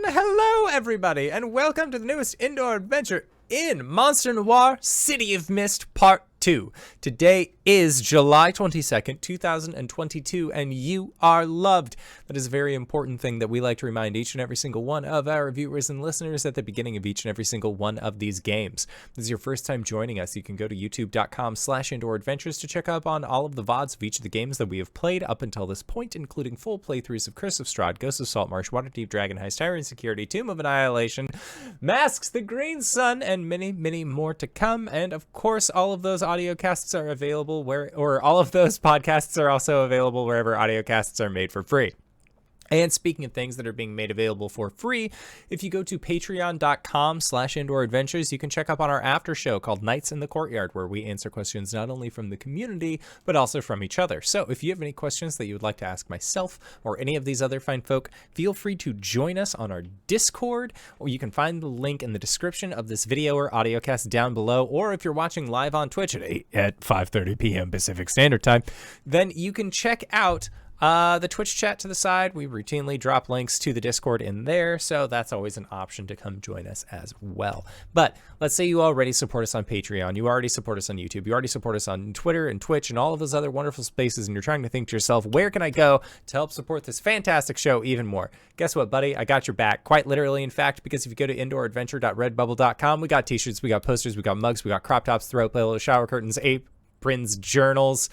Hello, everybody, and welcome to the newest indoor adventure in Monster Noire City of Mist Part 2. Today is July 22nd, 2022, and you are loved. That is a very important thing that we like to remind each and every single one of our viewers and listeners at the beginning of each and every single one of these games. If this is your first time joining us, you can go to youtube.com/indooradventures to check up on all of the VODs of each of the games that we have played up until this point, including full playthroughs of Curse of Strahd, Ghost of Saltmarsh, Waterdeep Dragon Heist, Tyrant Security, Tomb of Annihilation, Masks, The Green Sun, and many, many more to come. And of course, all of those audio casts are available all of those podcasts are also available wherever audio casts are made for free. And speaking of things that are being made available for free, if you go to patreon.com/indooradventures, you can check up on our after show called Nights in the Courtyard, where we answer questions not only from the community, but also from each other. So if you have any questions that you would like to ask myself or any of these other fine folk, feel free to join us on our Discord, or you can find the link in the description of this video or audiocast down below. Or if you're watching live on Twitch at 5:30 p.m. Pacific Standard Time, then you can check out the Twitch chat to the side. We routinely drop links to the Discord in there, so that's always an option to come join us as well. But let's say you already support us on Patreon, you already support us on YouTube, you already support us on Twitter and Twitch and all of those other wonderful spaces, and you're trying to think to yourself, where can I go to help support this fantastic show even more? Guess what, buddy? I got your back. Quite literally, in fact, because if you go to indooradventure.redbubble.com, we got t-shirts, we got posters, we got mugs, we got crop tops, throat pillows, shower curtains, aprons, journals,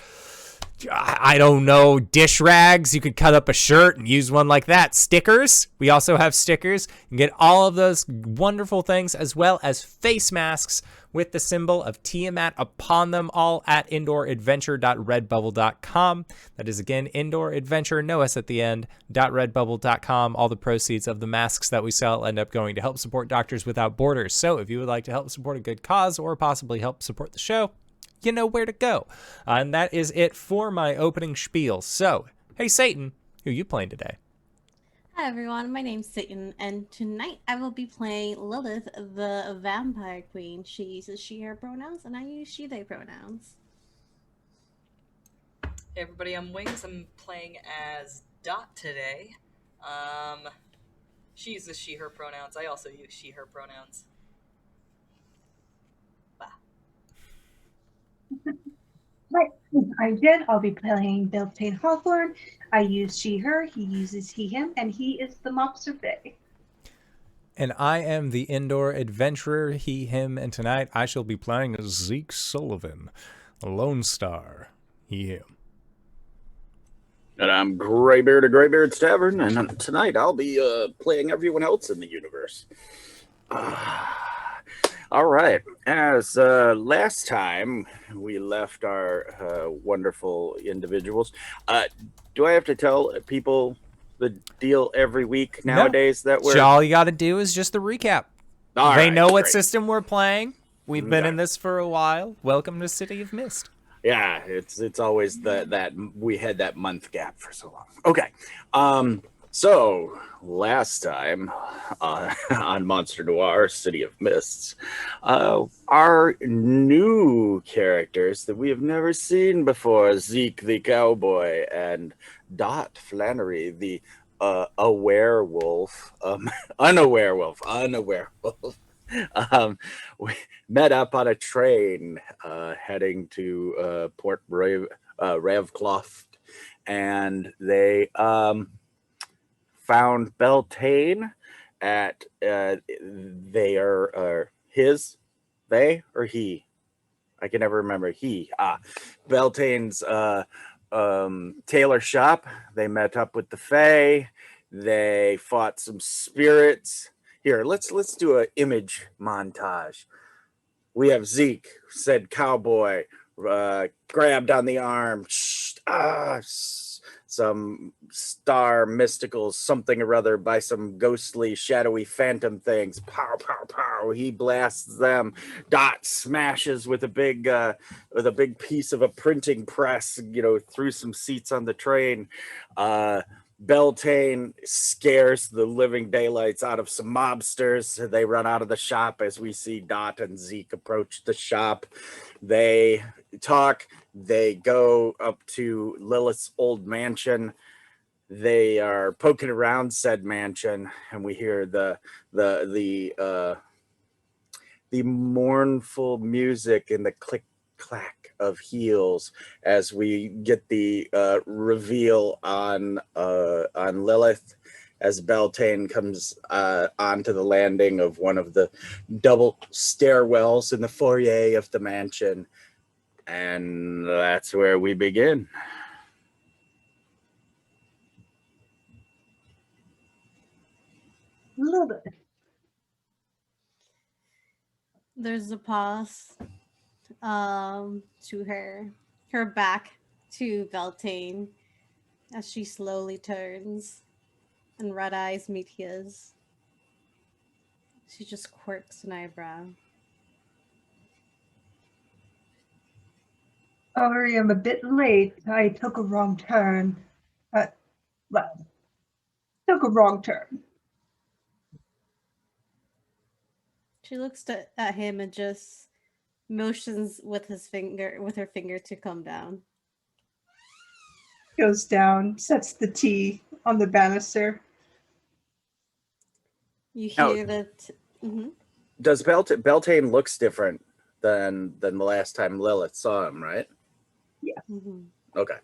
I don't know, dish rags. You could cut up a shirt and use one like that. Stickers. We also have stickers. You can get all of those wonderful things, as well as face masks with the symbol of Tiamat upon them, all at indooradventure.redbubble.com. That is, again, indooradventure, no S at the end, .redbubble.com. All the proceeds of the masks that we sell end up going to help support Doctors Without Borders. So if you would like to help support a good cause or possibly help support the show, you know where to go. And that is it for my opening spiel. So, hey Satan, who you playing today? Hi everyone, my name's Satan, and tonight I will be playing Lilith, the Vampire Queen. She uses she/her pronouns, and I use she/they pronouns. Hey everybody, I'm Wings. I'm playing as Dot today. She uses she/her pronouns. I also use she/her pronouns. Right, I'm Jen. I'll be playing Beltane Hawthorne. I use she/her. He uses he/him, and he is the mobster fae. And I am the indoor adventurer, he/him, and tonight I shall be playing as Zeek Sullivan, a Lone Star, he/him. And I'm Greybeard of Greybeard's Tavern, and tonight I'll be playing everyone else in the universe. All right. As last time we left our wonderful individuals, do I have to tell people the deal every week nowadays? No. All you got to do is just the recap. They know what system we're playing. We've been in this for a while. Welcome to City of Mist. Yeah, it's always that we had that month gap for so long. Okay. So, last time on Monster Noire City of Mists, our new characters that we have never seen before, Zeek the cowboy and Dot Flannery the werewolf, unaware-wolf, we met up on a train heading to Port Ravcloft, and they found Beltane at they or he. I can never remember. Beltane's tailor shop. They met up with the Fae. They fought some spirits. Here, let's do an image montage. We have Zeek, said cowboy, grabbed on the arm. Some star mystical something or other by some ghostly, shadowy phantom things. Pow, pow, pow. He blasts them. Dot smashes with a big piece of a printing press, through some seats on the train. Beltane scares the living daylights out of some mobsters. They run out of the shop as we see Dot and Zeek approach the shop. They talk. They go up to Lilith's old mansion. they are poking around said mansion, and we hear the mournful music and the click clack of heels as we get the reveal on Lilith as Beltane comes onto the landing of one of the double stairwells in the foyer of the mansion, and that's where we begin. Lilith. There's a pause. To her back to Beltane as she slowly turns and red eyes meet his. She just quirks an eyebrow. Sorry, I'm a bit late. I took a wrong turn. Well, took a wrong turn. She looks at him and just motions with her finger to come down. Goes down, sets the tea on the banister. You Now- hear that. Does Beltane looks different than the last time Lilith saw him, right? Mhm. Okay.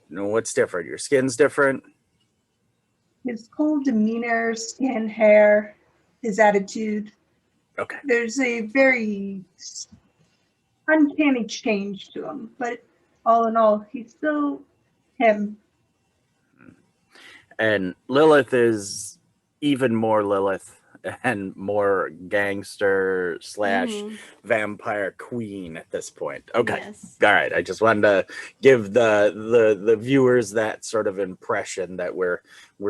What's different? Your skin's different? His cold demeanor, skin, hair, his attitude. Okay. There's a very uncanny change to him, but all in all, he's still him. And Lilith is even more Lilith and more gangster / vampire queen at this point. Okay. Yes. All right. I just wanted to give the viewers that sort of impression that we're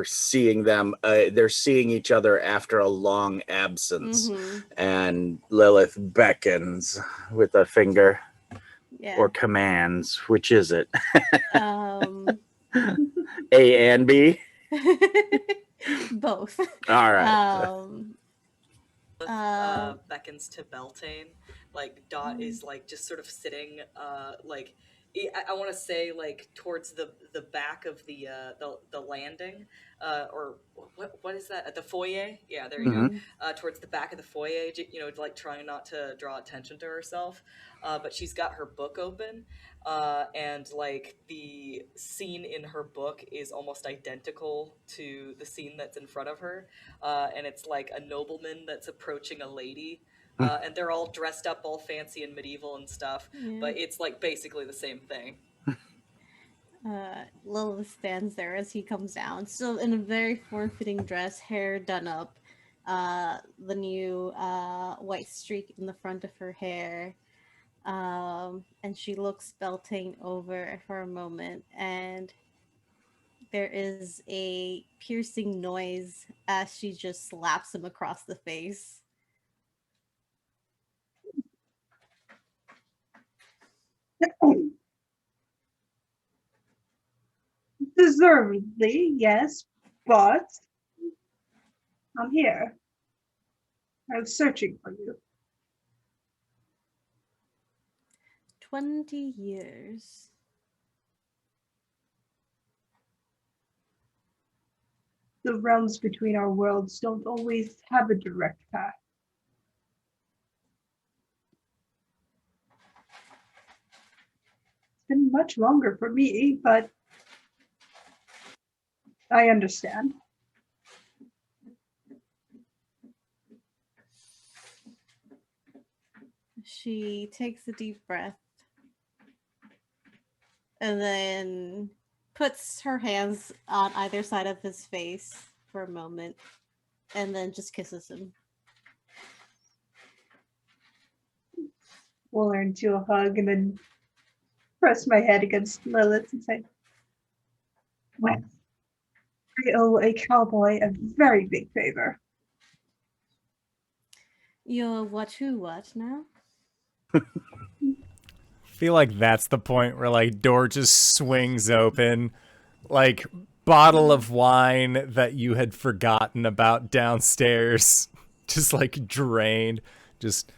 seeing them. They're seeing each other after a long absence, and Lilith beckons with a finger Yeah. or commands. Which is it? A and B. Both. All right. Beckons to Beltane. Like Dot is like just sort of sitting, like I want to say like towards the back of the landing, or what is that? At the foyer? Yeah, there you go. Towards the back of the foyer, you know, like trying not to draw attention to herself. But she's got her book open, and like the scene in her book is almost identical to the scene that's in front of her, and it's like a nobleman that's approaching a lady. And they're all dressed up all fancy and medieval and stuff, but it's like basically the same thing. Lilith stands there as he comes down, still in a very form-fitting dress, hair done up, the new white streak in the front of her hair, and she looks Beltane over for a moment, and there is a piercing noise as she just slaps him across the face. Deservedly, yes, but I'm here. I was searching for you. 20 years. The realms between our worlds don't always have a direct path. It's been much longer for me, but I understand. She takes a deep breath and then puts her hands on either side of his face for a moment and then just kisses him. We'll learn to a hug and then press my head against Lilith and say, well, I owe a cowboy a very big favor. You're what now? Feel like that's the point where like door just swings open, like bottle of wine that you had forgotten about downstairs just like drained. Just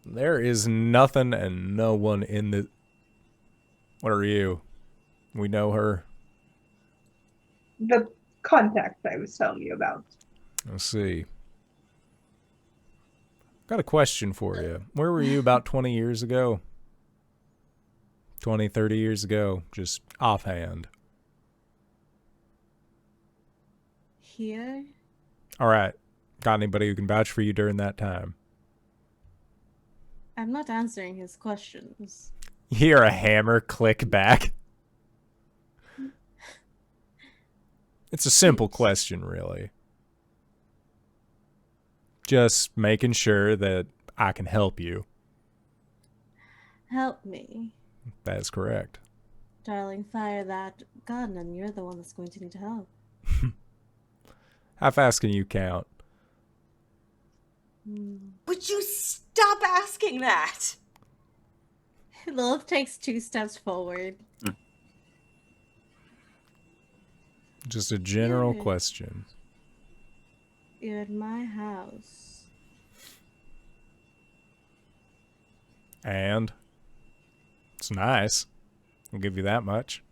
there is nothing and no one in the. What are you? We know her. the contact I was telling you about. Let's see. Got a question for you. Where were you about 20 years ago? 20, 30 years ago, just offhand. Here? All right. Got anybody who can vouch for you during that time? I'm not answering his questions. You hear a hammer click back. It's a simple question, really. Just making sure that I can help you. Help me. That's correct. Darling, fire that gun and you're the one that's going to need help. How fast can you count? Would you stop asking that? Lilith takes 2 steps forward. Just a general Yeah. question. You're at my house. And it's nice. I'll give you that much.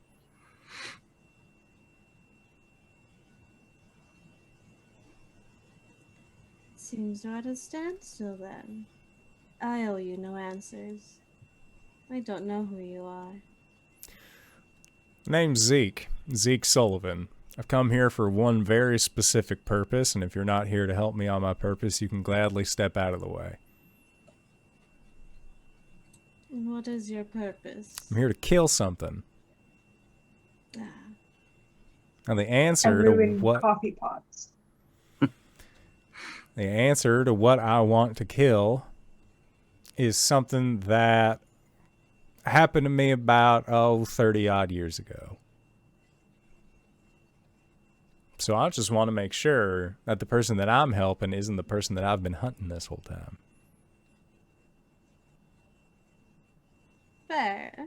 Seems we're at a standstill then. I owe you no answers. I don't know who you are. Name's Zeek. Zeek Sullivan. I've come here for one very specific purpose, and if you're not here to help me on my purpose, you can gladly step out of the way. What is your purpose? I'm here to kill something. Ah, Now the And answer to ruin what coffee pots. the answer to what I want to kill is something that happened to me about 30 odd years ago. So I just want to make sure that the person that I'm helping isn't the person that I've been hunting this whole time. fair.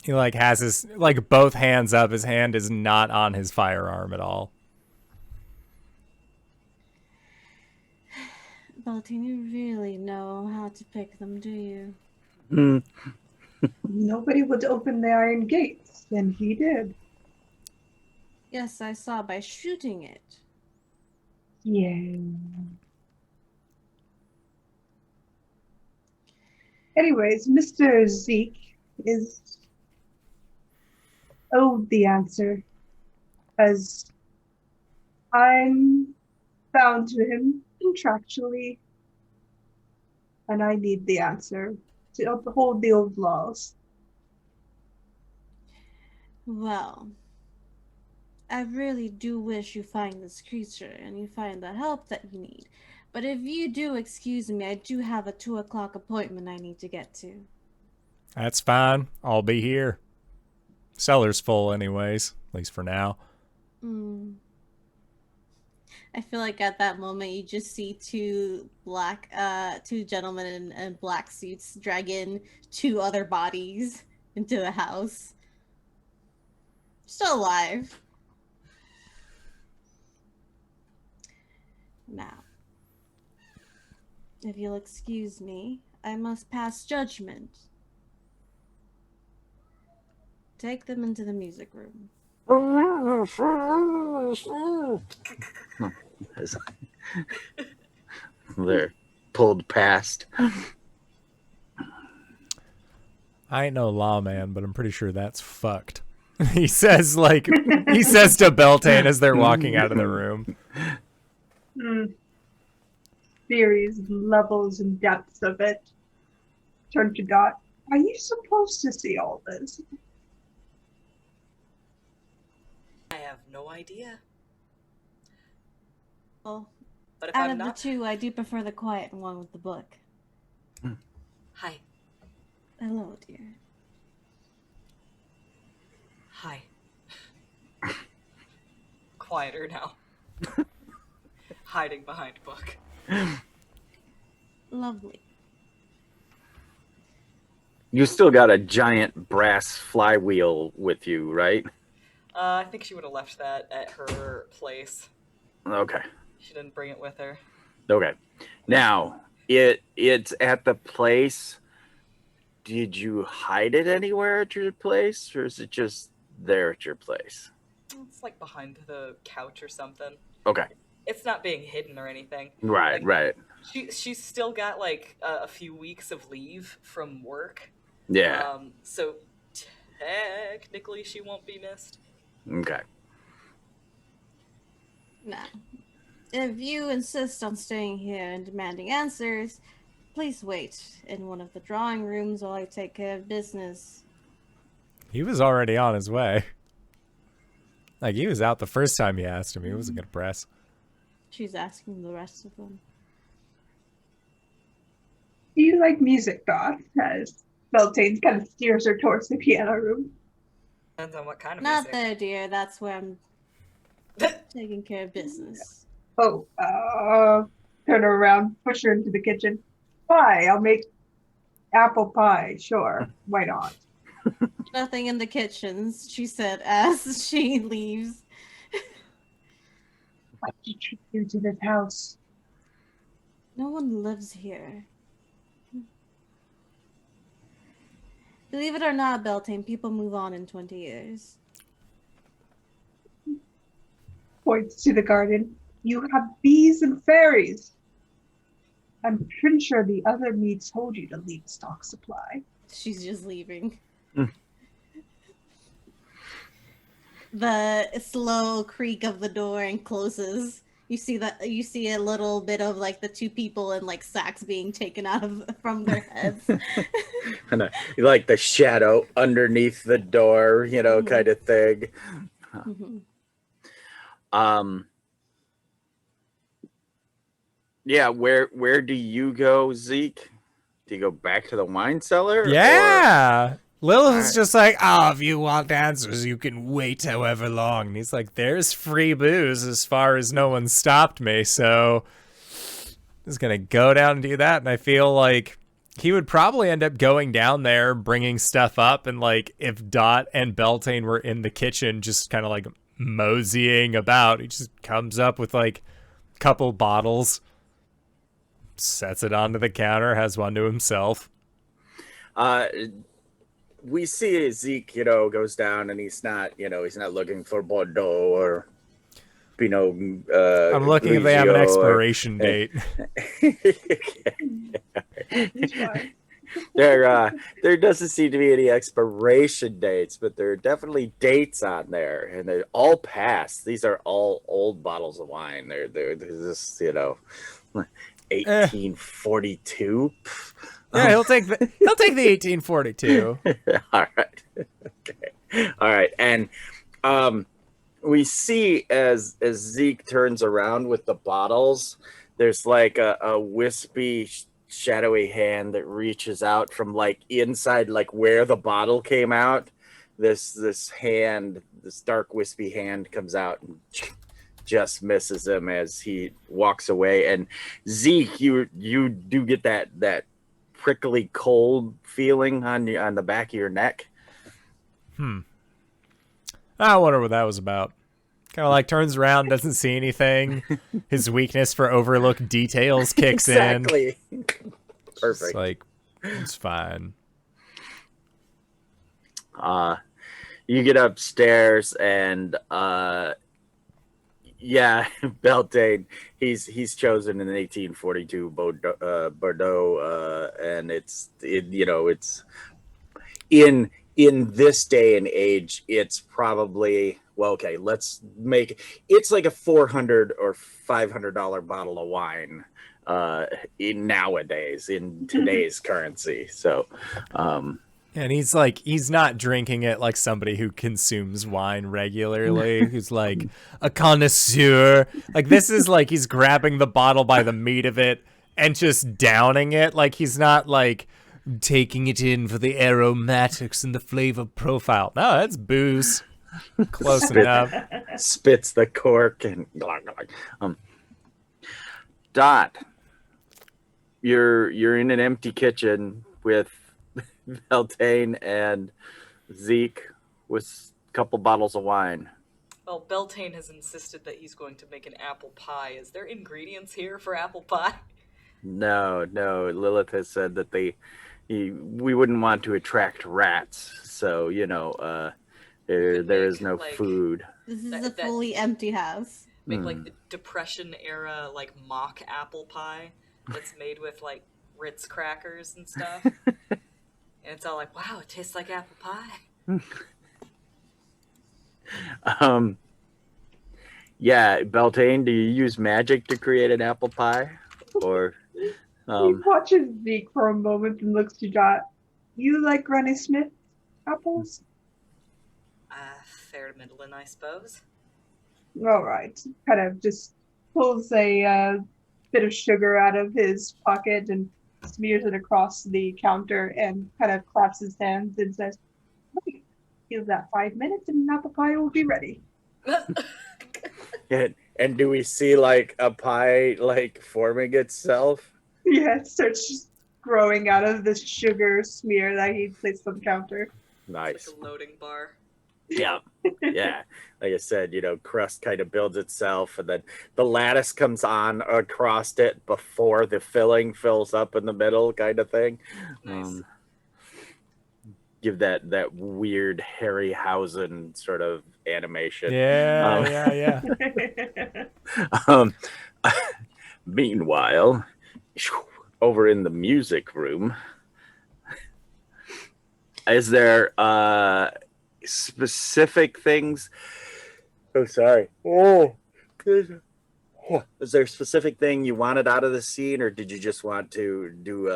He like has his like both hands up. His hand is not on his firearm at all. Beltane, you really know how to pick them, do you? Nobody would open the iron gates, and he did. Yes, I saw by shooting it. Yeah. Anyways, Mr. Zeek is owed the answer, as I'm bound to him contractually, and I need the answer to uphold the old laws. Well, I really do wish you find this creature and you find the help that you need. But if you do excuse me, I do have a 2 o'clock appointment I need to get to. That's fine. I'll be here. Cellar's full anyways, at least for now. I feel like at that moment you just see two gentlemen in black suits drag in 2 other bodies into the house. Still alive. Now, if you'll excuse me, I must pass judgment. Take them into the music room. They're pulled past. I ain't no lawman, but I'm pretty sure that's fucked. He says to Beltane as they're walking out of the room. Theories, levels, and depths of it. Turn to Dot. Are you supposed to see all this? I have no idea. Well, But if out I'm of not... the 2, I do prefer the quiet one with the book. Hi. Hello, dear. Hi. Quieter now. Hiding behind book. Lovely. You still got a giant brass flywheel with you, right? I think she would have left that at her place. Okay. She didn't bring it with her. Okay. Now, it's at the place. did you hide it anywhere at your place, or is it just there at your place? It's like behind the couch or something. Okay. It's not being hidden or anything. Right, Like, right. She's still got like a few weeks of leave from work. Yeah. So technically she won't be missed. Okay. Now, if you insist on staying here and demanding answers, please wait in one of the drawing rooms while I take care of business. He was already on his way. Like, he was out the first time you asked him. He wasn't going to press. She's asking the rest of them. Do you like music, Dot? As Beltane kind of steers her towards the piano room. Depends on what kind of Not music. there, dear. That's where I'm taking care of business. Oh, turn her around, push her into the kitchen. Pie, I'll make apple pie. Sure, why not? Nothing in the kitchens, she said as she leaves. What did you do to this house? No one lives here. Believe it or not, Beltane, people move on in 20 years. Points to the garden. You have bees and fairies. I'm pretty sure the other me told you to leave stock supply. She's just leaving. Mm. The slow creak of the door and closes. You see a little bit of like the two people and like sacks being taken out of from their heads. And like the shadow underneath the door, you know, kind of thing. Mm-hmm. Yeah, where do you go, Zeke? Do you go back to the wine cellar? Yeah. Lilith is Alright. just like, oh, if you want answers, you can wait however long. And he's like, there's free booze as far as no one stopped me, so I'm just going to go down and do that. And I feel like he would probably end up going down there, bringing stuff up. And like, if Dot and Beltane were in the kitchen, just kind of like moseying about, he just comes up with like a couple bottles, sets it onto the counter, has one to himself. We see Zeke, you know, goes down and he's not looking for Bordeaux or Pinot. I'm looking if they have an Grigio expiration date. There doesn't seem to be any expiration dates, but there are definitely dates on there, and they're all past. These are all old bottles of wine. They're just, you know, 1842. Yeah, he'll take the 1842. All right. Okay. All right. And we see as Zeke turns around with the bottles, there's like a wispy, shadowy hand that reaches out from like inside, like where the bottle came out. This hand, this dark wispy hand comes out and just misses him as he walks away. And Zeke, you do get that prickly cold feeling on the back of your neck. I wonder what that was about. Kind of like turns around, doesn't see anything. His weakness for overlooked details kicks in. Perfect. It's like, it's fine. You get upstairs and yeah, Beltane, he's chosen in 1842 Bordeaux, and it's in this day and age, it's probably, well, okay, let's make it's like a $400 or $500 bottle of wine nowadays in today's currency. So And he's like, he's not drinking it like somebody who consumes wine regularly, who's like a connoisseur. Like, this is like he's grabbing the bottle by the meat of it and just downing it. Like, he's not like taking it in for the aromatics and the flavor profile. No, that's booze. Close enough. Spits the cork and Dot, you're in an empty kitchen with Beltane and Zeke with a couple bottles of wine. Well, Beltane has insisted that he's going to make an apple pie. Is there ingredients here for apple pie? No. Lilith has said that we wouldn't want to attract rats, so there is no like, food. This is a that fully empty house. make like the Depression era like mock apple pie that's made with like Ritz crackers and stuff. And it's all like, wow, it tastes like apple pie. Yeah, Beltane, do you use magic to create an apple pie? Or He watches Zeek for a moment and looks to Dot. You like Granny Smith apples? Fair to middling, I suppose. All right. Kind of just pulls a bit of sugar out of his pocket and smears it across the counter and kind of claps his hands and says, "Wait, give that 5 minutes and an apple pie will be ready." and do we see like a pie like forming itself? Yeah, it starts just growing out of this sugar smear that he placed on the counter. Nice. It's like a loading bar. Yeah. Yeah. Like I said, crust kind of builds itself, and then the lattice comes on across it before the filling fills up in the middle, kind of thing. Nice. Give that weird Harryhausen sort of animation. Yeah. Meanwhile, over in the music room, is there specific things? Oh, sorry. Oh, is there a specific thing you wanted out of the scene, or did you just want to do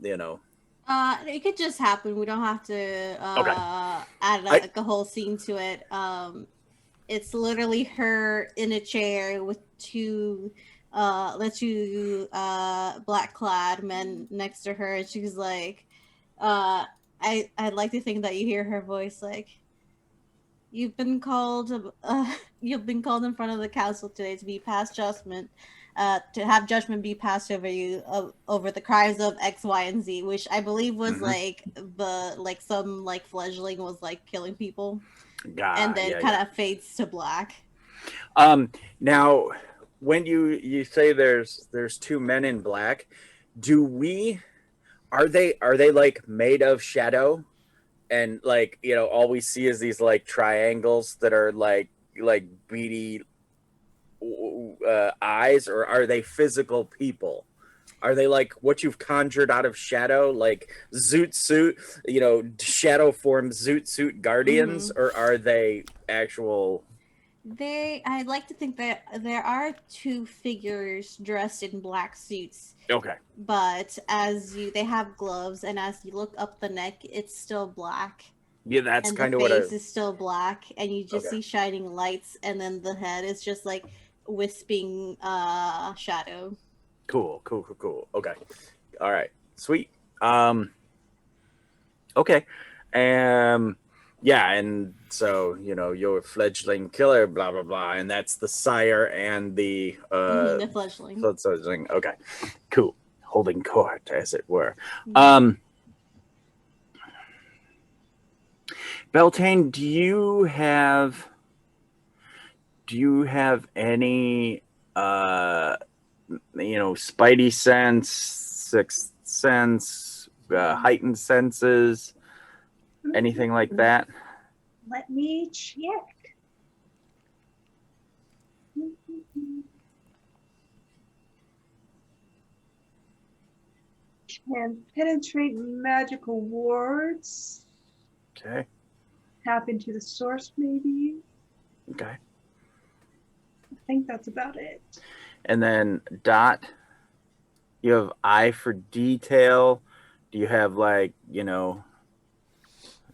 It could just happen. We don't have to add like a whole scene to it. It's literally her in a chair with two black clad men next to her, and she's like, I'd like to think that you hear her voice like, you've been called in front of the council today to be passed judgment, to have judgment be passed over you over the crimes of X, Y, and Z, which I believe was some fledgling was like killing people, and then kind of fades to black. Now, when you say there's two men in black, are they like made of shadow, and like all we see is these like triangles that are like beady eyes, or are they physical people? Are they like what you've conjured out of shadow, like zoot suit, shadow form zoot suit guardians, or are they actual? I'd like to think that there are two figures dressed in black suits. Okay. But they have gloves, and as you look up the neck, it's still black. Yeah, that's kind of what what the face is still black, and you just see shining lights, and then the head is just like wisping shadow. Cool. Okay. All right. Sweet. Okay. Yeah, and so you're a fledgling killer, blah blah blah, and that's the sire and the fledgling. Fledgling. Okay, cool. Holding court, as it were. Beltane, do you have any spidey sense, sixth sense, heightened senses? Anything like that? Let me check. Can penetrate magical wards. Okay. Tap into the source, maybe. Okay. I think that's about it. And then Dot, you have eye for detail. Do you have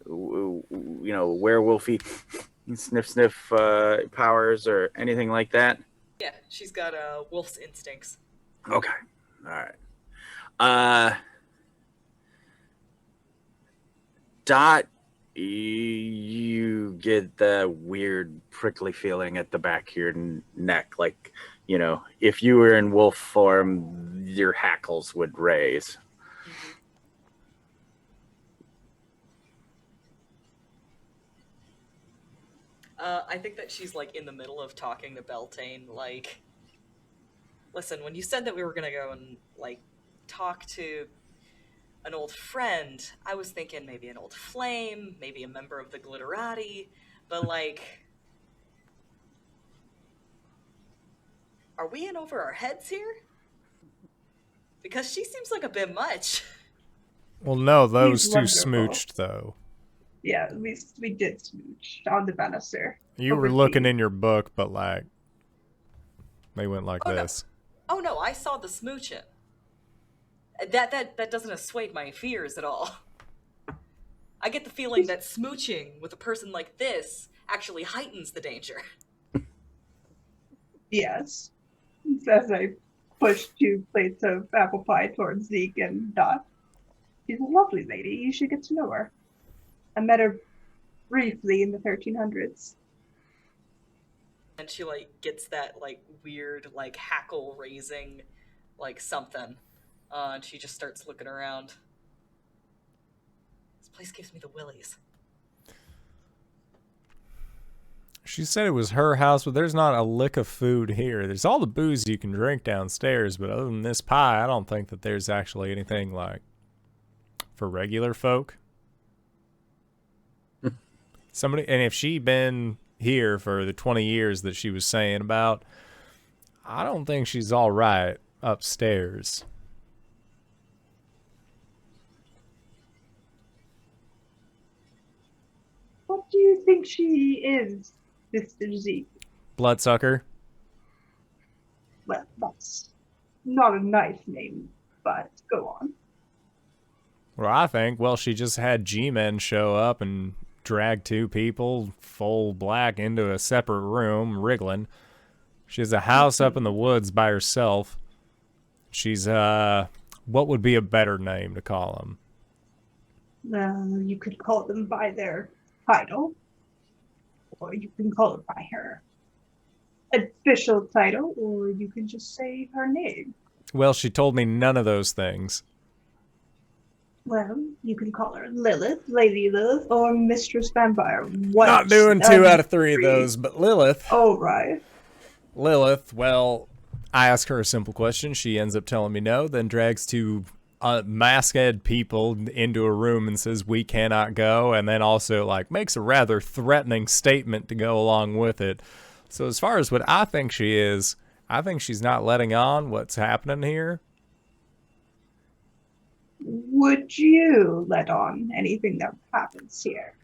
werewolfy sniff powers or anything like that? Yeah, she's got wolf's instincts. Okay. All right. Dot, you get the weird prickly feeling at the back of your neck, like if you were in wolf form, your hackles would raise. I think that she's like in the middle of talking to Beltane, like, listen, when you said that we were gonna go and like talk to an old friend, I was thinking maybe an old flame, maybe a member of the Glitterati, but like, are we in over our heads here? Because she seems like a bit much. Well, no, those He's two wonderful. smooched, though. Yeah, we did smooch on the banister. You were looking in your book, but, like, they went like this. No. Oh no, I saw the smooching. That doesn't assuage my fears at all. I get the feeling that smooching with a person like this actually heightens the danger. Yes. As I push 2 plates of apple pie towards Zeke and Dot. She's a lovely lady. You should get to know her. I met her briefly in the 1300s. And she, like, gets that, like, weird, like, hackle-raising, like, something. And she just starts looking around. This place gives me the willies. She said it was her house, but there's not a lick of food here. There's all the booze you can drink downstairs, but other than this pie, I don't think that there's actually anything, like, for regular folk. Somebody, and if she'd been here for the 20 years that she was saying about, I don't think she's all right upstairs. What do you think she is, Mr. Zeke? Bloodsucker. Well, that's not a nice name, but go on. Well, I think, well, she just had G-men show up and drag 2 people full black into a separate room, wriggling. She has a house up in the woods by herself. She's, what would be a better name to call them? Well, you could call them by their title, or you can call her by her official title, or you can just say her name. Well, she told me none of those things. Well, you can call her Lilith, Lady Lilith, or Mistress Vampire. What? Not doing 2 out of 3 of those, but Lilith. Oh, right. Lilith, well, I ask her a simple question. She ends up telling me no, then drags 2 masked people into a room and says, we cannot go, and then also, like, makes a rather threatening statement to go along with it. So as far as what I think she is, I think she's not letting on what's happening here. Would you let on anything that happens here?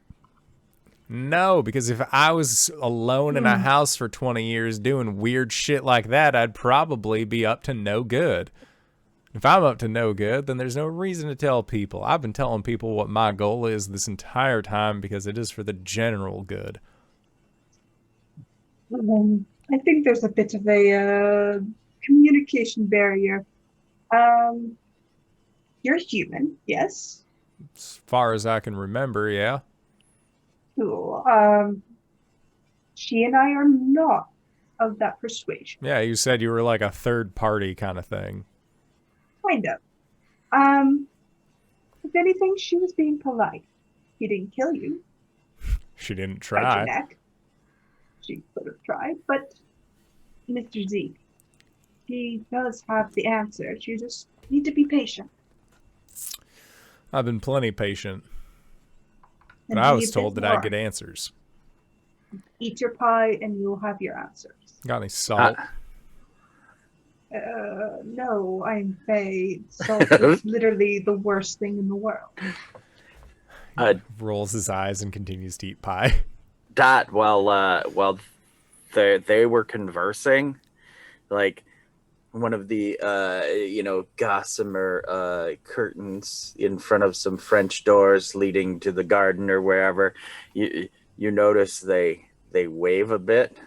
No, because if I was alone in a house for 20 years doing weird shit like that, I'd probably be up to no good. If I'm up to no good, then there's no reason to tell people. I've been telling people what my goal is this entire time because it is for the general good. I think there's a bit of a communication barrier. You're human, yes? As far as I can remember, yeah. Cool. She and I are not of that persuasion. Yeah, you said you were like a third party kind of thing. Kind of. If anything, she was being polite. He didn't kill you. She didn't Bite your try. neck. She could have tried, but Mr. Zeke, he does have the answer. You just need to be patient. I've been plenty patient. But And I be was a told bit that I'd more. get answers. Eat your pie and you'll have your answers. Got any salt? No, I'm Faye. Salt is literally the worst thing in the world. Rolls his eyes and continues to eat pie. Dot, while they were conversing, like one of the gossamer curtains in front of some French doors leading to the garden or wherever, you notice they wave a bit.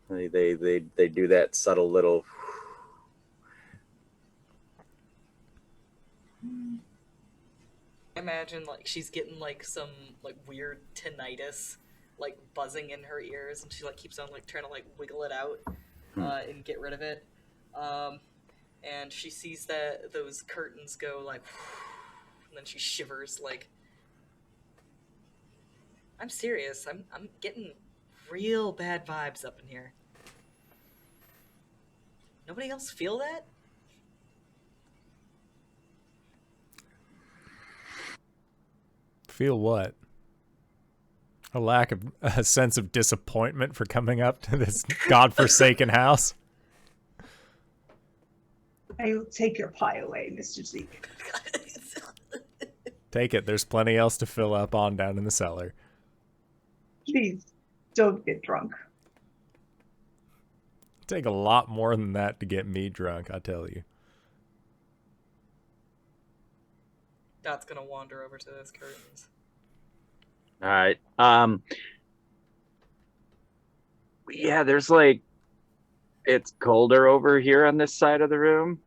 They do that subtle little. Imagine like she's getting like some like weird tinnitus, like buzzing in her ears, and she like keeps on like trying to like wiggle it out and get rid of it. And she sees that those curtains go like, and then she shivers like. I'm serious. I'm getting real bad vibes up in here. Nobody else feel that? Feel what? A sense of disappointment for coming up to this godforsaken house? I will take your pie away, Mr. Zeek. Take it. There's plenty else to fill up on down in the cellar. Please, don't get drunk. Take a lot more than that to get me drunk, I tell you. Dot's gonna wander over to those curtains. All right. Yeah, there's like, it's colder over here on this side of the room.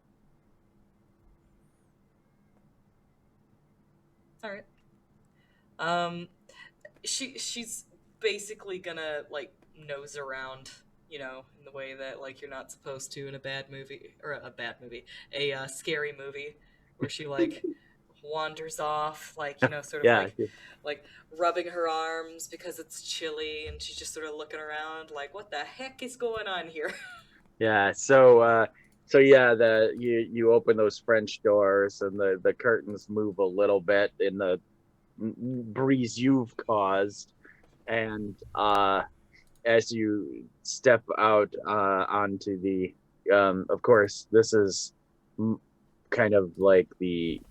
All right. She's basically gonna like nose around, you know, in the way that like you're not supposed to in a scary movie, where she like wanders off, like, you know, sort of Yeah. like rubbing her arms because it's chilly, and she's just sort of looking around like, what the heck is going on here? Yeah. So yeah, you open those French doors and the curtains move a little bit in the breeze you've caused, and as you step out onto the, of course, this is kind of like the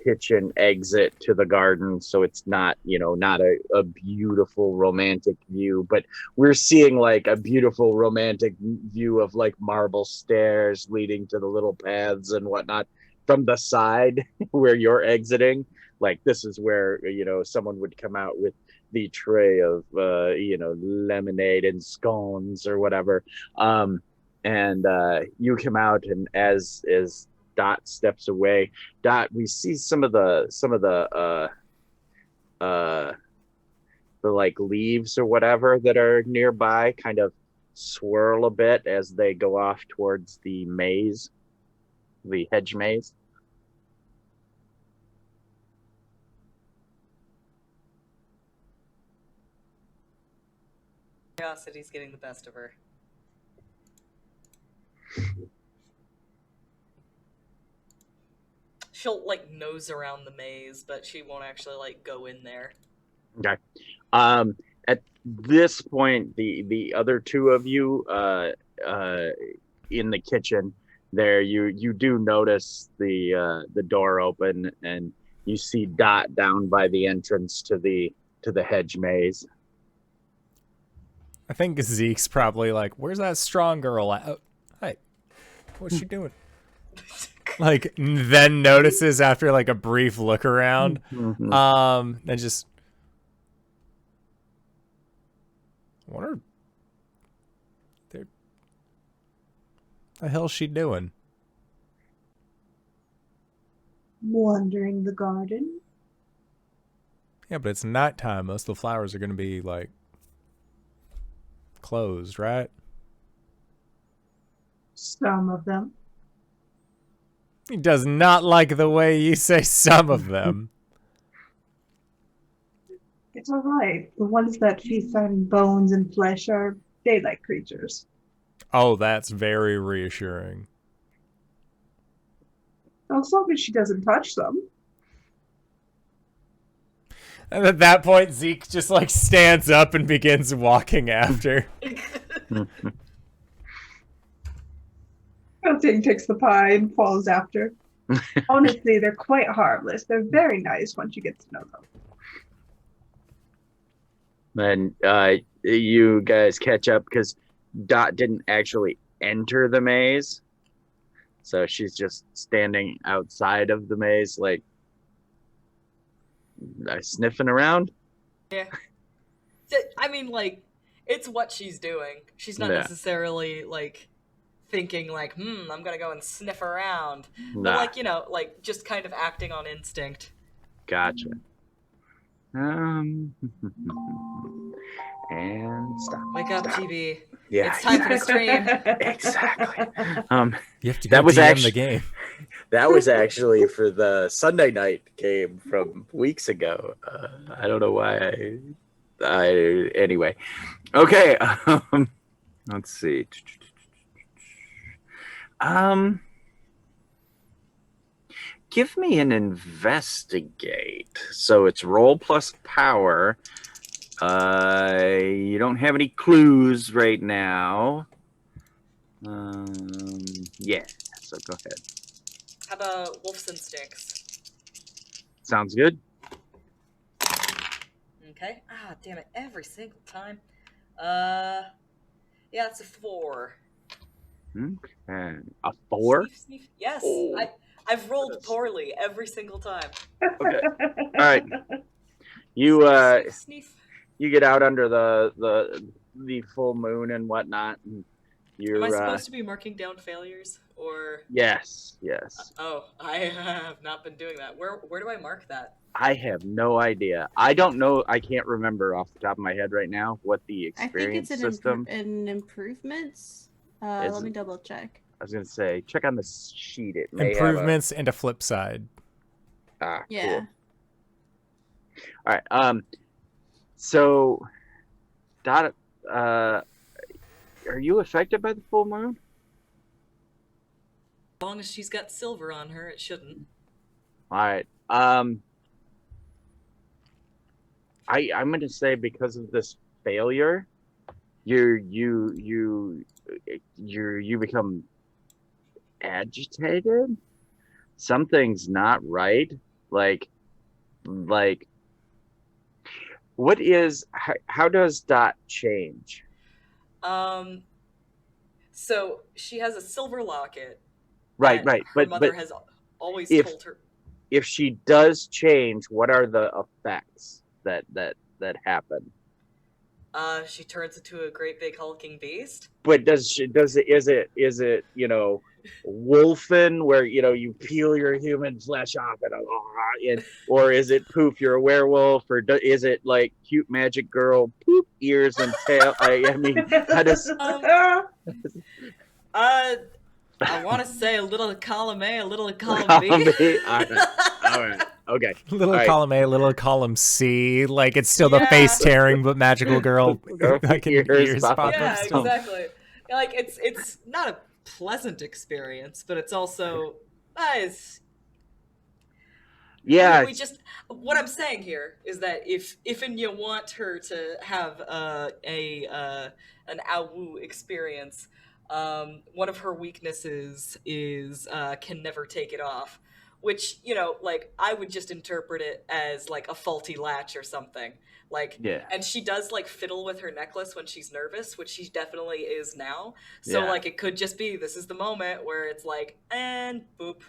kitchen exit to the garden, so it's not, you know, not a beautiful romantic view, but we're seeing like a beautiful romantic view of like marble stairs leading to the little paths and whatnot from the side where you're exiting. Like, this is where, you know, someone would come out with the tray of you know, lemonade and scones or whatever, and you come out, and as Dot steps away, Dot, we see some of the like leaves or whatever that are nearby kind of swirl a bit as they go off towards the maze, the hedge maze. Curiosity's getting the best of her. She'll like nose around the maze, but she won't actually like go in there. Okay. At this point, the other two of you in the kitchen there, you do notice the door open, and you see Dot down by the entrance to the hedge maze. I think Zeke's probably like, where's that strong girl at? Oh, hey, what's she doing? Like, then notices after like a brief look around, and just wonder the hell's she doing? Wandering the garden. Yeah, but it's nighttime. Most of the flowers are going to be like closed, right? Some of them. He does not like the way you say some of them. It's all right. The ones that feast on bones and flesh are daylight creatures. Oh, that's very reassuring. As long as she doesn't touch them. And at that point, Zeke just like stands up and begins walking after. Beltane takes the pie and follows after. Honestly, they're quite harmless. They're very nice once you get to know them. And you guys catch up because Dot didn't actually enter the maze, so she's just standing outside of the maze, like sniffing around. Yeah. I mean, like, it's what she's doing. She's not necessarily like thinking like, I'm gonna go and sniff around. But like, you know, like just kind of acting on instinct. Gotcha. And stop. Wake up, GB. Yeah, It's time for the stream. Exactly. You have to go that was DM actually the game. That was actually for the Sunday night game from weeks ago. I don't know why. Anyway. Okay. Let's see. give me an investigate. So it's roll plus power. You don't have any clues right now. Yeah, so go ahead. How about Wolf's Instincts? Sounds good. Okay. Ah, damn it! Every single time. Yeah, it's a 4. Okay. A 4? Sneef, sneef. Yes, Oh. I've rolled poorly every single time. Okay. All right. You Sneef, sneef. you get out under the full moon and whatnot, and you're. Am I supposed to be marking down failures, or? Yes. Oh, I have not been doing that. Where do I mark that? I have no idea. I don't know. I can't remember off the top of my head right now what the I experience think it's system. in improvements. Is Let me it? double check. I was gonna say, check on the sheet. It may Improvements and a flip side. have Yeah. Cool. All right. So, Dot, are you affected by the full moon? As long as she's got silver on her, it shouldn't. All right. I'm gonna say because of this failure, you become agitated. Something's not right. Like what is how does Dot change? So she has a silver locket. Right. Her mother has always told her. If she does change, what are the effects that happen? She turns into a great big hulking beast. But is it wolfen where you peel your human flesh off and or is it poof you're a werewolf, or is it like cute magic girl poop ears and tail? I mean, how does I want to say a little column A, a little column B. All right. Okay. Little All column A, little column C. Like it's still the Yeah. face tearing, but magical girl. Like Ears ears pop pop up. Yeah, up still. exactly. Like it's not a pleasant experience, but it's also Yeah. we just what I'm saying here is that if and you want her to have an Awu experience, one of her weaknesses is can never take it off, which like I would just interpret it as like a faulty latch or something. Like, Yeah. and she does like fiddle with her necklace when she's nervous, which she definitely is now. So Yeah. like it could just be this is the moment where it's like and boop.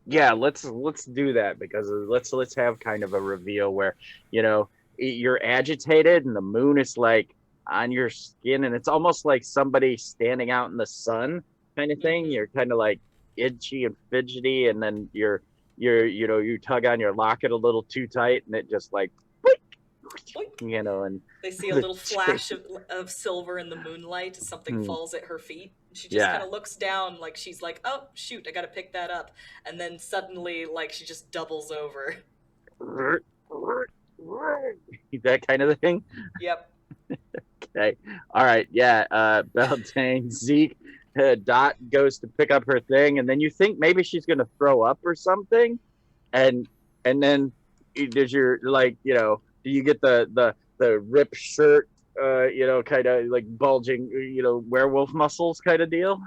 Yeah, let's do that, because let's have kind of a reveal where you're agitated and the moon is like on your skin, and it's almost like somebody standing out in the sun kind of thing. You're kind of like itchy and fidgety, and then you tug on your locket a little too tight, and it just like and They see a little flash of silver in the moonlight as something falls at her feet. She just kind of looks down like she's like, oh, shoot, I gotta pick that up. And then suddenly, like, she just doubles over. that kind of thing. Yep. Okay. All right. Yeah. Beltane, Zeek, Dot goes to pick up her thing, and then you think maybe she's gonna throw up or something, and then does your do you get the ripped shirt, kind of like bulging, werewolf muscles kind of deal?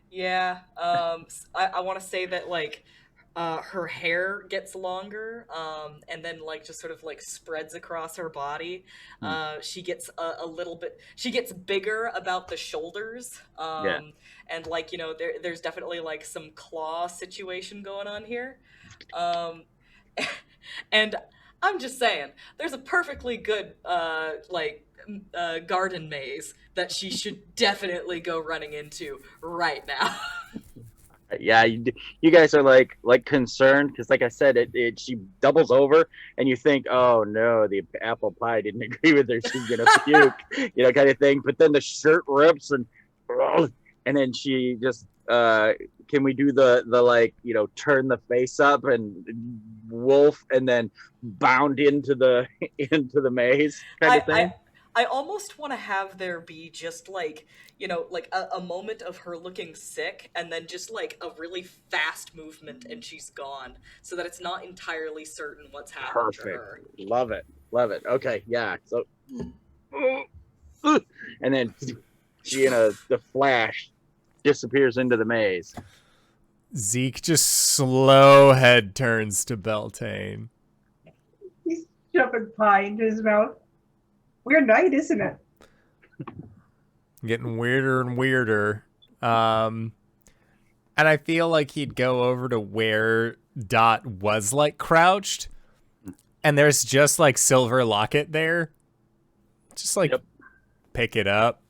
Yeah. I want to say that like her hair gets longer, and then like just sort of like spreads across her body. She gets a little bit. She gets bigger about the shoulders. And like there's definitely like some claw situation going on here. And I'm just saying, there's a perfectly good garden maze that she should definitely go running into right now. Yeah, you guys are like concerned because, like I said, she doubles over, and you think, oh no, the apple pie didn't agree with her; she's gonna puke, kind of thing. But then the shirt rips, and then she just can we do the turn the face up and wolf, and then bound into the maze kind of thing? I almost want to have there be just like, you know, like a moment of her looking sick and then just like a really fast movement and she's gone, so that it's not entirely certain what's happened to Perfect. her. Love it. Love it. Okay, yeah. So, and then she in the flash disappears into the maze. Zeke just slow head turns to Beltane. He's shoving pie into his mouth. Weird night, isn't it? Getting weirder and weirder. And I feel like he'd go over to where Dot was like crouched, and there's just like silver locket there. Just like pick it up.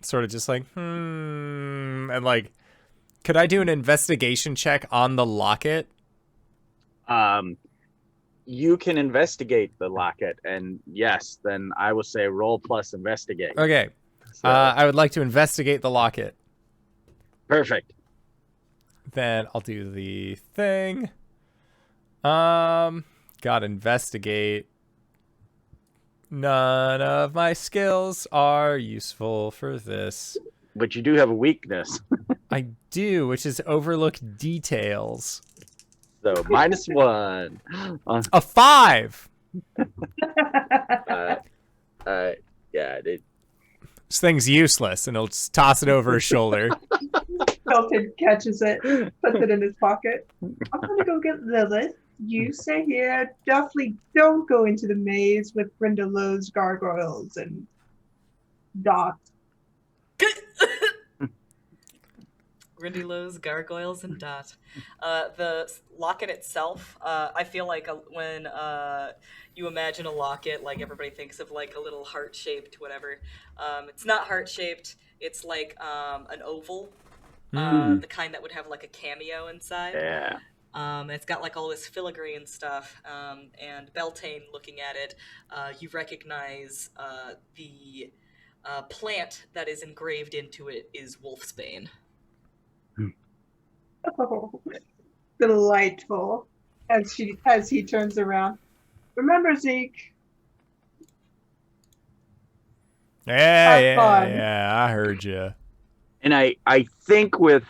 Sort of just like, and like, could I do an investigation check on the locket? You can investigate the locket, and yes, then I will say roll plus investigate. Okay. So, I would like to investigate the locket. perfect. Then I'll do the thing. Gotta investigate. None of my skills are useful for this. But you do have a weakness, I do, which is overlook details. so -1. A 5! Yeah, This thing's useless, and he'll just toss it over his shoulder. Belton catches it, puts it in his pocket. I'm gonna go get Lilith. You stay here. Definitely don't go into the maze with Brenda Lowe's gargoyles and Dot. Rindy Lowe's gargoyles and Dot. The locket itself, I feel like when you imagine a locket, like everybody thinks of like a little heart-shaped whatever. It's not heart-shaped. It's like an oval, the kind that would have like a cameo inside. yeah. It's got like all this filigree and stuff. And Beltane, looking at it, you recognize the plant that is engraved into it is wolfsbane. Oh, delightful. As he turns around. Remember, Zeke? Yeah, fun. I heard you. And I think with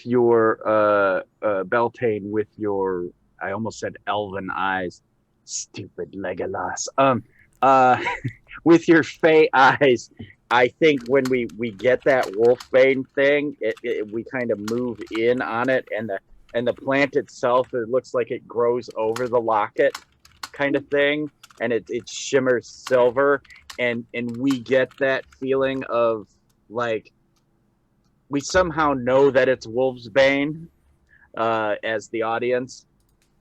your Beltane, with your, I almost said elven eyes, stupid Legolas. With your fey eyes, I think when we get that wolfbane thing, we kind of move in on it, and the plant itself, it looks like it grows over the locket, kind of thing, and it shimmers silver, and we get that feeling of like we somehow know that it's wolfsbane as the audience,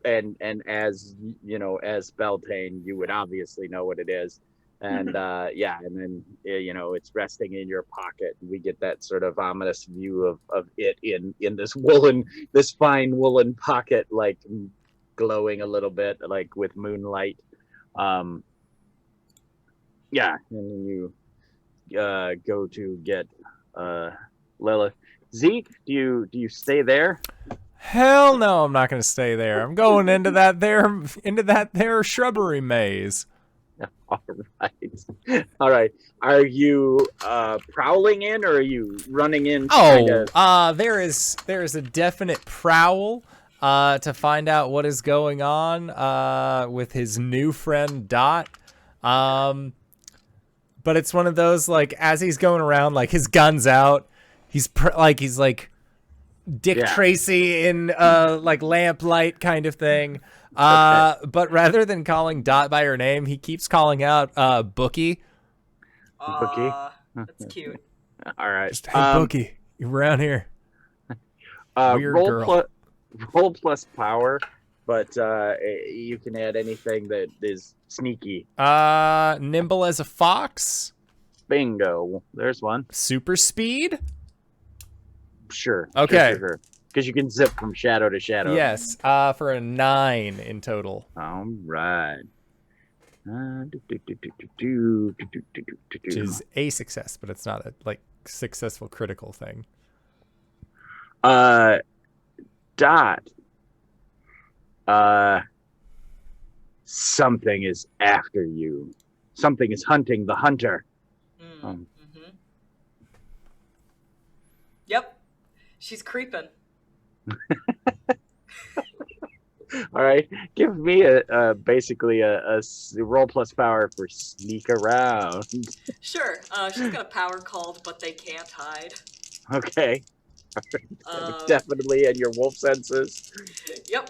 and as you know, as Beltane, you would obviously know what it is. And yeah, and then it's resting in your pocket. We get that sort of ominous view of it in this fine woolen pocket, like glowing a little bit, like with moonlight. Yeah, and then you go to get Lilith. Zeke, do you stay there? Hell no, I'm not gonna stay there. I'm going into that there shrubbery maze. All right. Are you prowling in, or are you running in? There is a definite prowl to find out what is going on with his new friend Dot. But it's one of those, like, as he's going around, like, his gun's out. He's like Dick Tracy in like lamplight kind of thing. But rather than calling Dot by her name, he keeps calling out Bookie. Bookie? That's cute. All right. Just, hey, Bookie, you around here? Weird girl. Roll plus power, but you can add anything that is sneaky. Nimble as a fox. Bingo. There's one. Super speed. Sure. Okay. Sure. Because you can zip from shadow to shadow. Yes. For a 9 in total. All right. Which is a success, but it's not a successful critical thing. Dot. Something is after you. something is hunting the hunter. Mm-hmm. Yep, she's creeping. All right, give me basically a roll plus power for sneak around. Sure, she's got a power called, but they can't hide. Okay. Definitely in your wolf senses. Yep.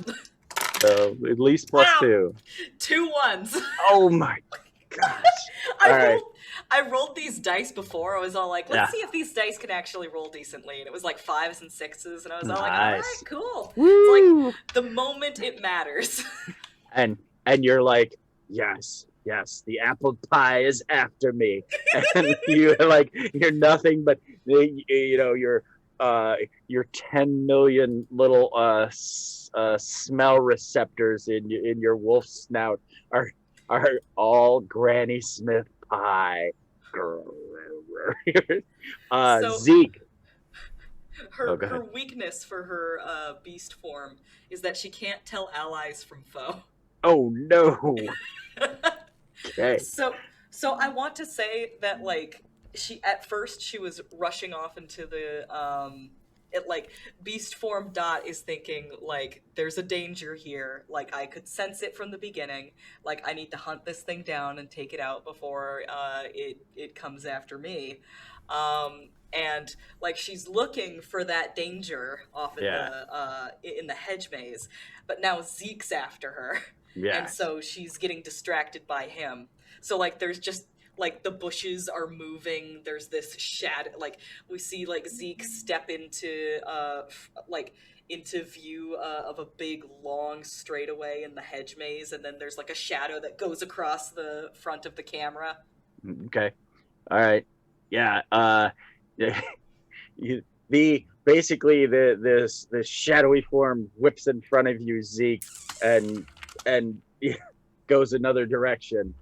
So at least plus Ow! 2. 2 1s. Oh my gosh. I rolled these dice before. I was all like, let's see if these dice can actually roll decently. And it was like 5s and 6s, and I was all like, all right, cool. Woo! It's like the moment it matters. and you're like, yes, the apple pie is after me. And you're nothing but your 10 million little smell receptors in your wolf snout are all Granny Smith pie. Zeek. Her weakness for her beast form is that she can't tell allies from foe. Oh no. Okay. So I want to say that like at first she was rushing off into the beast form. Dot is thinking like there's a danger here, like I could sense it from the beginning, like I need to hunt this thing down and take it out before it comes after me, and like she's looking for that danger off in the hedge maze, but now Zeke's after her. And so she's getting distracted by him. So like there's just like the bushes are moving, there's this shadow, like we see like Zeek step into into view of a big long straightaway in the hedge maze, and then there's like a shadow that goes across the front of the camera. Okay. All right. Yeah. Basically this shadowy form whips in front of you, Zeek, and goes another direction.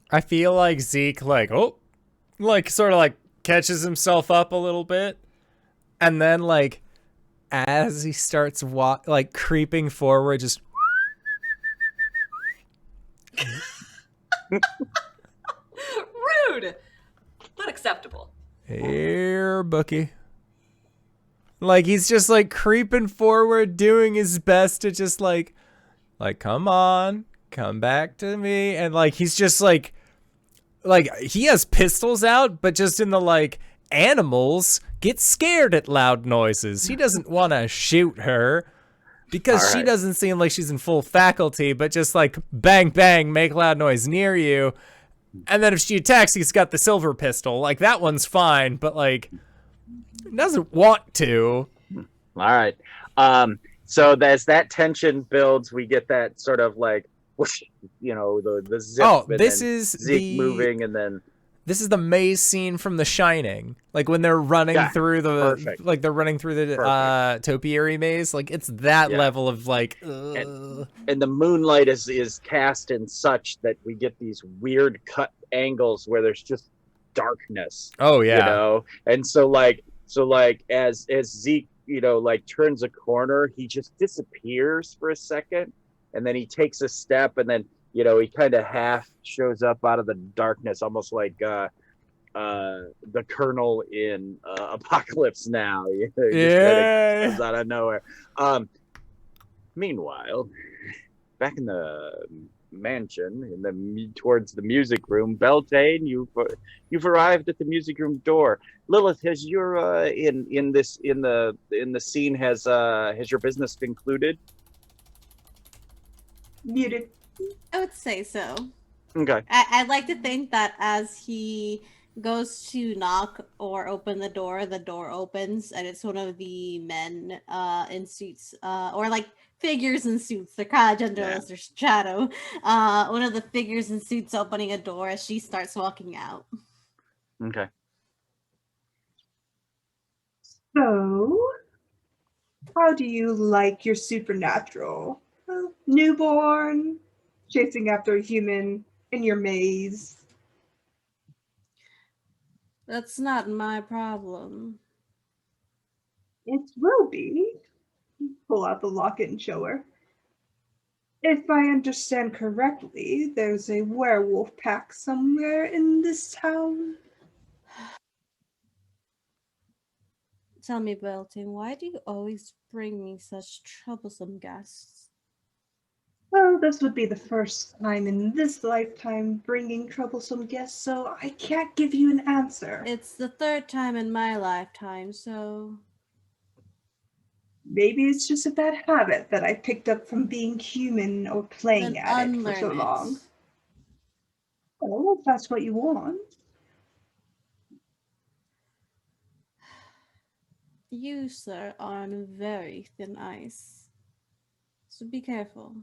I feel like Zeek sort of like catches himself up a little bit, and then like as he starts creeping forward, just Rude, but acceptable. Here, Bookie. Like he's just like creeping forward, doing his best to just like come on, come back to me, and like he's just like he has pistols out, but just in the like animals get scared at loud noises. He doesn't want to shoot her because she doesn't seem like she's in full faculty, but just like bang bang, make loud noise near you. And then if she attacks, he's got the silver pistol. Like that one's fine, but like doesn't want to. All right. So as that tension builds, we get that sort of like whoosh, the zip. Oh, this is Zeek moving, and then this is the maze scene from The Shining. Like when they're running through the topiary maze. Like it's that level of like. And the moonlight is cast in such that we get these weird cut angles where there's just darkness. Oh yeah. And so as Zeek turns a corner, he just disappears for a second, and then he takes a step, and then he kind of half shows up out of the darkness, almost like the Colonel in Apocalypse Now. Just comes out of nowhere. Meanwhile, back in the mansion, towards the music room, Beltane, you've arrived at the music room door. Lilith, has your in the scene has your business concluded? Muted. I would say so. Okay. I'd like to think that as he goes to knock or open the door opens, and it's one of the men in suits, or like figures in suits. They're kind of genderless. There's shadow. One of the figures in suits opening a door as she starts walking out. Okay. So, how do you like your supernatural? Newborn, chasing after a human in your maze. That's not my problem. It will be. Pull out the locket and show her. If I understand correctly, there's a werewolf pack somewhere in this town. Tell me, Beltane, why do you always bring me such troublesome guests? Well, this would be the first time in this lifetime bringing troublesome guests, so I can't give you an answer. It's the third time in my lifetime, so... Maybe it's just a bad habit that I picked up from being human or playing Then at it for so unlearn long. it. Oh, if that's what you want. You, sir, are on very thin ice. So be careful.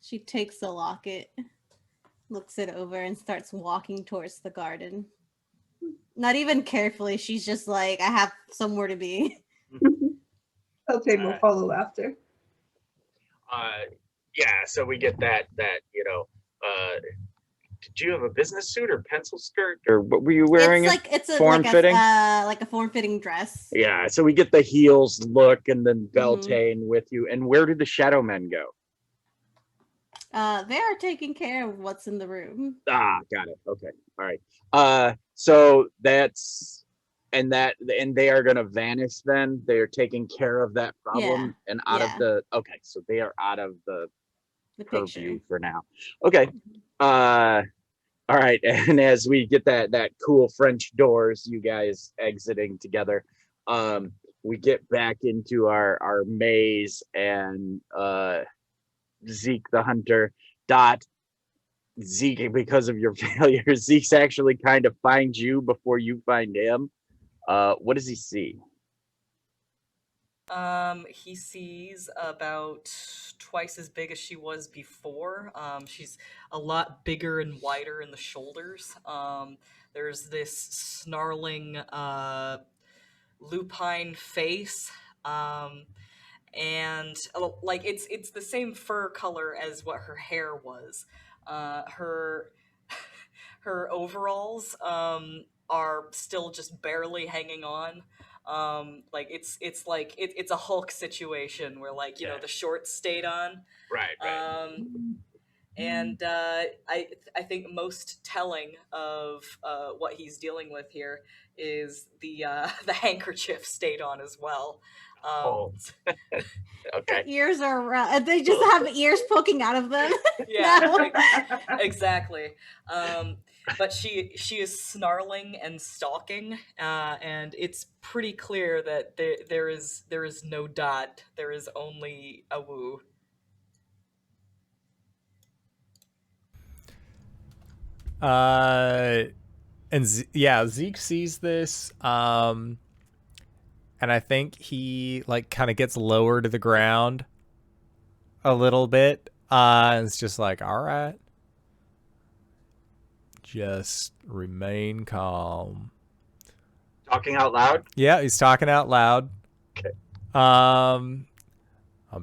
She takes the locket, looks it over, and starts walking towards the garden. Not even carefully, she's just like, I have somewhere to be. Beltane will follow after. Yeah, so we get that did you have a business suit or pencil skirt or what were you wearing? It's a form-fitting? like a form-fitting dress. Yeah, so we get the heels look and then Beltane with you. And where did the shadow men go? They are taking care of what's in the room. Ah, got it. Okay. All right. So that's and they are gonna vanish then. They are taking care of that problem and out of the so they are out of the purview for now. Okay. All right, and as we get that cool French doors, you guys exiting together, we get back into our maze, and Zeek the hunter, Zeek, because of your failure, Zeke's actually kind of finds you before you find him. What does he see? He sees about twice as big as she was before. She's a lot bigger and wider in the shoulders. There's this snarling, lupine face. And like it's the same fur color as what her hair was. Her overalls are still just barely hanging on. Like it's a Hulk situation where the shorts stayed on. Right. And I think most telling of what he's dealing with here is the handkerchief stayed on as well. Okay. Ears are they just have ears poking out of them. Yeah, exactly. But she is snarling and stalking, and it's pretty clear that there is no Dot. There is only a Woo. Zeke sees this, and I think he kind of gets lower to the ground a little bit. It's just like, all right, just remain calm. Talking out loud? Yeah, he's talking out loud. Okay. I'm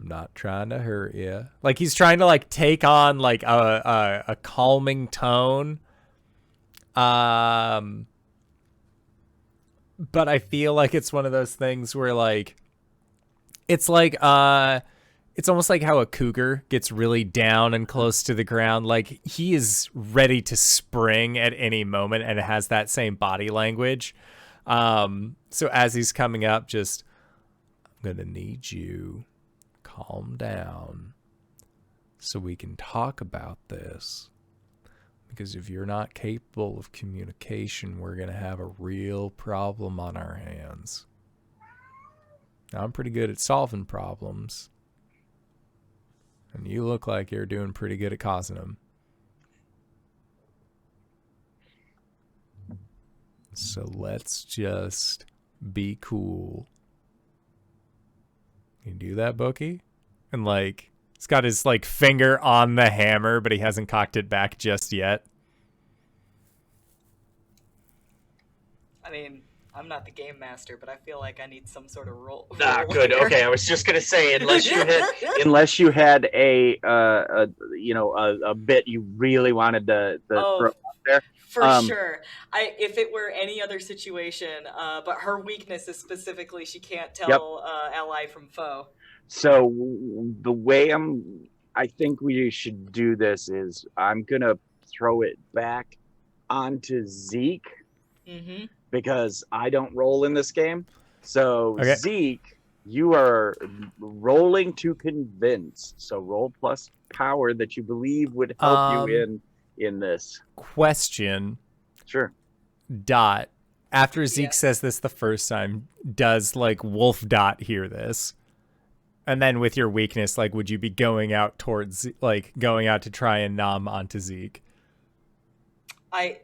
not trying to hurt you. He's trying to take on a calming tone. But I feel like it's one of those things where it's almost like how a cougar gets really down and close to the ground. He is ready to spring at any moment and has that same body language. So as he's coming up, just, I'm going to need you calm down so we can talk about this. Because if you're not capable of communication, we're going to have a real problem on our hands. Now, I'm pretty good at solving problems. And you look like you're doing pretty good at causing them. So let's just be cool. You do that, Bookie? And he's got his finger on the hammer, but he hasn't cocked it back just yet. I mean, I'm not the game master, but I feel like I need some sort of role. Good. Here. Okay, I was just gonna say, unless you had a bit you really wanted to throw out there. For sure. If it were any other situation, but her weakness is specifically she can't tell ally from foe. So the way I think we should do this is I'm gonna throw it back onto Zeek Mm-hmm. because I don't roll in this game. So Okay. Zeek, you are rolling to convince. So roll plus power that you believe would help you in this. Question. Sure. Dot. After Zeke Yeah. says this the first time, does like Wolf Dot hear this? And then with your weakness, like, would you be going out towards, like, going out to try and nom onto Zeke? I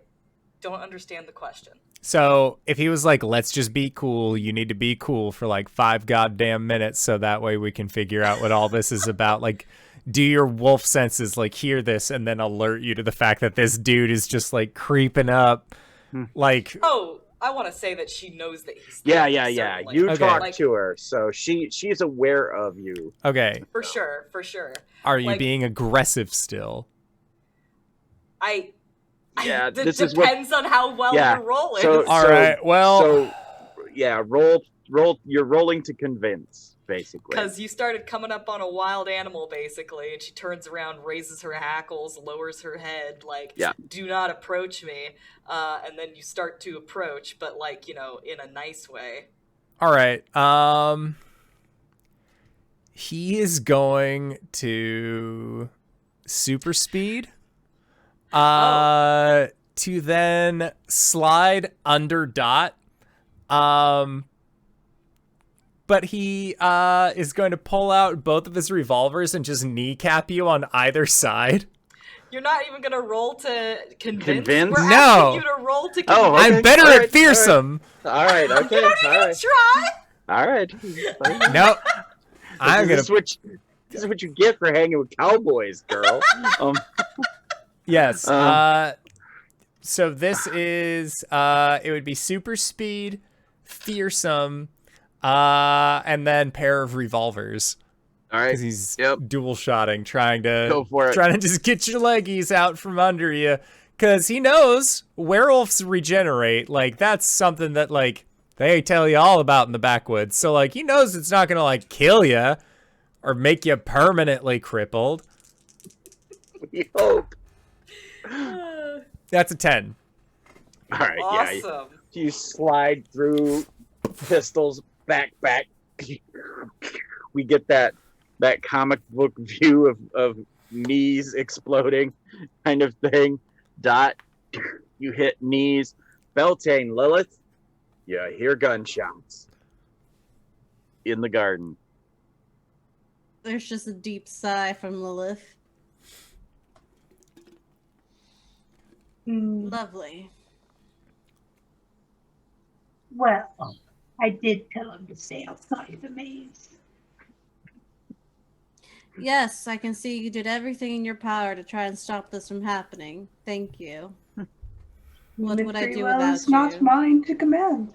don't understand the question. So if he was like, let's just be cool, you need to be cool for like 5 goddamn minutes so that way we can figure out what all this is about. Like, do your wolf senses like hear this and then alert you to the fact that this dude is just like creeping up? Like, Oh, I want to say that she knows that he's Yeah. there, certainly. You Okay. talk Like, to her, so she's aware of you. okay, for sure. are you Like- being aggressive still? Yeah, It this is what. depends on how well Yeah, you're rolling. so- All right, well, So, yeah, roll. You're rolling to convince, basically. Because you started coming up on a wild animal, basically, and she turns around, raises her hackles, lowers her head, like, Yeah. do not approach me. And then you start to approach, but, like, in a nice way. all right. He is going to super speed. To then slide under Dot. But he is going to pull out both of his revolvers and just kneecap you on either side. You're not even going to roll to convince? Convince? We're No. asking you to roll to convince. Oh, okay. I'm better all at right, fearsome. All right. Okay. You don't All even right. try! All right. No, I'm This gonna. is what you get for hanging with cowboys, girl. Yes. Um, So this is it would be super speed, fearsome, and then pair of revolvers all right. because he's Yep. dual shotting, trying Go to for it. just get your leggies out from under you because he knows werewolves regenerate. Like that's something that like they tell you all about in the backwoods. So like he knows it's not gonna like kill you or make you permanently crippled. We hope. That's a 10. All right. Yeah. Awesome. You slide through pistols back. We get that comic book view of knees exploding kind of thing. Dot, you hit knees. Beltane, Lilith, you hear gunshots in the garden. There's just a deep sigh from Lilith. Lovely. Well, I did tell him to stay outside the maze. Yes, I can see you did everything in your power to try and stop this from happening. Thank you. What would I do without It's not you? mine to command.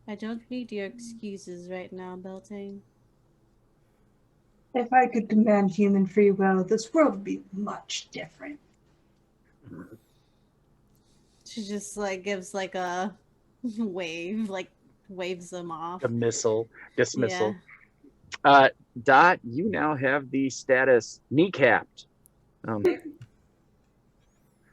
I don't need your excuses right now, Beltane. If I could command human free will, this world would be much different. She just like gives like a wave, like waves them off. A dismissal. Dot, you now have the status kneecapped.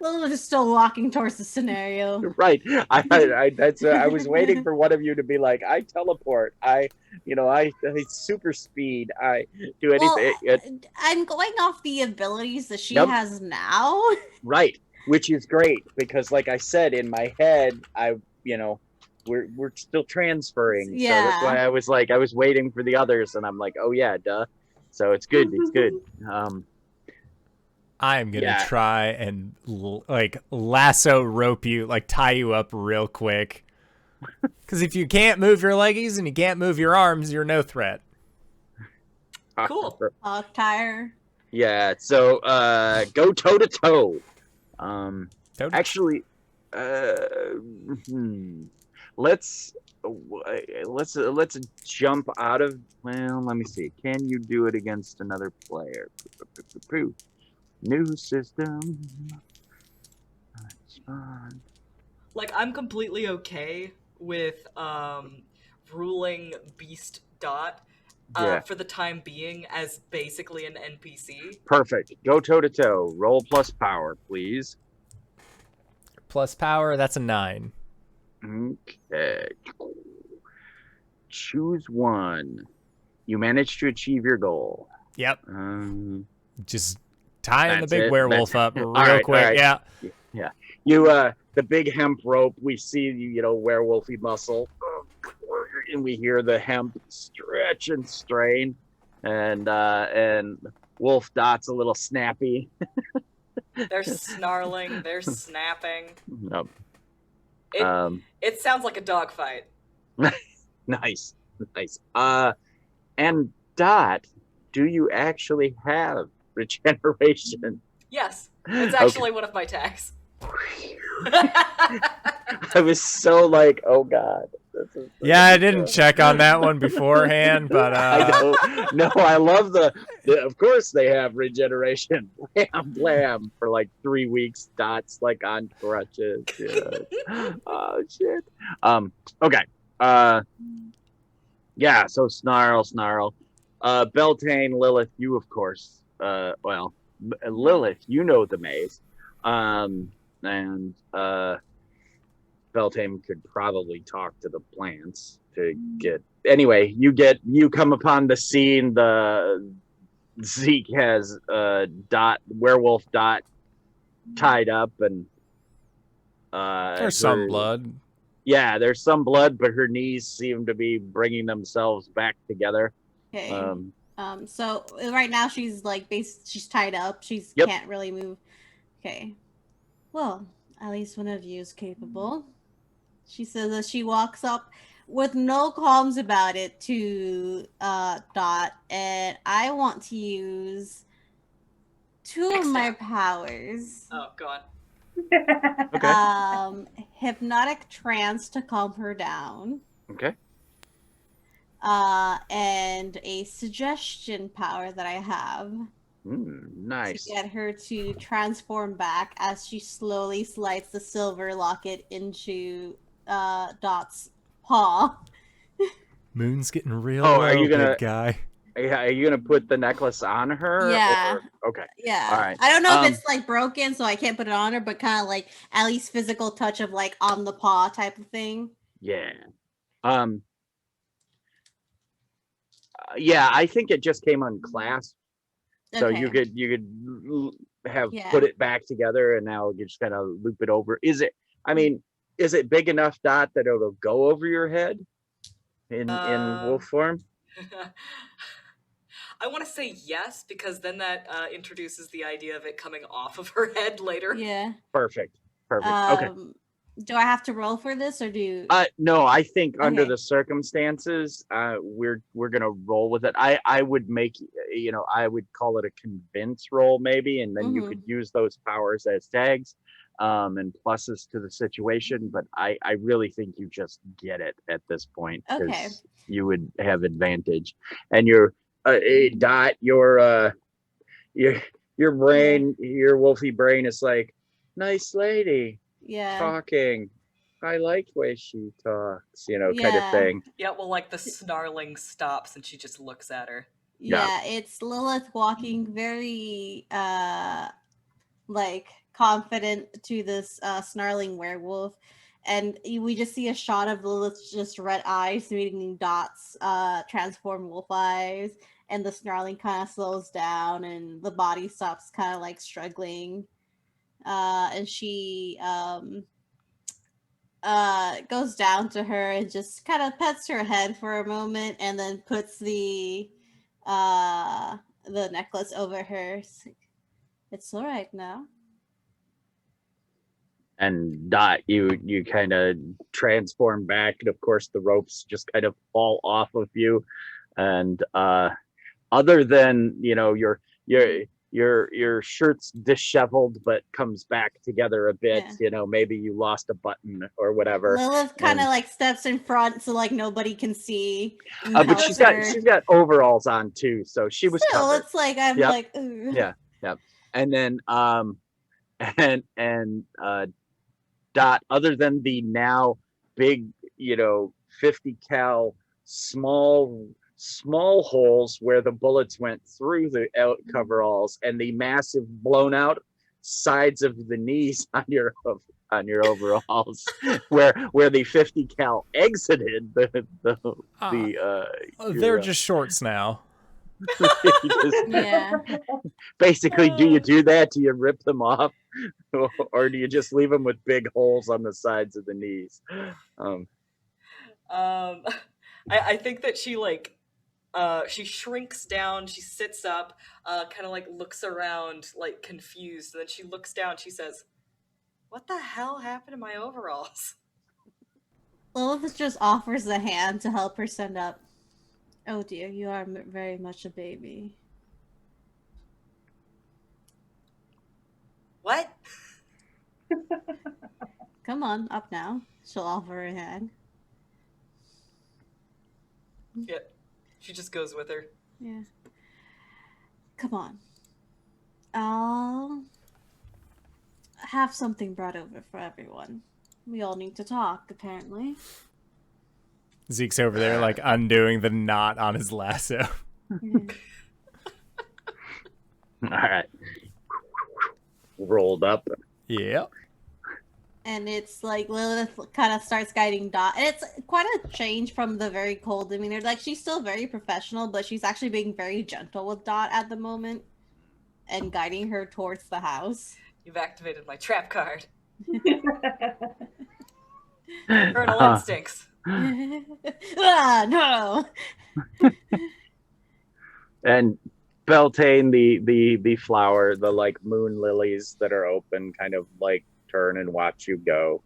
Lilith is still walking towards the scenario. Right. I was waiting for one of you to be like, I teleport. I super speed. I do anything. Well, I'm going off the abilities that she Yep. has now. Right. Which is great because, like I said, in my head, we're still transferring. So that's why I was like, I was waiting for the others, and I'm like, oh yeah, duh. So it's good. It's good. I'm gonna Yeah. try and like lasso rope you, like tie you up real quick. Because if you can't move your leggies and you can't move your arms, you're no threat. Cool. Tire. Yeah. So go toe to toe. Don't- Actually, let's jump out of. Well, let me see. Can you do it against another player? New system. Spawn. Like, I'm completely okay with ruling Beast Dot Yeah. for the time being as basically an NPC. Perfect. Go toe to toe. Roll plus power, please. Plus power, that's a 9. Okay. Choose one. You managed to achieve your goal. Yep. Just tying the That's big it? werewolf That's- up real All right, quick. all right. Yeah. Yeah. You the big hemp rope, we see, you know, werewolfy muscle. And we hear the hemp stretch and strain. And Wolf Dot's a little snappy. They're snarling, they're snapping. Yep. It, it sounds like a dogfight. Nice. And Dot, do you actually have regeneration? Yes, it's actually one of my tags. I was so like, oh god. Yeah, I didn't check on that one beforehand, but I don't. No, I love the. Of course, they have regeneration. Blam, blam for like 3 weeks. Dots like on crutches. Yeah. Oh shit. Okay. Yeah. So snarl. Beltane, Lilith, you of course. Well, Lilith, you know the maze. And Beltane could probably talk to the plants to get. Anyway, you come upon the scene. The Zeek has werewolf Dot tied up, and there's some blood. Yeah, there's some blood, but her knees seem to be bringing themselves back together. Okay. So right now she's like she's tied up. She's Yep. can't really move. Okay. Well, at least one of you is capable. She says as she walks up with no qualms about it to Dot, and I want to use 2 of my powers. Oh god. Okay. Hypnotic trance to calm her down. Okay. And a suggestion power that I have. Nice. To get her to transform back as she slowly slides the silver locket into Dot's paw. Moon's getting real Oh, low, are you gonna- big guy. Are you gonna put the necklace on her? Yeah. Okay. Yeah. All right. I don't know if it's like broken, so I can't put it on her, but kind of like at least physical touch of like on the paw type of thing. Yeah. Yeah, I think it just came unclasped. So Okay. you could have Yeah. put it back together, and now you just kind of loop it over. Is it big enough, Dot, that it'll go over your head in wolf form? I want to say yes, because then that introduces the idea of it coming off of her head later. Yeah. Perfect. Okay. Do I have to roll for this, or do you? No, I think under Okay. the circumstances, we're gonna roll with it. I would make, I would call it a convince roll maybe, and then you could use those powers as tags, and pluses to the situation. But I really think you just get it at this point, Okay. you would have advantage, and your Dot, your brain, your wolfy brain is like, nice lady. Yeah. Talking. I like the way she talks, kind of Yeah. thing. Yeah, well, like the snarling stops and she just looks at her. Yeah, it's Lilith walking very like confident to this snarling werewolf, and we just see a shot of Lilith's just red eyes meeting Dot's transformed wolf eyes, and the snarling kind of slows down and the body stops kind of like struggling, and she goes down to her and just kind of pets her head for a moment, and then puts the necklace over her. It's all right now. And Dot, you kind of transform back, and of course the ropes just kind of fall off of you. And other than your shirt's disheveled but comes back together a bit, maybe you lost a button or whatever. Lilith kind of like steps in front so like nobody can see. But she's got overalls on too, so she was Still, covered. it's like I'm Yep. like ooh. Yeah. And then Dot, other than the now big 50 cal small holes where the bullets went through the coveralls, and the massive blown out sides of the knees on your overalls, where the 50 cal exited They're just shorts now. Yeah. Basically, do you do that? Do you rip them off, or do you just leave them with big holes on the sides of the knees? I think that she she shrinks down, she sits up, kind of like looks around like confused, and then she looks down, she says, "What the hell happened to my overalls?" Lilith just offers a hand to help her stand up. Oh dear, you are very much a baby. What? Come on, up now. She'll offer her hand. Yeah, she just goes with her. Yeah. Come on. I'll have something brought over for everyone. We all need to talk, apparently. Zeke's over there, like, undoing the knot on his lasso. All right. Rolled up. Yep. And it's like Lilith kind of starts guiding Dot. And it's quite a change from the very cold demeanor. Like, she's still very professional, but she's actually being very gentle with Dot at the moment and guiding her towards the house. You've activated my trap card. Colonel Instincts. No! And Beltane, the flower, the like moon lilies that are open, kind of like turn and watch you go.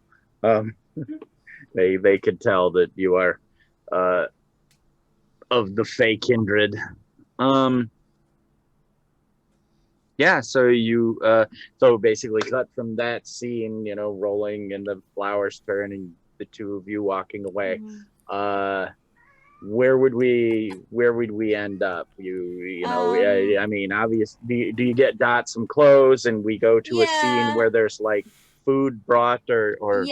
They could tell that you are of the Fey kindred. Yeah, so you so basically cut from that scene, rolling and the flowers turn and the two of you walking away. Mm-hmm. Where would we end up? I mean, obviously, do you get Dot some clothes and we go to a scene where there's like food brought or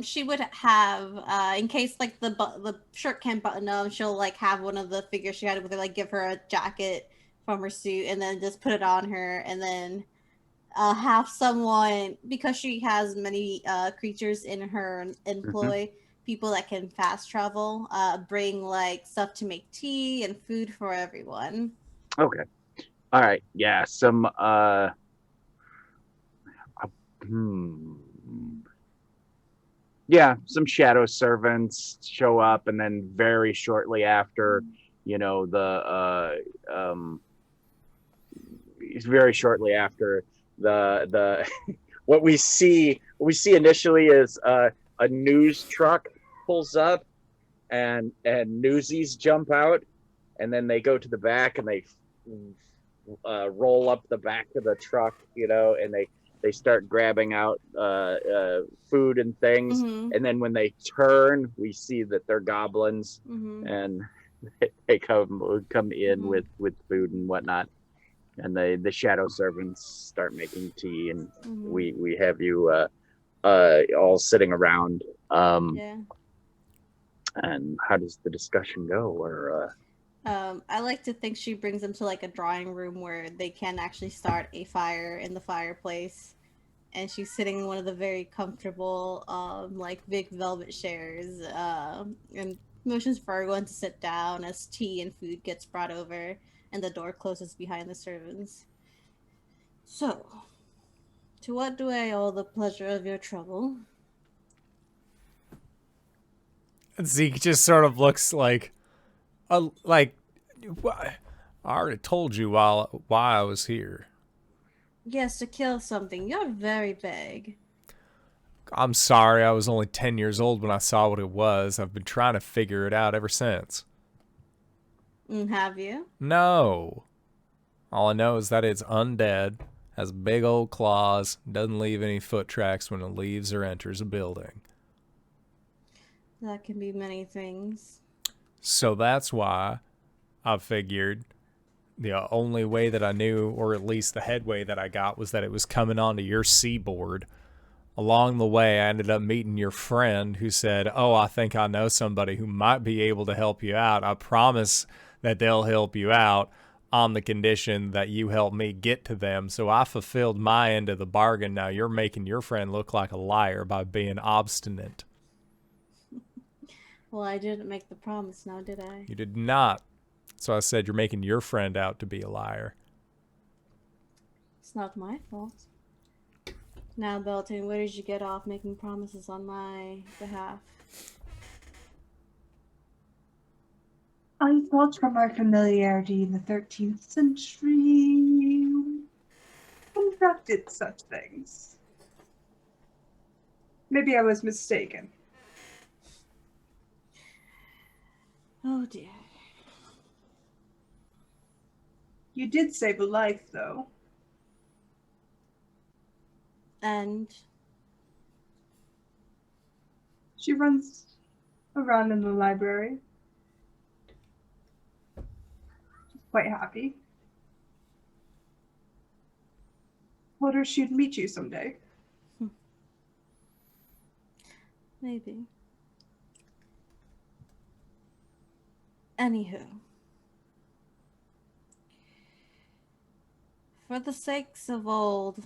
she would have in case like the shirt can't button up, she'll like have one of the figures she had with her, like give her a jacket from her suit and then just put it on her, and then have someone, because she has many creatures in her employ, people that can fast travel, bring like stuff to make tea and food for everyone. Okay. All right. Yeah. Some yeah, some shadow servants show up, and then very shortly after, very shortly after the what we see initially is a news truck pulls up and newsies jump out, and then they go to the back and they roll up the back of the truck, and they start grabbing out food and things. And then when they turn, we see that they're goblins, and they come in with food and whatnot. And the shadow servants start making tea, and we have you all sitting around. And how does the discussion go? Or I like to think she brings them to like a drawing room where they can actually start a fire in the fireplace, and she's sitting in one of the very comfortable like big velvet chairs, and motions for everyone to sit down as tea and food gets brought over and the door closes behind the servants. So, to what do I owe the pleasure of your trouble? Zeke just sort of looks like I already told you why I was here. Yes, to kill something. You're very vague. I'm sorry, I was only 10 years old when I saw what it was. I've been trying to figure it out ever since. Have you? No. All I know is that it's undead, has big old claws, doesn't leave any foot tracks when it leaves or enters a building. That can be many things. So that's why I figured the only way that I knew, or at least the headway that I got, was that it was coming onto your seaboard. Along the way, I ended up meeting your friend who said, "Oh, I think I know somebody who might be able to help you out. I promise that they'll help you out on the condition that you help me get to them." So I fulfilled my end of the bargain. Now you're making your friend look like a liar by being obstinate. Well, I didn't make the promise now, did I? You did not. So I said you're making your friend out to be a liar. It's not my fault. Now, Beltane, where did you get off making promises on my behalf? I thought from our familiarity in the 13th century, you conducted such things. Maybe I was mistaken. Oh dear. You did save a life, though. And She runs around in the library. She's quite happy. Told her she'd meet you someday. maybe. Anywho. For the sakes of old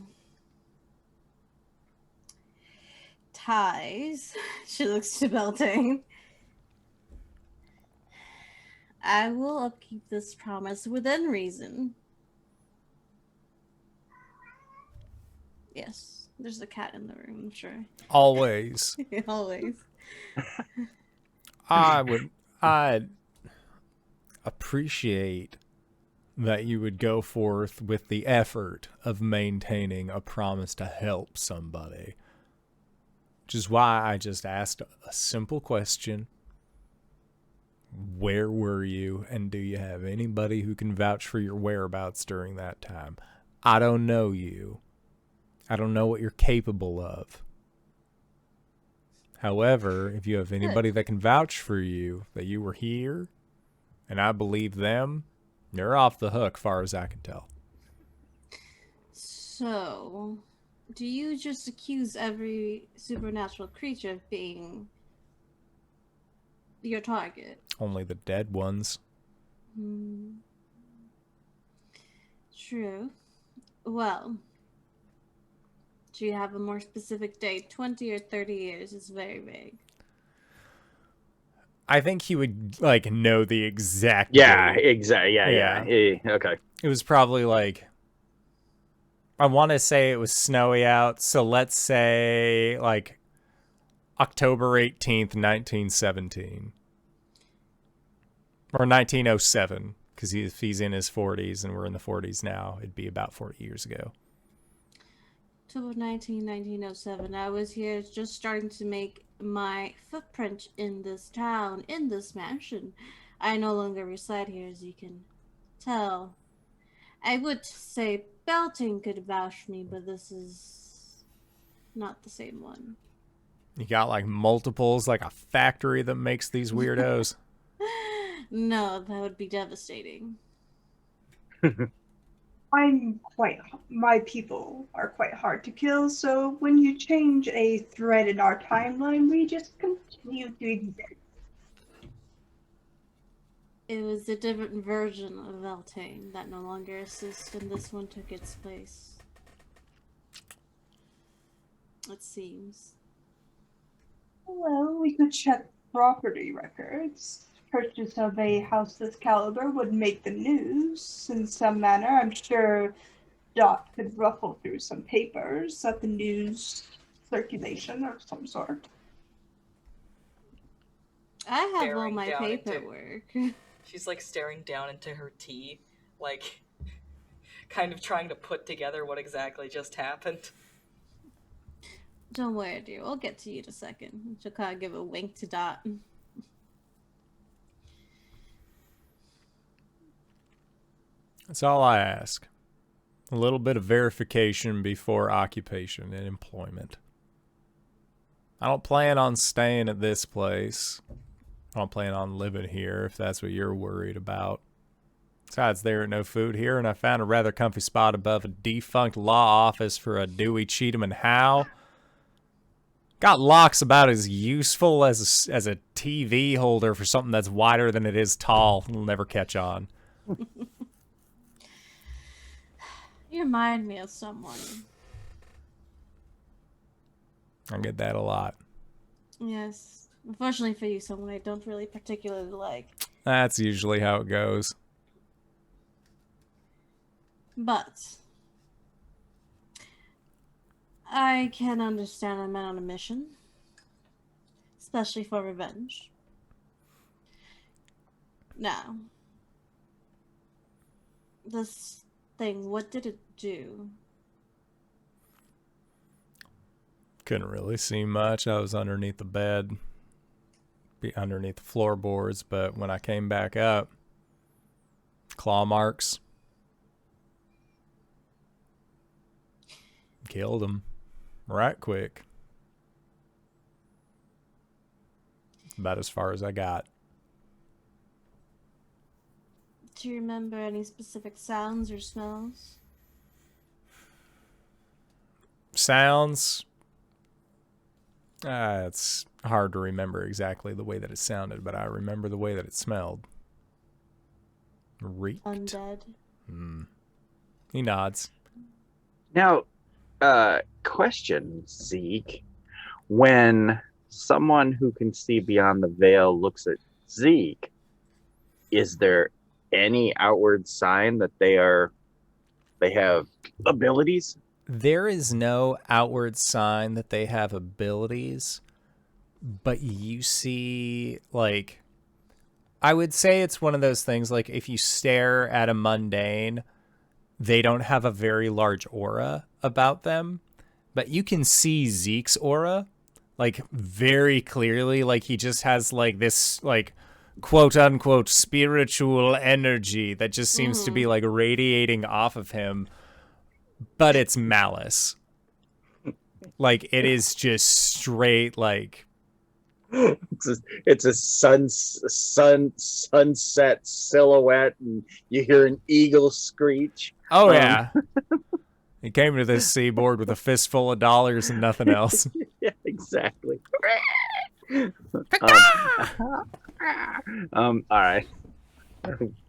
ties, she looks to Beltane. I will upkeep this promise within reason. Yes, there's a cat in the room, I'm sure. Always. Always. I'd appreciate that you would go forth with the effort of maintaining a promise to help somebody. Which is why I just asked a simple question. Where were you, and do you have anybody who can vouch for your whereabouts during that time? I don't know you. I don't know what you're capable of. However, if you have anybody that can vouch for you, that you were here, and I believe them, you're off the hook, far as I can tell. So, do you just accuse every supernatural creature of being your target? Only the dead ones. True. Well, do you have a more specific date? 20 or 30 years is very vague. I think he would, like, know the exact Yeah, date. exactly. Yeah. Okay. It was probably, like, I want to say it was snowy out, so let's say, like, October 18th, 1917. Or 1907, because if he's in his 40s and we're in the 40s now, it'd be about 40 years ago. October 1907. I was here just starting to make my footprint in this town, in this mansion. I no longer reside here, as you can tell. I would say Beltane could vouch for me, but this is not the same one. You got, like, multiples, like a factory that makes these weirdos? No, that would be devastating. My people are quite hard to kill, so when you change a thread in our timeline, we just continue to exist. It was a different version of Beltane that no longer exists, and this one took its place. It seems. Well, we could check property records. Purchase of a house this caliber would make the news in some manner. I'm sure Dot could ruffle through some papers at the news circulation of some sort. I have all Staring my down into- paperwork. She's like staring down into her tea, like kind of trying to put together what exactly just happened. Don't worry, dear. We'll get to you in a second. She'll kind of give a wink to Dot. That's all I ask. A little bit of verification before occupation and employment. I don't plan on staying at this place. I don't plan on living here, if that's what you're worried about. Besides, there ain't no food here, and I found a rather comfy spot above a defunct law office for a Dewey, Cheatham, and Howe. Got locks about as useful as a TV holder for something that's wider than it is tall. It'll never catch on. You remind me of someone. I get that a lot. Yes. Unfortunately for you, someone I don't really particularly like. That's usually how it goes. But I can understand a man on a mission. Especially for revenge. Now, this thing, what did it do? Couldn't really see much. I was underneath the bed, underneath the floorboards, but when I came back up, claw marks. Killed him right quick. About as far as I got. Do you remember any specific sounds or smells? Sounds. It's hard to remember exactly the way that it sounded, but I remember the way that it smelled. Reeked. Undead. He nods. Now, question, Zeke. When someone who can see beyond the veil looks at Zeke, is there any outward sign that they have abilities? There is no outward sign that they have abilities, but you see, like, I would say it's one of those things, like, if you stare at a mundane, they don't have a very large aura about them, but you can see Zeke's aura, like, very clearly. Like, he just has, like, this, like, quote-unquote spiritual energy that just seems to be, like, radiating off of him, but it's malice. Like, it is just straight, like... It's a sunset silhouette, and you hear an eagle screech. Oh, yeah. He came to this seaboard with a fistful of dollars and nothing else. Yeah, exactly. All right.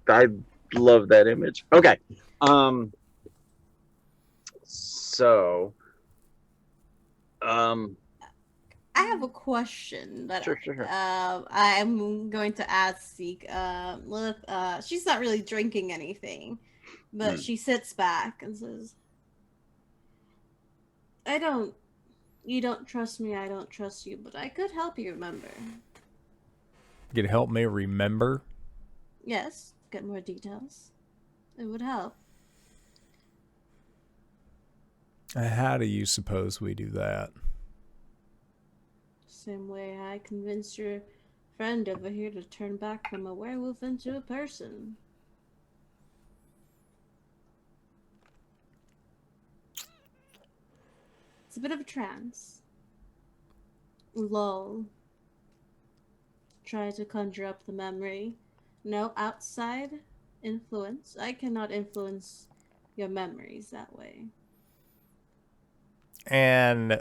I love that image. Okay. So, I have a question that Sure. I'm going to ask Zeke. Lilith, she's not really drinking anything, but she sits back and says, you don't trust me, I don't trust you, but I could help you remember. You could help me remember? Yes, get more details. It would help. How do you suppose we do that? Same way I convinced your friend over here to turn back from a werewolf into a person. It's a bit of a trance. Lull. Try to conjure up the memory. No outside influence. I cannot influence your memories that way. And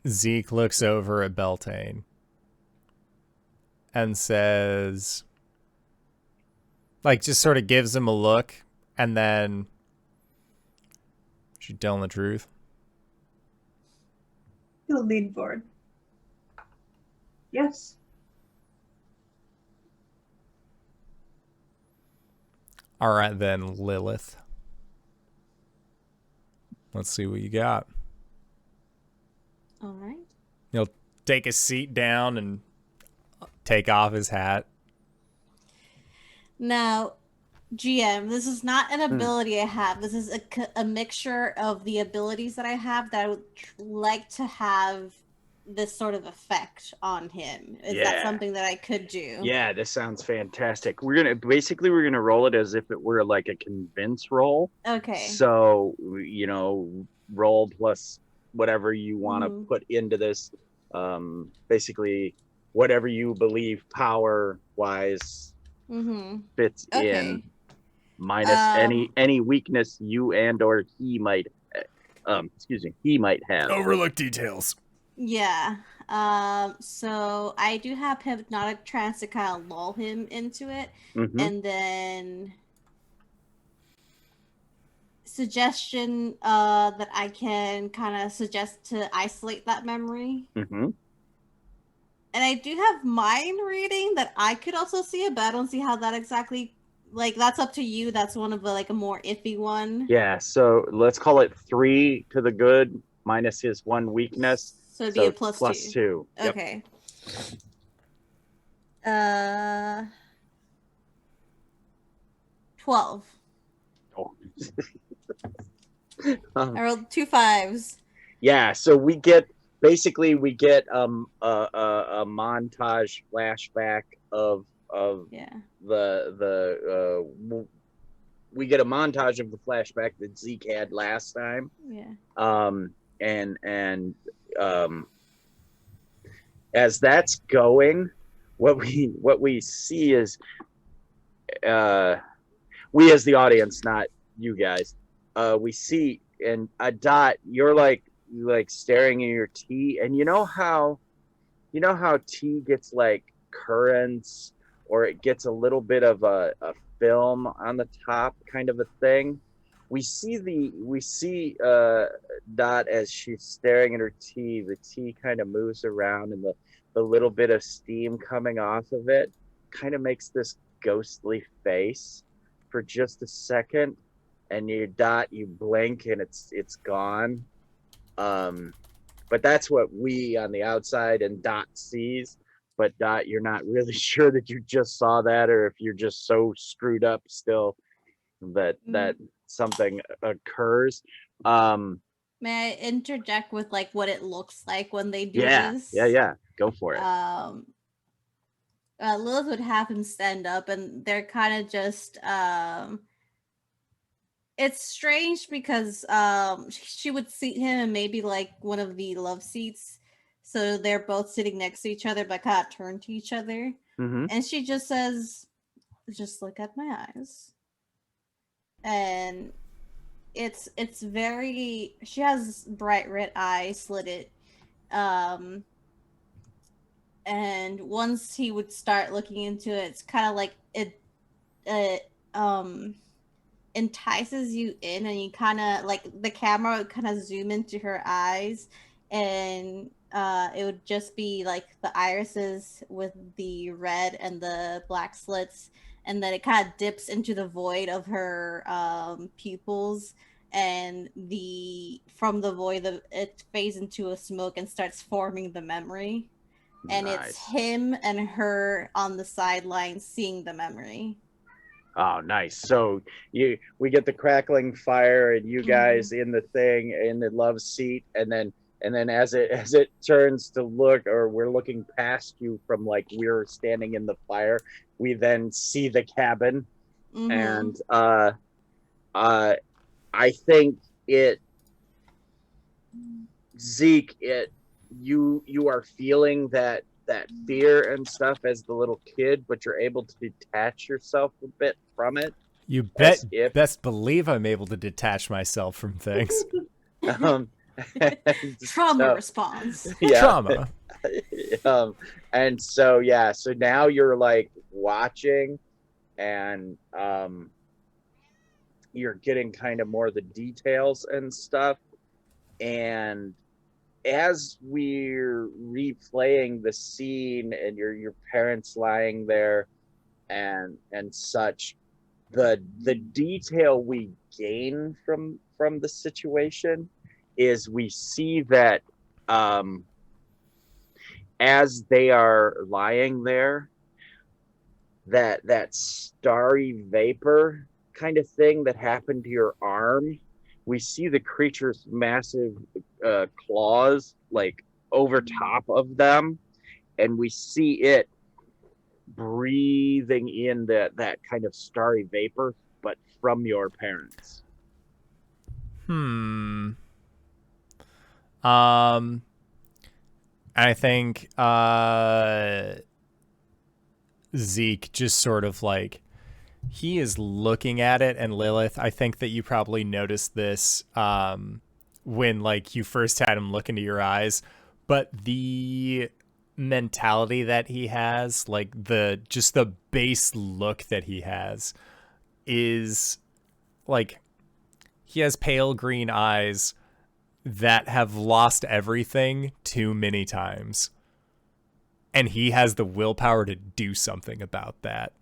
Zeke looks over at Beltane and says, like, just sort of gives him a look, and then, she telling the truth? He'll lean forward. Yes. All right, then, Lilith. Let's see what you got. All right. He'll take a seat down and take off his hat. Now, GM, this is not an ability I have. This is a mixture of the abilities that I have that I would like to have this sort of effect on him. Is that something that I could do? Yeah, this sounds fantastic. We're gonna roll it as if it were like a convince roll. Okay. So, roll plus whatever you want to put into this. Basically, whatever you believe power wise fits in, minus any weakness you and or he might have. Overlook details. Yeah. So I do have hypnotic trance to kind of lull him into it, Mm-hmm. and then suggestion that I can kind of suggest to isolate that memory. Mm-hmm. And I do have mind reading that I could also see it, but I don't see how that exactly, like, that's up to you. That's one of the, like, a more iffy one. Yeah, so let's call it 3 to the good minus his 1 weakness. So it'd be So a plus plus 2. 2. Yep. Okay. 12. Oh. I rolled 2 5s. Yeah, so we get a montage flashback of Yeah. we get a montage of the flashback that Zeke had last time. Yeah. And as that's going, what we see is we as the audience, not you guys, we see, and Dot, you're like staring at your tea, and you know how tea gets like currents, or it gets a little bit of a film on the top, kind of a thing. We see Dot as she's staring at her tea. The tea kind of moves around, and the little bit of steam coming off of it kind of makes this ghostly face for just a second, and you blink and it's gone. But that's what we on the outside and Dot sees. But Dot, you're not really sure that you just saw that, or if you're just so screwed up still that something occurs. May I interject with, like, what it looks like when they do Yeah, this? yeah. Go for it. Lilith would have him stand up, and they're kind of just it's strange because she would seat him in maybe like one of the love seats, so they're both sitting next to each other but kind of turned to each other. Mm-hmm. And she just says, "Just look at my eyes." And it's very, she has bright red eyes, slitted. And once he would start looking into it, it's kind of like it entices you in, and you kind of like, the camera would kind of zoom into her eyes, and it would just be like the irises with the red and the black slits, and then it kind of dips into the void of her pupils, and from the void, it fades into a smoke and starts forming the memory. And Nice. it's him and her on the sidelines seeing the memory. Oh, nice. So we get the crackling fire, and you guys in the thing, in the love seat, and then as it turns to look, or we're looking past you from, like, we're standing in the fire, we then see the cabin. And I think Zeke, you are feeling that fear and stuff as the little kid, but you're able to detach yourself a bit from it. You best believe I'm able to detach myself from things. Trauma response. Yeah. Trauma. And so now you're like watching, and you're getting kind of more of the details and stuff. And as we're replaying the scene, and your parents lying there and such, the detail we gain from the situation is we see that as they are lying there, that starry vapor kind of thing that happened to your arm, we see the creature's massive claws like over top of them, and we see it breathing in that kind of starry vapor, but from your parents. I think Zeke just sort of like, he is looking at it, and Lilith, I think that you probably noticed this when, like, you first had him look into your eyes, but the mentality that he has, like just the base look that he has, is like he has pale green eyes that have lost everything too many times. And he has the willpower to do something about that.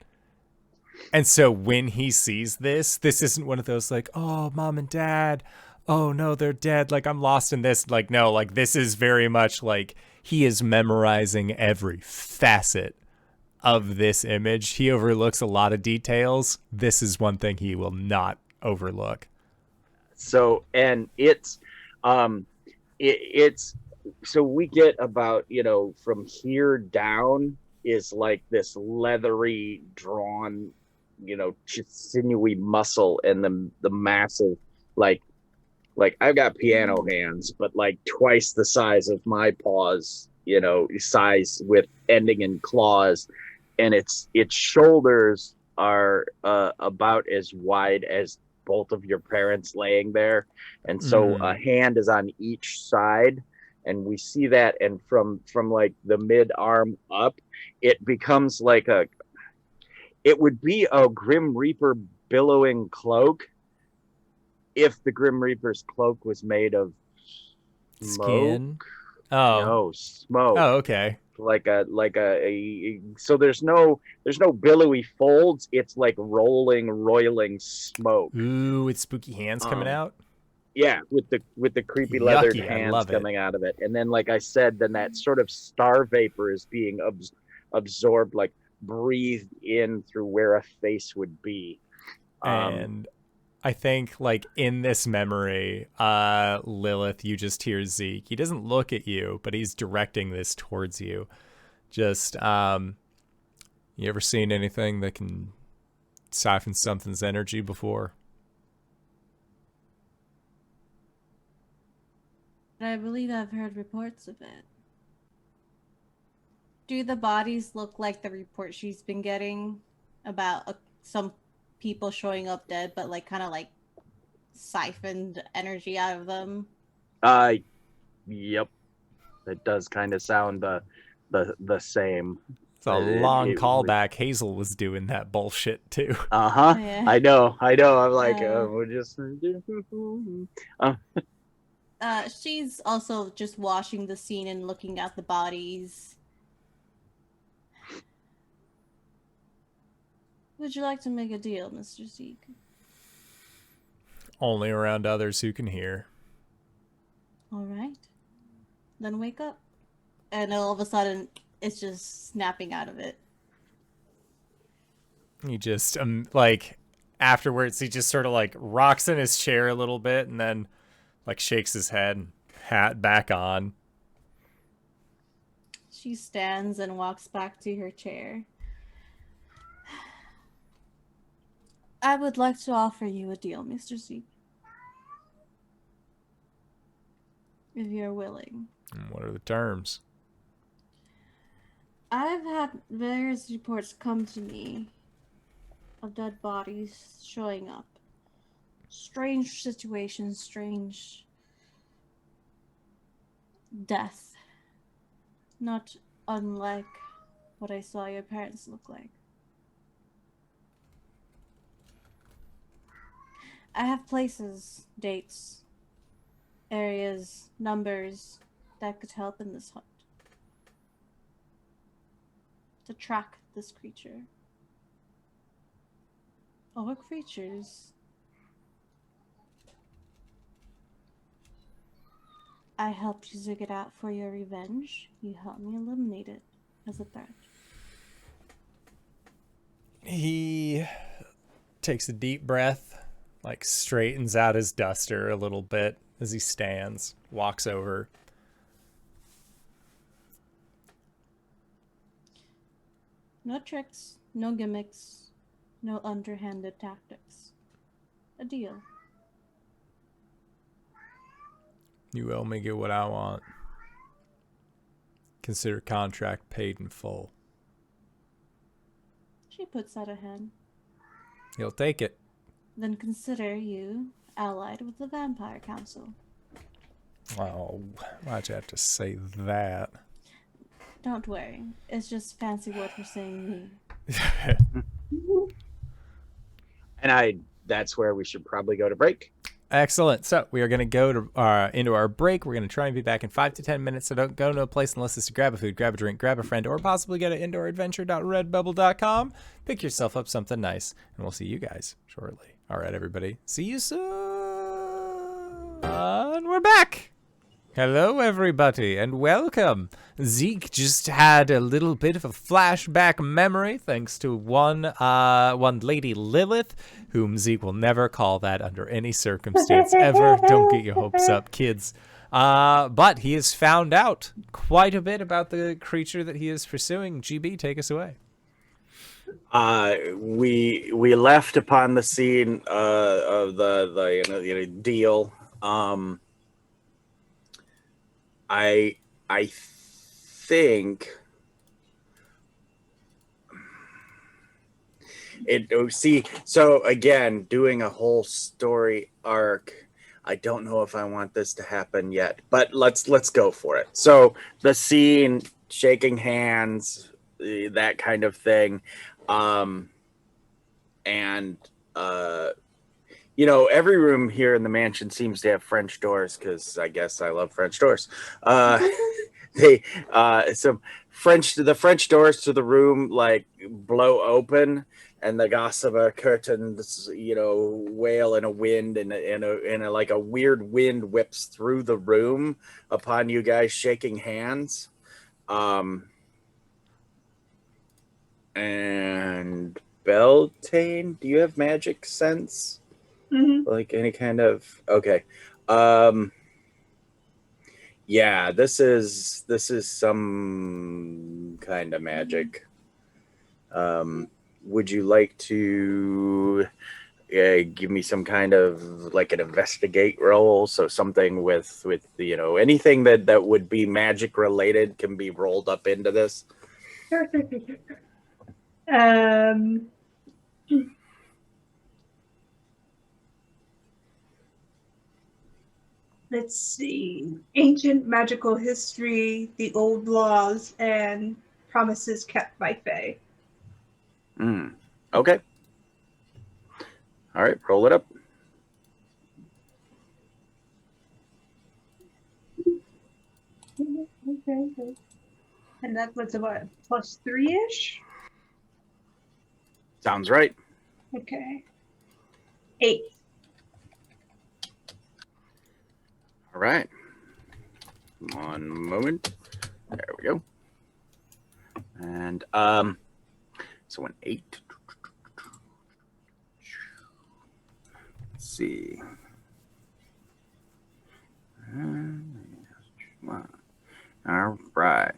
And so when he sees this isn't one of those like, oh, mom and dad, oh no, they're dead, like I'm lost in this. Like, no, like this is very much like he is memorizing every facet of this image. He overlooks a lot of details. This is one thing he will not overlook. So, and it's so we get about, from here down is like this leathery drawn, sinewy muscle, and the massive, like I've got piano hands, but like twice the size of my paws, size, with ending in claws, and its shoulders are about as wide as both of your parents laying there, and so a hand is on each side, and we see that, and from like the mid arm up, it becomes like it would be a Grim Reaper billowing cloak if the Grim Reaper's cloak was made of skin. Smoke. Oh no, smoke. Oh, okay. So there's no billowy folds. It's like roiling smoke. Ooh, with spooky hands coming out. Yeah, with the creepy Yucky, leathered I hands love it. coming out of it, and then like I said, then that sort of star vapor is being absorbed, like breathed in through where a face would be. And I think like in this memory, Lilith, you just hear Zeek. He doesn't look at you, but he's directing this towards you. Just, you ever seen anything that can siphon something's energy before? I believe I've heard reports of it. Do the bodies look like the report she's been getting about some people showing up dead, but like kind of like siphoned energy out of them? Yep. It does kind of sound the same. It's a long callback. Hazel was doing that bullshit too. Yeah. I know. I'm like, we're just. She's also just watching the scene and looking at the bodies. Would you like to make a deal, Mr. Zeek? Only around others who can hear. All right. Then wake up. And all of a sudden, it's just snapping out of it. He just, like, afterwards, he just sort of, like, rocks in his chair a little bit and then, like, shakes his head and hat back on. She stands and walks back to her chair. I would like to offer you a deal, Mr. Zeek. If you're willing. And what are the terms? I've had various reports come to me of dead bodies showing up. Strange situations, strange death. Not unlike what I saw your parents look like. I have places, dates, areas, numbers that could help in this hunt. To track this creature. Or creatures. I helped you zig it out for your revenge. You helped me eliminate it as a threat. He takes a deep breath, like straightens out his duster a little bit as he stands, walks over. No tricks, no gimmicks, no underhanded tactics. A deal. You will me get what I want. Consider contract paid in full. She puts out a hand. He'll take it. Then consider you allied with the Vampire Council. Oh, why'd you have to say that? Don't worry. It's just fancy word for saying me. And that's where we should probably go to break. Excellent. So we are going to go to into our break. We're going to try and be back in 5 to 10 minutes. So don't go to a place unless it's to grab a food, grab a drink, grab a friend, or possibly go to indooradventure.redbubble.com. Pick yourself up something nice, and we'll see you guys shortly. All right, everybody. See you soon. And we're back. Hello, everybody, and welcome. Zeek just had a little bit of a flashback memory thanks to one lady Lilith, whom Zeek will never call that under any circumstance ever. Don't get your hopes up, kids. But he has found out quite a bit about the creature that he is pursuing. GB, take us away. We left upon the scene of the deal. I think so again, doing a whole story arc, I don't know if I want this to happen yet, but let's go for it. So the scene, shaking hands, that kind of thing, and every room here in the mansion seems to have French doors because I guess I love French doors. The French doors to the room like blow open, and the gossamer curtains, wail in a wind, and a like a weird wind whips through the room upon you guys shaking hands. And Beltane, do you have magic sense? Mm-hmm. Like any kind of okay. Yeah, this is some kind of magic. Would you like to give me some kind of like an investigate roll? So something with anything that would be magic related can be rolled up into this. Sure. Let's see. Ancient magical history, the old laws, and promises kept by Fae. Okay. All right, roll it up. Okay. And that was about +3-ish? Sounds right. Okay. 8. All right. One moment. There we go. And so an 8. Let's see. All right.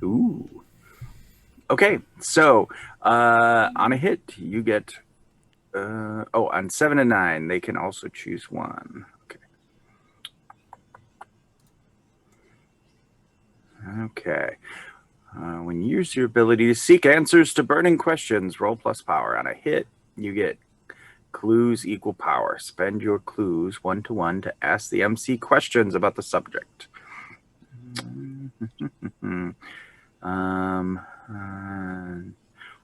Ooh. Okay, so on a hit, you get on 7 and 9, they can also choose one. Okay. When you use your ability to seek answers to burning questions, roll plus power. On a hit, you get clues equal power. Spend your clues 1-to-1 to ask the MC questions about the subject.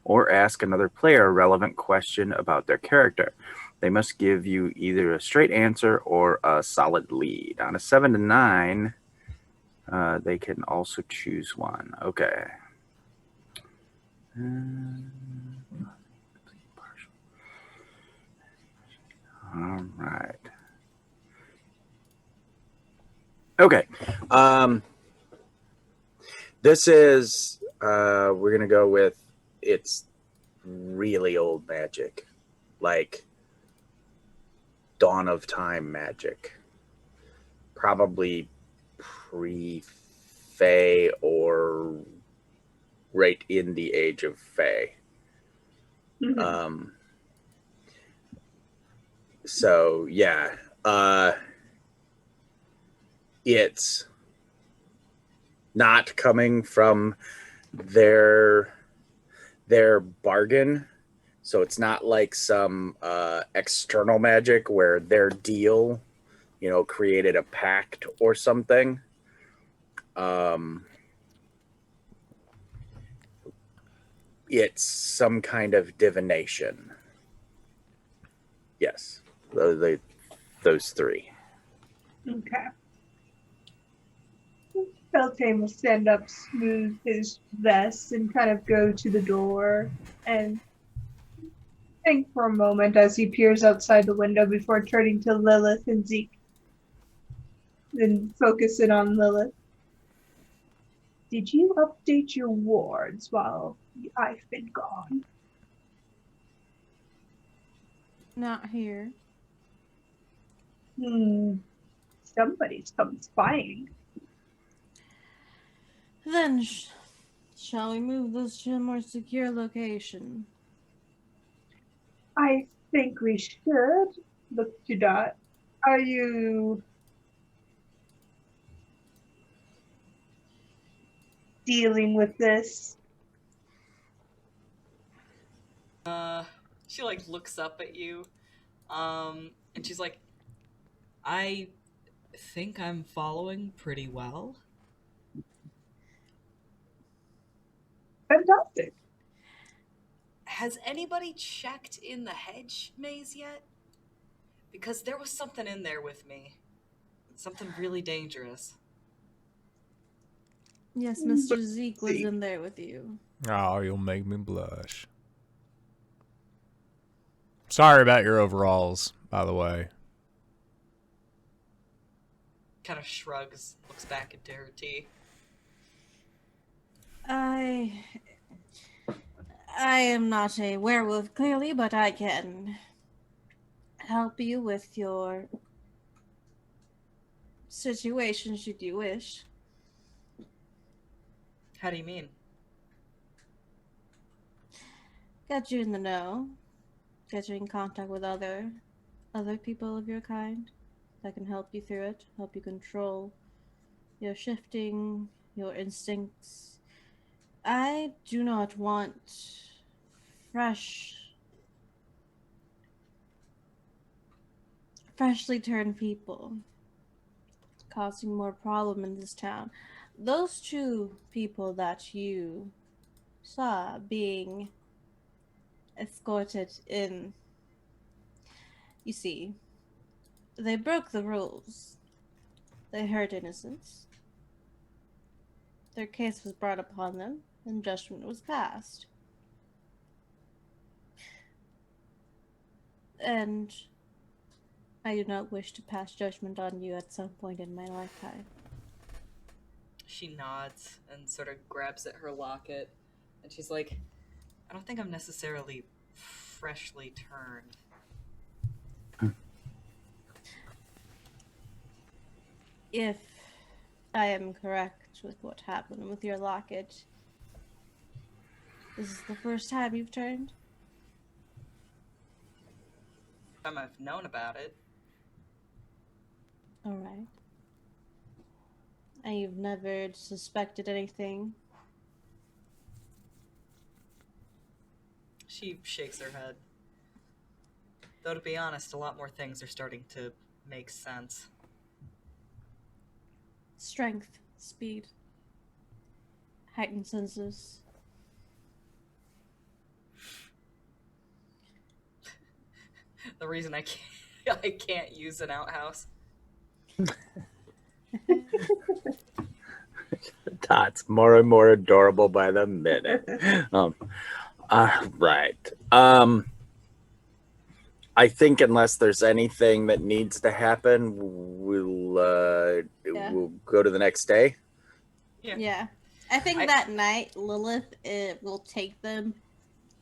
Or ask another player a relevant question about their character. They must give you either a straight answer or a solid lead. On a 7 to 9, they can also choose one. Okay. All right. Okay. This is we're gonna go with it's really old magic, like dawn of time magic, probably pre-Fae or right in the age of Fae. Mm-hmm. So yeah, it's not coming from their bargain So it's not like some external magic where their deal, created a pact or something. It's some kind of divination. Yes, those three. Okay. Beltane will stand up, smooth his vest, and kind of go to the door and think for a moment as he peers outside the window before turning to Lilith and Zeek. Then focusing on Lilith. Did you update your wards while I've been gone? Not here. Somebody's come spying. Then, shall we move this to a more secure location? I think we should. Look to Dot. Are you dealing with this? She like looks up at you, and she's like, I think I'm following pretty well. Fantastic. Has anybody checked in the hedge maze yet? Because there was something in there with me. Something really dangerous. Yes, Mr. Zeek was in there with you. Oh, you'll make me blush. Sorry about your overalls, by the way. Kind of shrugs, looks back at Darity. I am not a werewolf, clearly, but I can help you with your situation should you wish. How do you mean? Get you in the know. Get you in contact with other people of your kind that can help you through it, help you control your shifting, your instincts. I do not want freshly turned people causing more problem in this town. Those two people that you saw being escorted in, you see, they broke the rules. They hurt innocents. Their case was brought upon them, and judgment was passed. And I do not wish to pass judgment on you at some point in my lifetime. She nods and sort of grabs at her locket, and she's like, I don't think I'm necessarily freshly turned. If I am correct with what happened with your locket, this is the first time you've turned? Time I've known about it. Alright. And you've never suspected anything? She shakes her head. Though to be honest, a lot more things are starting to make sense. Strength, speed, heightened senses. The reason I can't use an outhouse. That's more and more adorable by the minute. Right. I think unless there's anything that needs to happen, we'll go to the next day. Yeah. I think that night Lilith will take them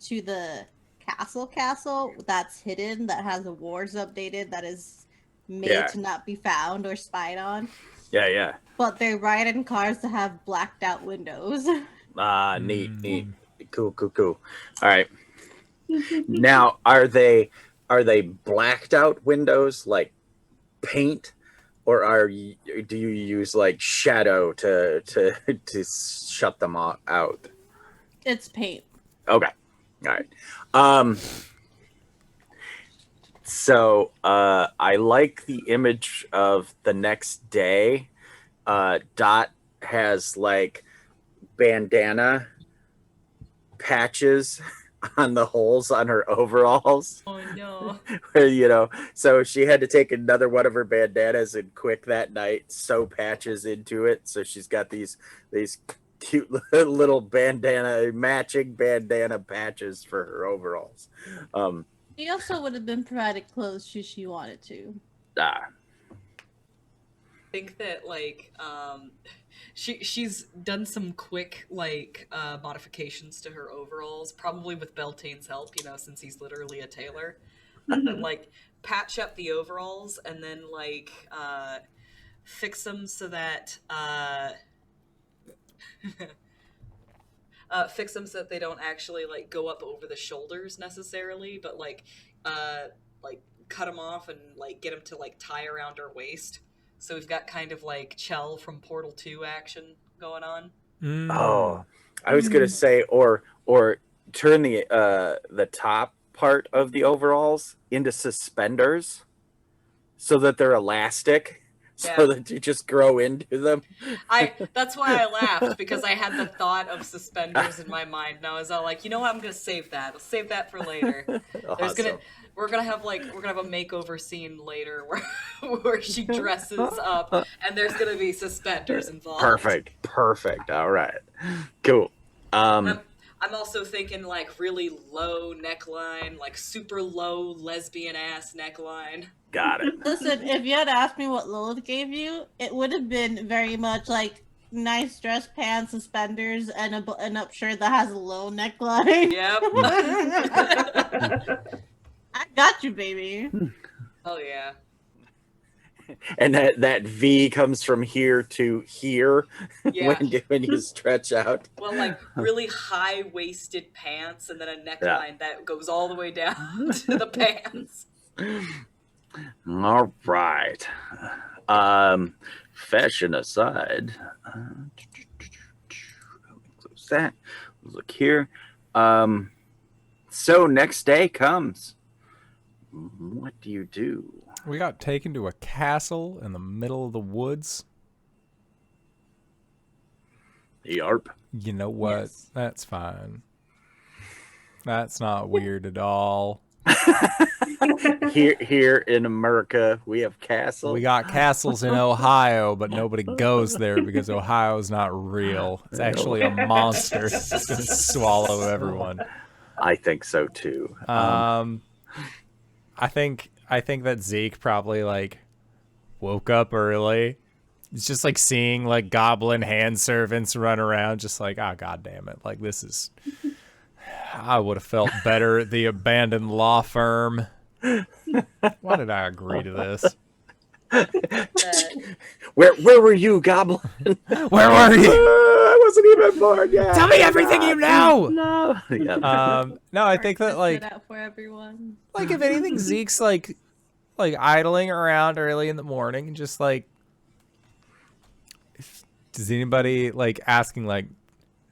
to the castle that's hidden, that has the wards updated, that is made to not be found or spied on. Yeah. But they ride in cars that have blacked out windows. Neat. Cool. All right. Now, are they blacked out windows like paint, or do you use like shadow to shut them out? It's paint. Okay. All right. So I like the image of the next day. Dot has like bandana patches on the holes on her overalls. Oh no. Where, so she had to take another one of her bandanas and quick that night sew patches into it. So she's got these cute little matching bandana patches for her overalls. She also would have been provided clothes should she wanted to. I think that like she's done some quick like modifications to her overalls, probably with Beltane's help, since he's literally a tailor. And, like patch up the overalls and then like fix them so that fix them so that they don't actually like go up over the shoulders necessarily, but like cut them off and like get them to like tie around her waist. So we've got kind of like Chell from Portal 2 action going on. Oh, I was gonna say, or turn the top part of the overalls into suspenders, so that they're elastic, so that you just grow into them. That's why I laughed, because I had the thought of suspenders in my mind, and I was all like, you know what, I'm gonna save that. I'll save that for later. Awesome. We're gonna have a makeover scene later where she dresses up, and there's gonna be suspenders involved. Perfect. All right, cool. I'm also thinking like really low neckline, like super low lesbian ass neckline. Got it. Listen, if you had asked me what Lilith gave you, it would have been very much like nice dress pants, suspenders, and a button-up shirt that has a low neckline. Yep. I got you, baby. Oh yeah. And that V comes from here to here, Yeah. when you stretch out. Well, like really high-waisted pants, and then a neckline that goes all the way down to the pants. All right. Fashion aside, close that. Look here. So next day comes. What do you do? We got taken to a castle in the middle of the woods. Yarp. You know what? Yes. That's fine. That's not weird at all. Here in America, we have castles. We got castles in Ohio, but nobody goes there because Ohio's not real. It's actually a monster. It's going to swallow everyone. I think so too. I think that Zeek probably like woke up early. It's just like seeing like goblin hand servants run around, just like, oh god damn it. Like this is I would have felt better at the abandoned law firm. Why did I agree to this? Where were you, goblin? Where were you? I wasn't even born yet. Tell me everything you know. No. Yeah. No, I think that like out for everyone. like if anything, Zeke's like idling around early in the morning, just like, does anybody like asking like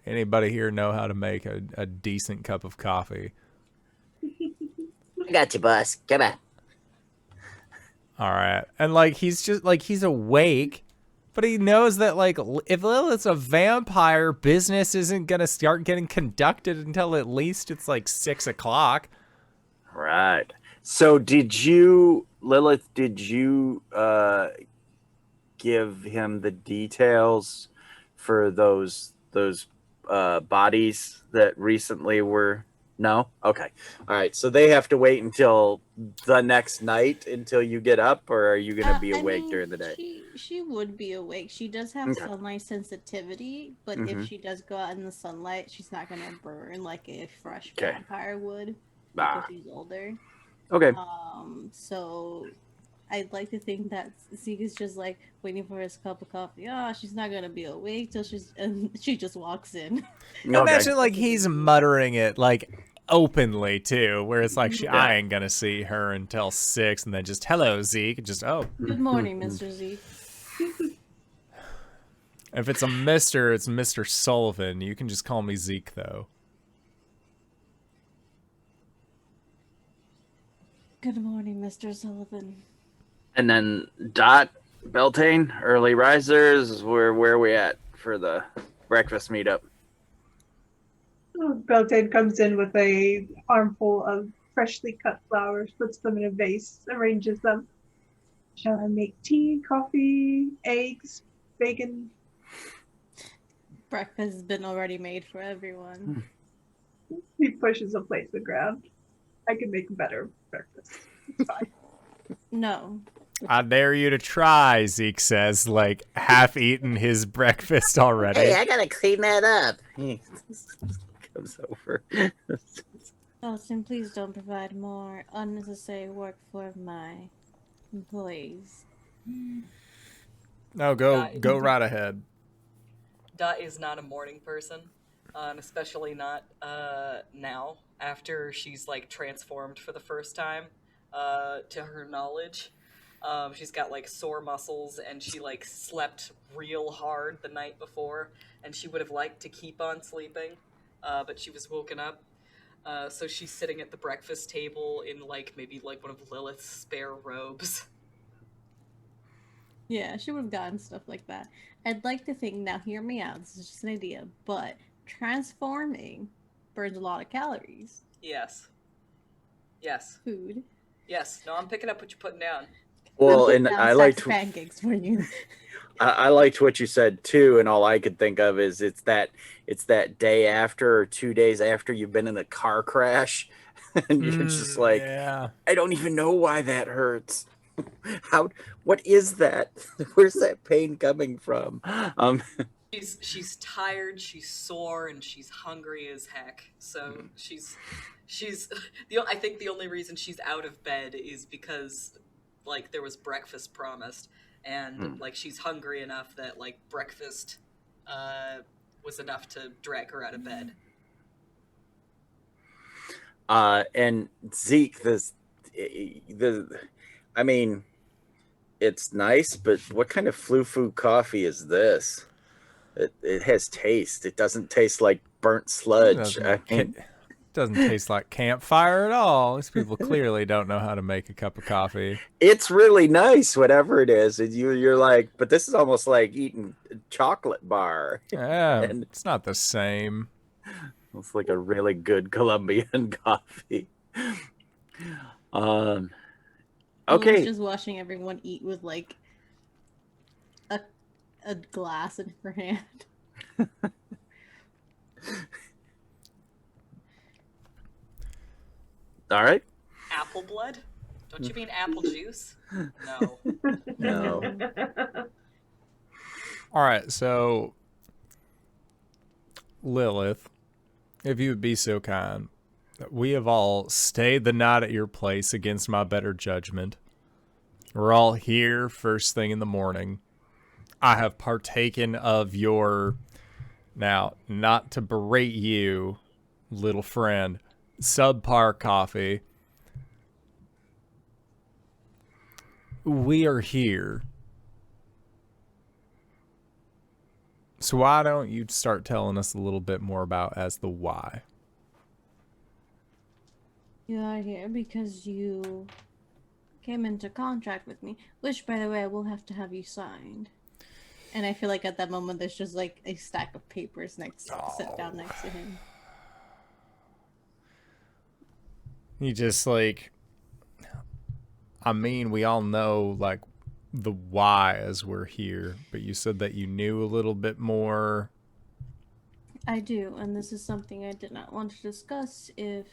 anybody here know how to make a decent cup of coffee? I got you, boss. Come on. All right, and like he's just like he's awake, but he knows that like if Lilith's a vampire, business isn't gonna start getting conducted until at least it's like 6 o'clock. Right. So Lilith, did you give him the details for those bodies that recently were? No? Okay. All right. So they have to wait until the next night until you get up, or are you going to be awake during the day? She would be awake. She does have sunlight sensitivity, but if she does go out in the sunlight, she's not going to burn like a fresh vampire would because she's older. Okay. So I'd like to think that Zeek is just like waiting for his cup of coffee. Oh, she's not gonna be awake till she just walks in. Okay. Imagine like he's muttering it like openly too, where it's like I ain't gonna see her until 6, and then just hello Zeke, just Good morning, Mr. Zeke. If it's a Mr., it's Mr. Sullivan. You can just call me Zeke though. Good morning, Mr. Sullivan. And then Dot, Beltane, early risers. Where are we at for the breakfast meetup? Beltane comes in with a armful of freshly cut flowers, puts them in a vase, arranges them. Shall I make tea, coffee, eggs, bacon? Breakfast has been already made for everyone. He pushes a plate to the ground. I can make a better breakfast. It's fine. No. I dare you to try, Zeke says, like half eaten his breakfast already. Hey, I gotta clean that up. He Comes over. Dawson, please don't provide more unnecessary work for my employees. No, go right ahead. Dot is not a morning person, and especially not now, after she's like transformed for the first time, to her knowledge. She's got like sore muscles, and she like slept real hard the night before, and she would have liked to keep on sleeping, but she was woken up. So she's sitting at the breakfast table in like maybe like one of Lilith's spare robes. Yeah, she would have gotten stuff like that. I'd like to think, now hear me out, this is just an idea, but transforming burns a lot of calories. Yes. Yes. Food. Yes. No, I'm picking up what you're putting down. Well, Put and down I stacks liked of pancakes for you. I liked what you said too, and all I could think of is it's that day after or 2 days after you've been in a car crash, and you're just like, yeah. I don't even know why that hurts. What is that? Where's that pain coming from? She's tired, she's sore, and she's hungry as heck. So she's I think the only reason she's out of bed is because like there was breakfast promised, and like she's hungry enough that like breakfast was enough to drag her out of bed. And Zeke, I mean, it's nice, but what kind of flu-foo coffee is this? It has taste. It doesn't taste like burnt sludge. Doesn't taste like campfire at all. These people clearly don't know how to make a cup of coffee. It's really nice, whatever it is. And you're like, but this is almost like eating a chocolate bar. Yeah, And it's not the same. it's like a really good Colombian coffee. I Okay. was just watching everyone eat with like a glass in her hand. All right. Apple blood? Don't you mean apple juice? No. No. All right, so Lilith, if you would be so kind, we have all stayed the night at your place against my better judgment. We're all here first thing in the morning. I have partaken of your, now, not to berate you, little friend, subpar coffee. We are here. So why don't you start telling us a little bit more about as the why? You are here because you came into contract with me, which, by the way, I will have to have you signed. And I feel like at that moment there's just like a stack of papers set down next to him. You just like, I mean, we all know like the why as we're here, but you said that you knew a little bit more. I do, and this is something I did not want to discuss if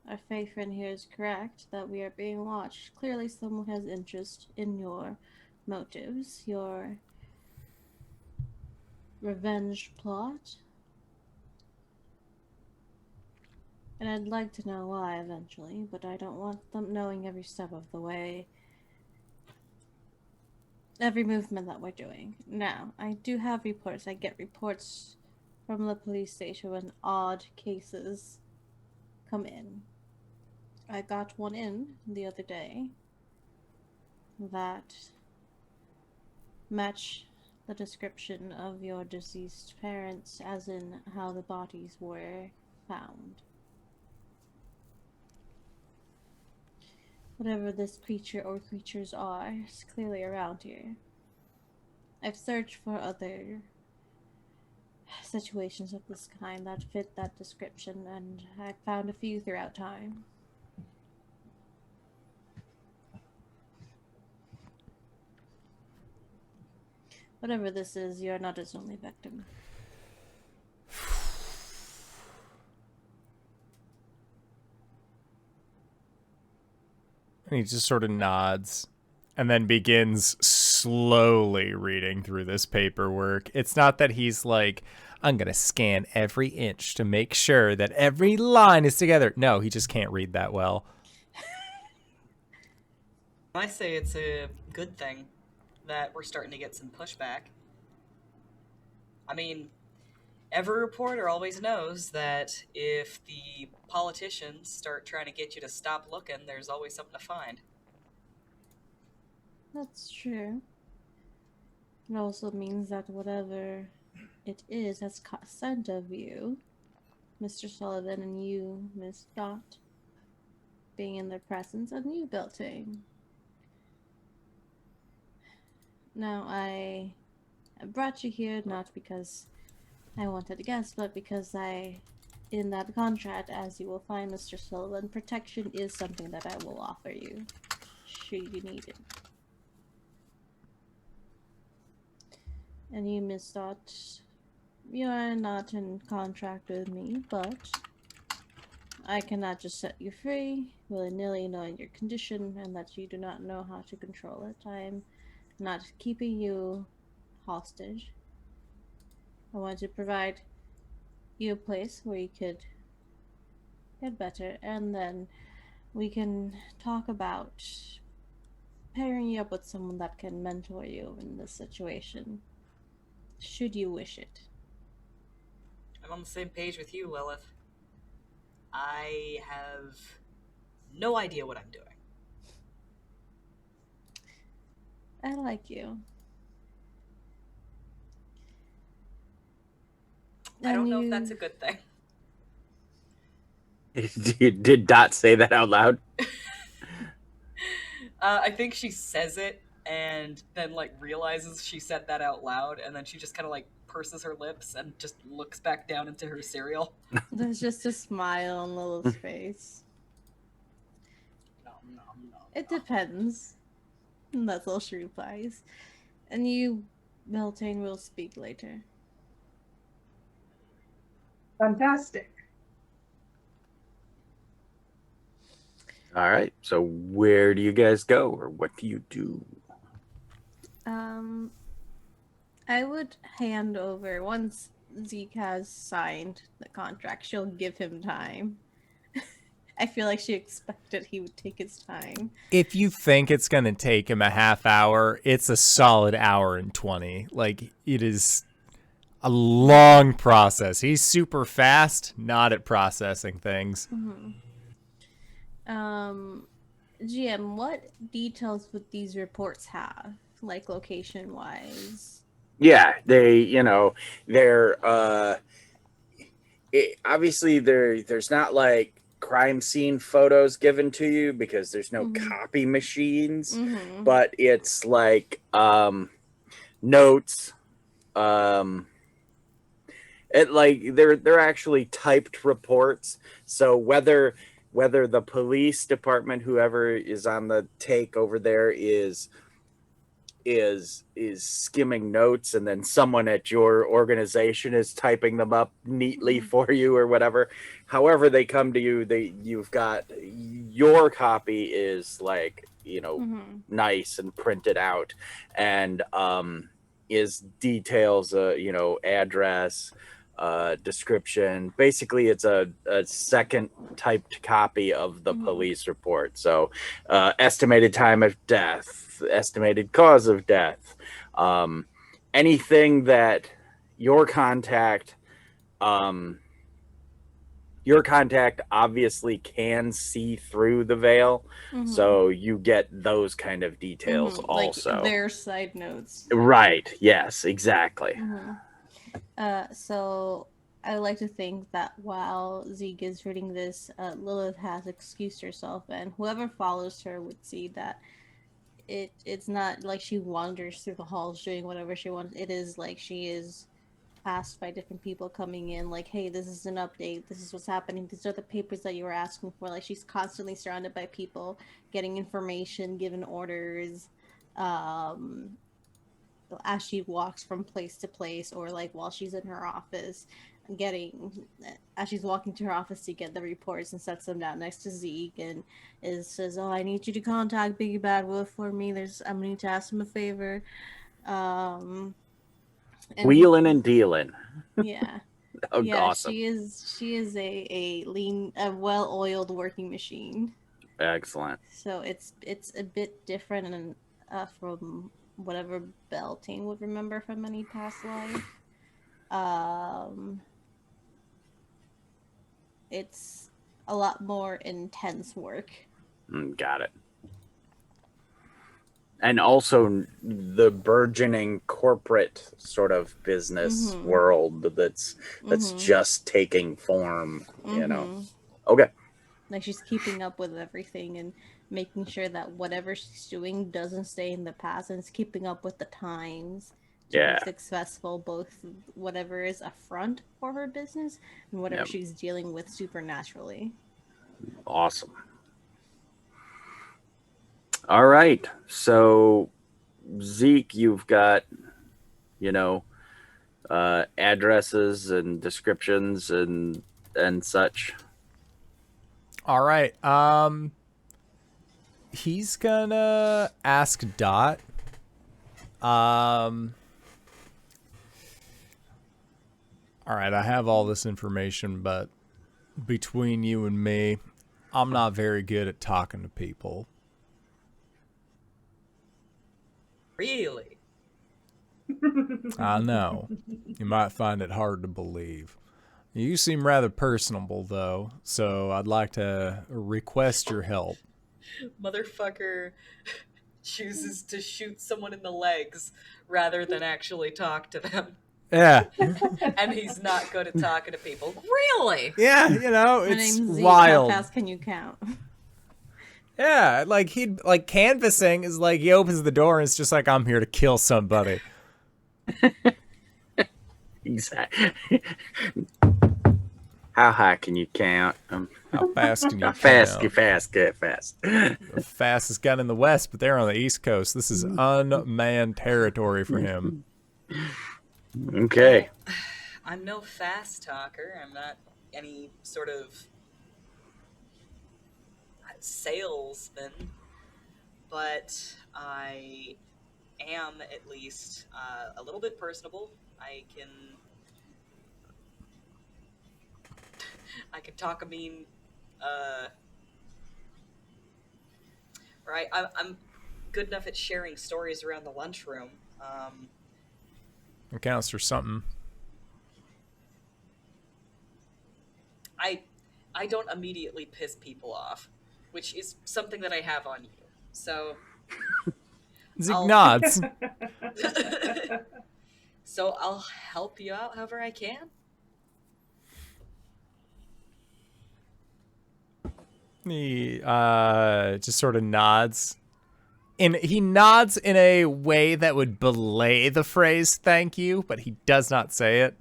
our Fae friend here is correct, that we are being watched. Clearly someone has interest in your motives, your revenge plot. And I'd like to know why eventually, but I don't want them knowing every step of the way. Every movement that we're doing. Now, I do have reports. I get reports from the police station when odd cases come in. I got one in the other day that match the description of your deceased parents, as in how the bodies were found. Whatever this creature or creatures are is clearly around here. I've searched for other situations of this kind that fit that description, and I found a few throughout time. Whatever this is, you're not its only victim. And he just sort of nods and then begins slowly reading through this paperwork. It's not that he's like, I'm going to scan every inch to make sure that every line is together. No, he just can't read that well. I say it's a good thing that we're starting to get some pushback. I mean, every reporter always knows that if the politicians start trying to get you to stop looking, there's always something to find. That's true. It also means that whatever it is has caught scent of you, Mr. Sullivan, and you, Miss Dot, being in their presence, and you, Beltane. Now, I brought you here not because I wanted to guess, but because in that contract, as you will find, Mr. Sullivan, protection is something that I will offer you, should you need it. And you, Miss Dot, you are not in contract with me, but I cannot just set you free, willy-nilly, knowing your condition and that you do not know how to control it. I am not keeping you hostage. I want to provide you a place where you could get better, and then we can talk about pairing you up with someone that can mentor you in this situation, should you wish it. I'm on the same page with you, Lilith. I have no idea what I'm doing. I like you. I don't know if that's a good thing. Did Dot say that out loud? I think she says it and then like realizes she said that out loud, and then she just kind of like purses her lips and just looks back down into her cereal. There's just a smile on Lilith's face. No. It depends. And that's all she replies. And you, Beltane, will speak later. Fantastic. All right. So where do you guys go, or what do you do? I would hand over, once Zeek has signed the contract, she'll give him time. I feel like she expected he would take his time. If you think it's going to take him a half hour, it's a solid hour and 20. Like, it is a long process. He's super fast, not at processing things. Mm-hmm. GM, what details would these reports have? Like, location-wise? Yeah, they're obviously there's not like crime scene photos given to you because there's no copy machines, but it's like notes. It like they're actually typed reports. So whether the police department, whoever is on the take over there, is skimming notes, and then someone at your organization is typing them up neatly for you or whatever, however they come to you, you've got your copy is like nice and printed out, and is details address, description. Basically it's a second typed copy of the police report. So estimated time of death, estimated cause of death, anything that your contact obviously can see through the veil, so you get those kind of details also. Like their side notes. Right, yes, exactly. So I like to think that while Zeek is reading this, Lilith has excused herself, and whoever follows her would see that it's not like she wanders through the halls doing whatever she wants. It is like she is asked by different people coming in, like, hey, this is an update, this is what's happening, these are the papers that you were asking for. Like, she's constantly surrounded by people, getting information, given orders, um, as she walks from place to place, or like while she's in her office, getting as she's walking to her office to get the reports, and sets them down next to Zeke, and says, "Oh, I need you to contact Biggie Bad Wolf for me. I'm gonna need to ask him a favor." Um, and Wheeling and dealing. yeah. Oh, Yeah, awesome. she is a lean, a well-oiled working machine. Excellent. So it's a bit different and from whatever Beltane would remember from any past life. It's a lot more intense work. Got it. And also the burgeoning corporate sort of business world that's just taking form, you know. Okay. Like, she's keeping up with everything and making sure that whatever she's doing doesn't stay in the past, and it's keeping up with the times to be successful, both whatever is a front for her business and whatever she's dealing with supernaturally. Awesome. All right. So, Zeke, you've got, you know, addresses and descriptions and such. All right. He's gonna ask Dot. All right, I have all this information, but between you and me, I'm not very good at talking to people. Really? I know. You might find it hard to believe. You seem rather personable, though, so I'd like to request your help. Motherfucker chooses to shoot someone in the legs rather than actually talk to them. Yeah. And he's not good at talking to people. Really? Yeah, you know, My it's name's Zeek. wild. How fast can you count? Yeah, like he'd like canvassing is like he opens the door and it's just like, I'm here to kill somebody. Exactly. How high can you count? How fast can you How fast? count? Get fast. Get fast. The fastest gun in the West, but they're on the East Coast. This is unmanned territory for him. Okay. I'm no fast talker. I'm not any sort of salesman, but I am at least a little bit personable. I can talk a mean, right? I'm good enough at sharing stories around the lunchroom. It counts for something. I don't immediately piss people off, which is something that I have on you. So Zeke nods. So I'll help you out however I can. He just sort of nods. And he nods in a way that would belay the phrase thank you, but he does not say it.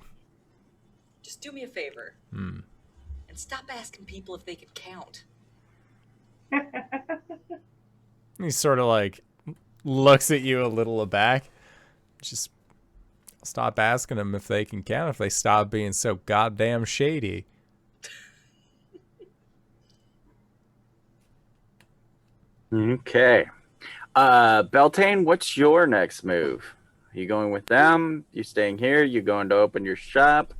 Just do me a favor. And stop asking people if they can count. He sort of like looks at you a little aback. Just stop asking them if they can count, if they stop being so goddamn shady. Okay. Beltane, what's your next move? You going with them? You staying here? You going to open your shop?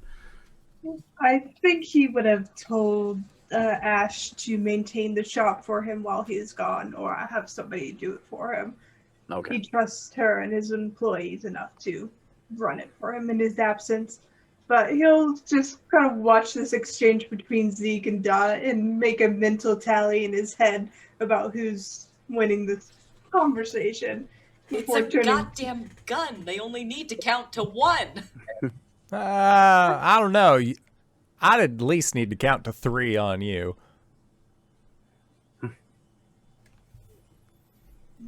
I think he would have told Ash to maintain the shop for him while he's gone, or have somebody do it for him. Okay. He trusts her and his employees enough to run it for him in his absence. But he'll just kind of watch this exchange between Zeke and Dot and make a mental tally in his head about who's winning this conversation. It's a goddamn gun. They only need to count to 1. I don't know. I'd at least need to count to 3 on you.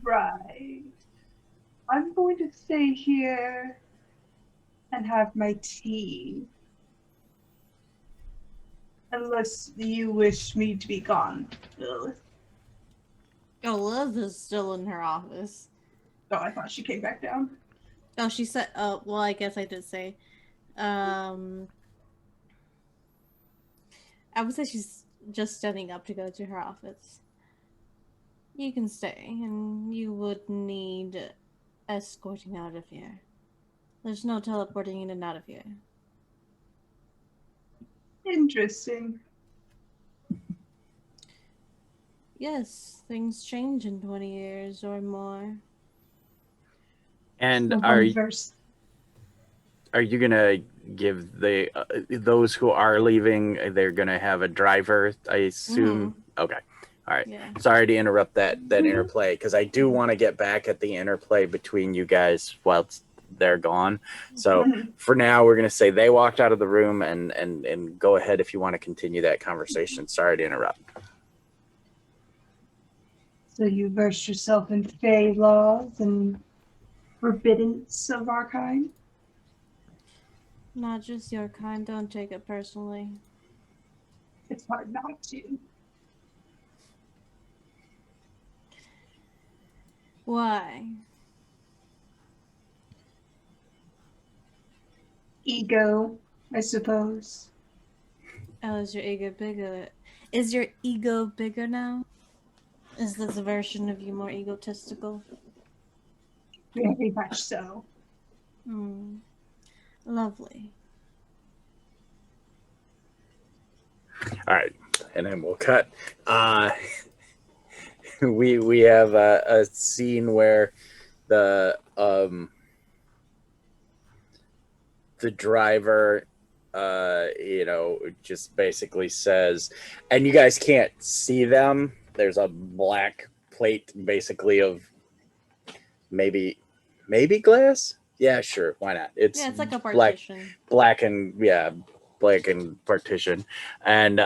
Right. I'm going to stay here and have my tea. Unless you wish me to be gone, Lilith. Oh, Liz is still in her office. Oh, I thought she came back down. Oh, she said, oh, well, I guess I did say. I would say she's just standing up to go to her office. You can stay, and you would need escorting out of here. There's no teleporting in and out of here. Interesting. Yes, things change in 20 years or more. And The are universe. you gonna give the those who are leaving? They're gonna have a driver, I assume. Okay, all right. Yeah. Sorry to interrupt that interplay, because I do want to get back at the interplay between you guys while they're gone. So for now, we're gonna say they walked out of the room, and go ahead if you want to continue that conversation. Sorry to interrupt. So you versed yourself in Fey laws and forbiddance of our kind? Not just your kind, don't take it personally. It's hard not to. Why? Ego, I suppose. Oh, is your ego bigger? Is your ego bigger now? Is this version of you more egotistical? Very much so. Hmm. Lovely. All right, and then we'll cut. We have a scene where the driver, just basically says, and you guys can't see them. There's a black plate, basically, of maybe glass. Yeah, sure, why not? It's like a partition. black and partition, and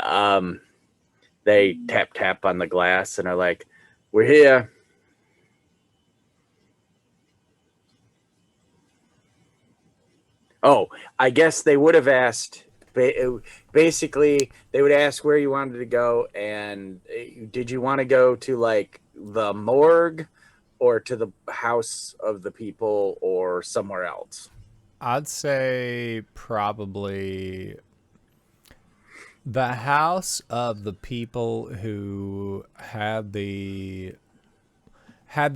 they tap on the glass and are like, "We're here." Oh, I guess they would have asked. Basically, they would ask where you wanted to go, and did you want to go to like the morgue, or to the house of the people, or somewhere else? I'd say probably the house of the people who had the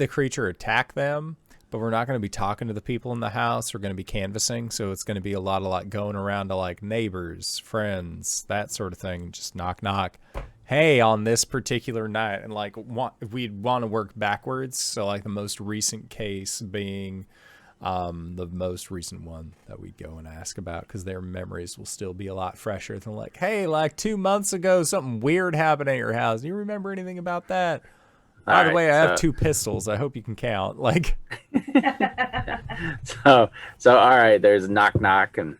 creature attack them, but we're not going to be talking to the people in the house. We're going to be canvassing, so it's going to be a lot of like going around to like neighbors, friends, that sort of thing. Just knock, knock. Hey, on this particular night, and like we'd want to work backwards. So like the most recent case being the most recent one that we'd go and ask about, because their memories will still be a lot fresher than like, hey, like 2 months ago, something weird happened at your house. Do you remember anything about that? By the way, I have 2 pistols. I hope you can count. Like, so all right. There's knock knock, and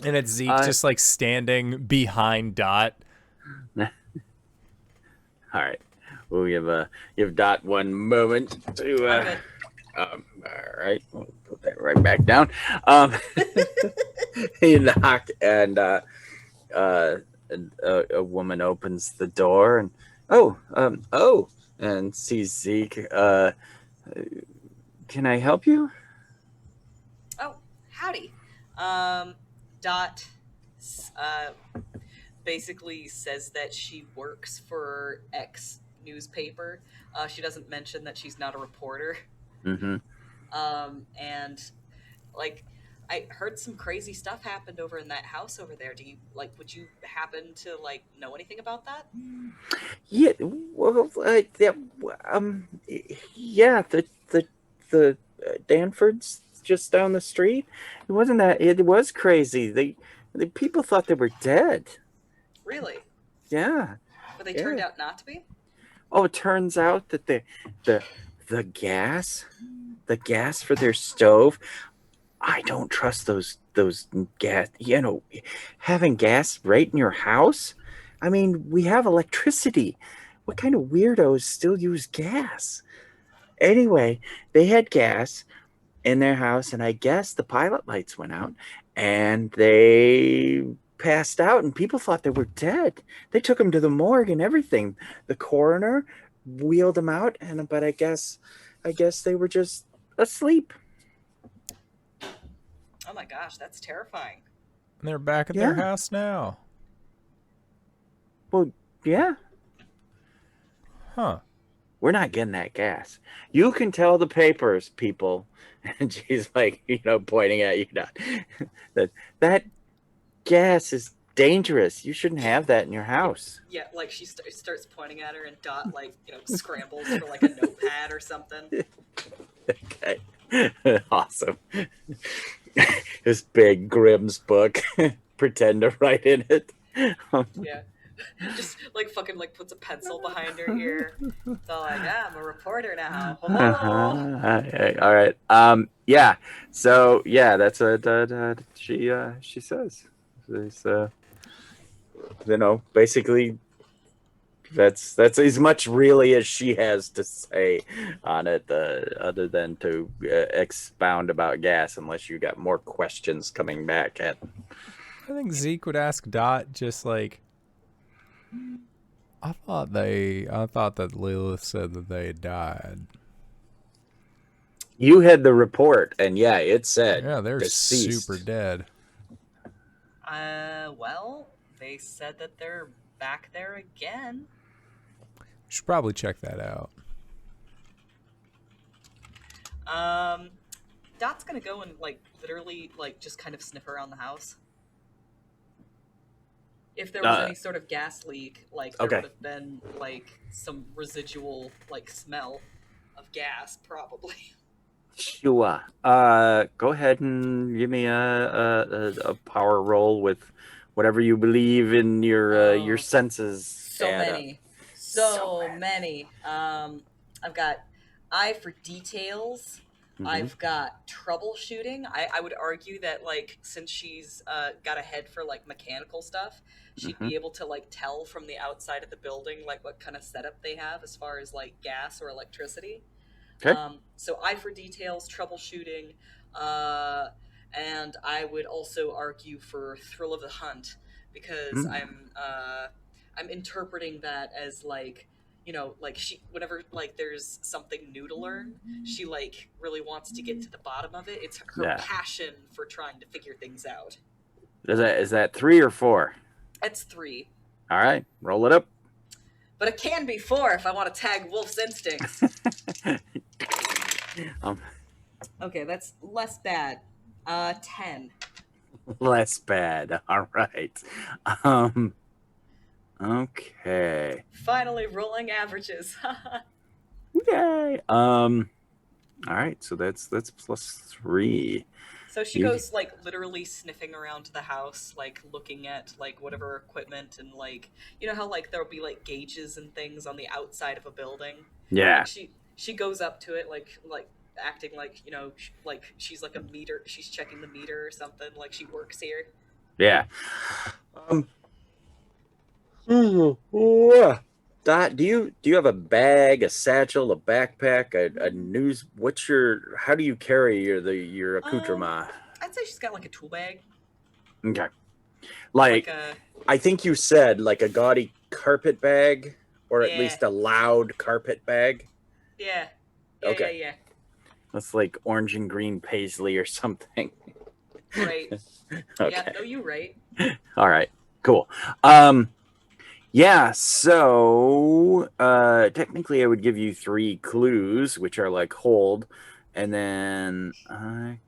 it's Zeke just like standing behind Dot. All right. We'll give Dot one moment to. All right, we'll put that right back down. You knock, and a woman opens the door, and and sees Zeke. Can I help you? Oh, howdy. Dot basically says that she works for X newspaper. She doesn't mention that she's not a reporter. Mm-hmm. And like, I heard some crazy stuff happened over in that house over there. Would you happen to like know anything about that? Yeah. Well, yeah. The Danfords just down the street. It wasn't that. It was crazy. The people thought they were dead. Really? Yeah. But they turned out not to be? Oh, it turns out that the gas for their stove, I don't trust those gas, having gas right in your house. I mean, we have electricity. What kind of weirdos still use gas? Anyway, they had gas in their house, and I guess the pilot lights went out, and they passed out, and people thought they were dead. They took them to the morgue and everything. The coroner wheeled them out, but I guess they were just asleep. Oh my gosh, that's terrifying. And they're back at their house now. Well, yeah. Huh. We're not getting that gas. You can tell the papers, people. And she's like, pointing at you, that gas is dangerous. You shouldn't have that in your house. Yeah, like she starts pointing at her, and Dot scrambles for like a notepad or something. Okay. Awesome. This big Grimm's book. Pretend to write in it. Yeah. Just fucking puts a pencil behind her ear. So I'm a reporter now. All right. Yeah. So yeah, that's what she says. It's, basically that's as much really as she has to say on it, other than to expound about gas, unless you got more questions coming back at. I think Zeke would ask Dot just like, I thought that Lilith said that they had died. You had the report, and yeah, it said they're deceased. super dead. Well, they said that they're back there again. Should probably check that out. Dot's gonna go and literally just kind of sniff around the house. If there was any sort of gas leak, there would have been some residual smell of gas, probably. Sure. Go ahead and give me a power roll with whatever you believe in your senses. So many. I've got eye for details. Mm-hmm. I've got troubleshooting. I would argue that since she's got a head for mechanical stuff, she'd be able to tell from the outside of the building what kind of setup they have as far as gas or electricity. Okay. So eye for details, troubleshooting, and I would also argue for thrill of the hunt, because I'm interpreting that as she, whenever there's something new to learn, she really wants to get to the bottom of it. It's her passion for trying to figure things out. Is that 3 or 4? It's 3. All right, roll it up. But it can be 4 if I want to tag Wolf's instincts. Okay, that's less bad. 10. Less bad. All right. Okay. Finally rolling averages. Yay. All right, so that's plus 3. So she goes literally sniffing around the house, looking at whatever equipment, and how there'll be gauges and things on the outside of a building. Yeah. She goes up to it acting she's a meter. She's checking the meter or something. She works here. Yeah. Dot, do you have a bag, a satchel, a backpack, a news? How do you carry your accoutrement? I'd say she's got a tool bag. Okay. I think you said a gaudy carpet bag, or at least a loud carpet bag. Yeah. Okay. Yeah. That's orange and green paisley or something. Right. Okay. Yeah, no, you're right. All right. Cool. Yeah, so technically I would give you 3 clues, which are hold, and then I'm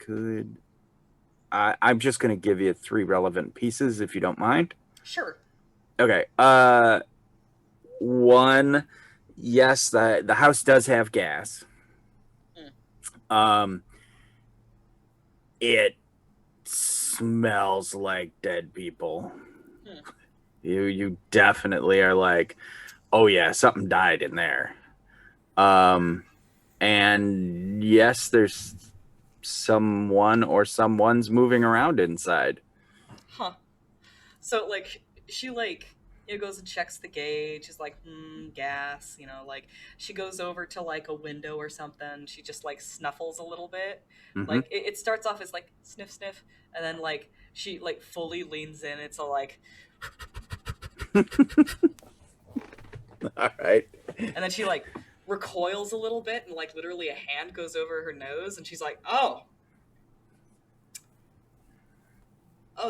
just going to give you 3 relevant pieces, if you don't mind. Sure. Okay. 1, yes, the house does have gas. It smells like dead people. You definitely are oh yeah, something died in there. And yes, there's someone or someone's moving around inside. Huh. So like she like goes and checks the gauge, is like, gas, like she goes over to like a window or something, she just like snuffles a little bit. Like it starts off as like sniff sniff, and then like she like fully leans in, it's all like All right. and then she like recoils a little bit, and like literally a hand goes over her nose, and she's like, oh,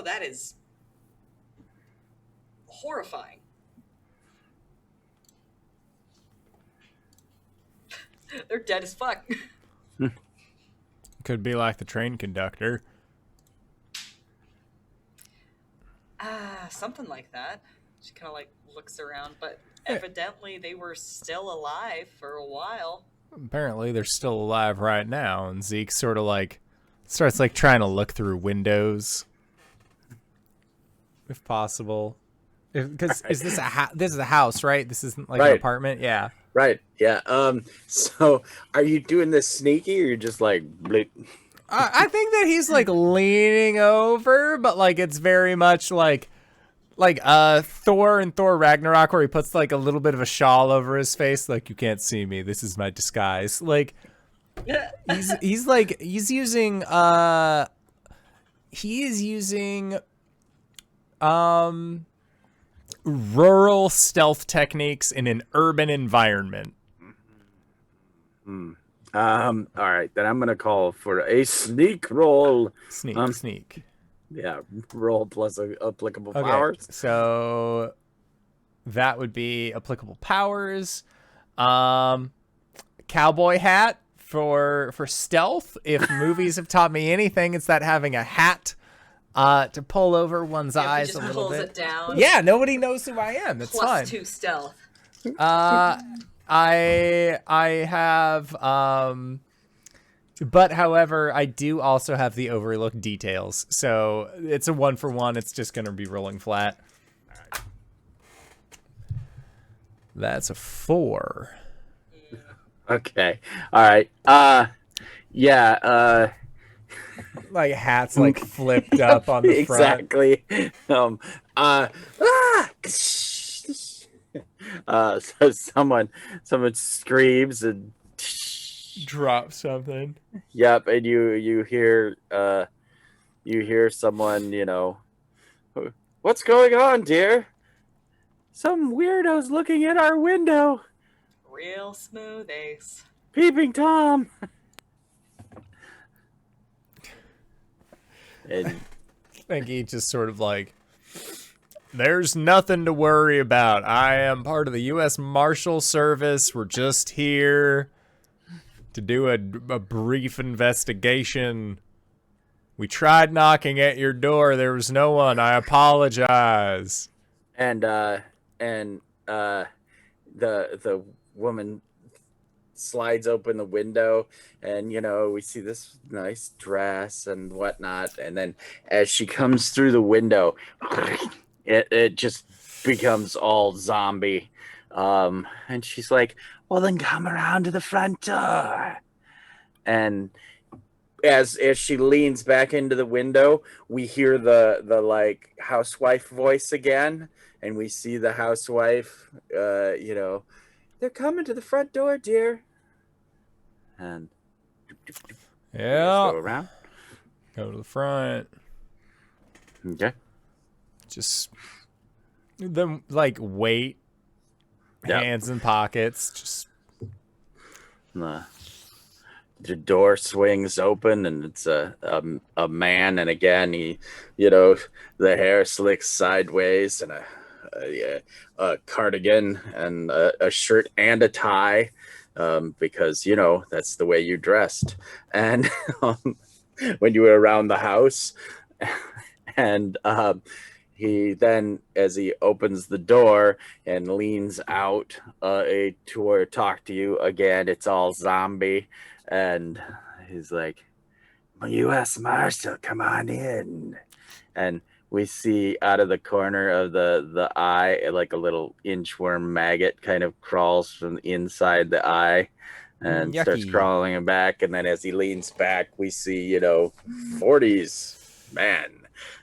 that is horrifying. They're dead as fuck. Could be like the train conductor. Something like that. She kind of like looks around, but evidently they were still alive for a while. Apparently they're still alive right now, and Zeke sort of like starts like trying to look through windows, if possible. Because is this this is a house, right? This isn't like an apartment, yeah. Right. Yeah. So are you doing this sneaky, or you're just like bleep? I think that he's like leaning over, but like it's very much like Thor in Thor Ragnarok, where he puts like a little bit of a shawl over his face, like, you can't see me, this is my disguise. Like he's using rural stealth techniques in an urban environment. All right, then I'm gonna call for a sneak roll. Sneak. Yeah, roll plus applicable powers. So that would be applicable powers. Cowboy hat for stealth. If movies have taught me anything, it's that having a hat to pull over one's eyes a little bit. It down. Yeah, nobody knows who I am. It's fine. +2 stealth. I have but however, I do also have the overlook details. So it's a 1-for-1. It's just going to be rolling flat. All right. That's a 4. Okay. All right. Yeah. Like hat's like flipped up on the front. Exactly. So someone screams and Drop something. Yep, and you hear someone, what's going on, dear? Some weirdo's looking in our window. Real smooth ace. Peeping Tom. And I think he just sort of like, there's nothing to worry about. I am part of the U.S. Marshal Service. We're just here to do a brief investigation. We tried knocking at your door. There was no one. I apologize. And the woman slides open the window, and we see this nice dress and whatnot, and then as she comes through the window, it just becomes all zombie, and she's like, well, then come around to the front door. And as she leans back into the window, we hear the like housewife voice again, and we see the housewife, they're coming to the front door, dear. And yeah, go around, go to the front. Okay. Just them like wait, hands in pockets. Just the door swings open, and it's a man, and again he, the hair slicks sideways, and a cardigan and a shirt and a tie. Because that's the way you dressed, and when you were around the house, and he then, as he opens the door and leans out to talk to you again, it's all zombie, and he's like, U.S. Marshal, come on in, and we see out of the corner of the eye, like a little inchworm maggot kind of crawls from inside the eye. and starts Yucky. crawling back. And then as he leans back, we see, 40s man.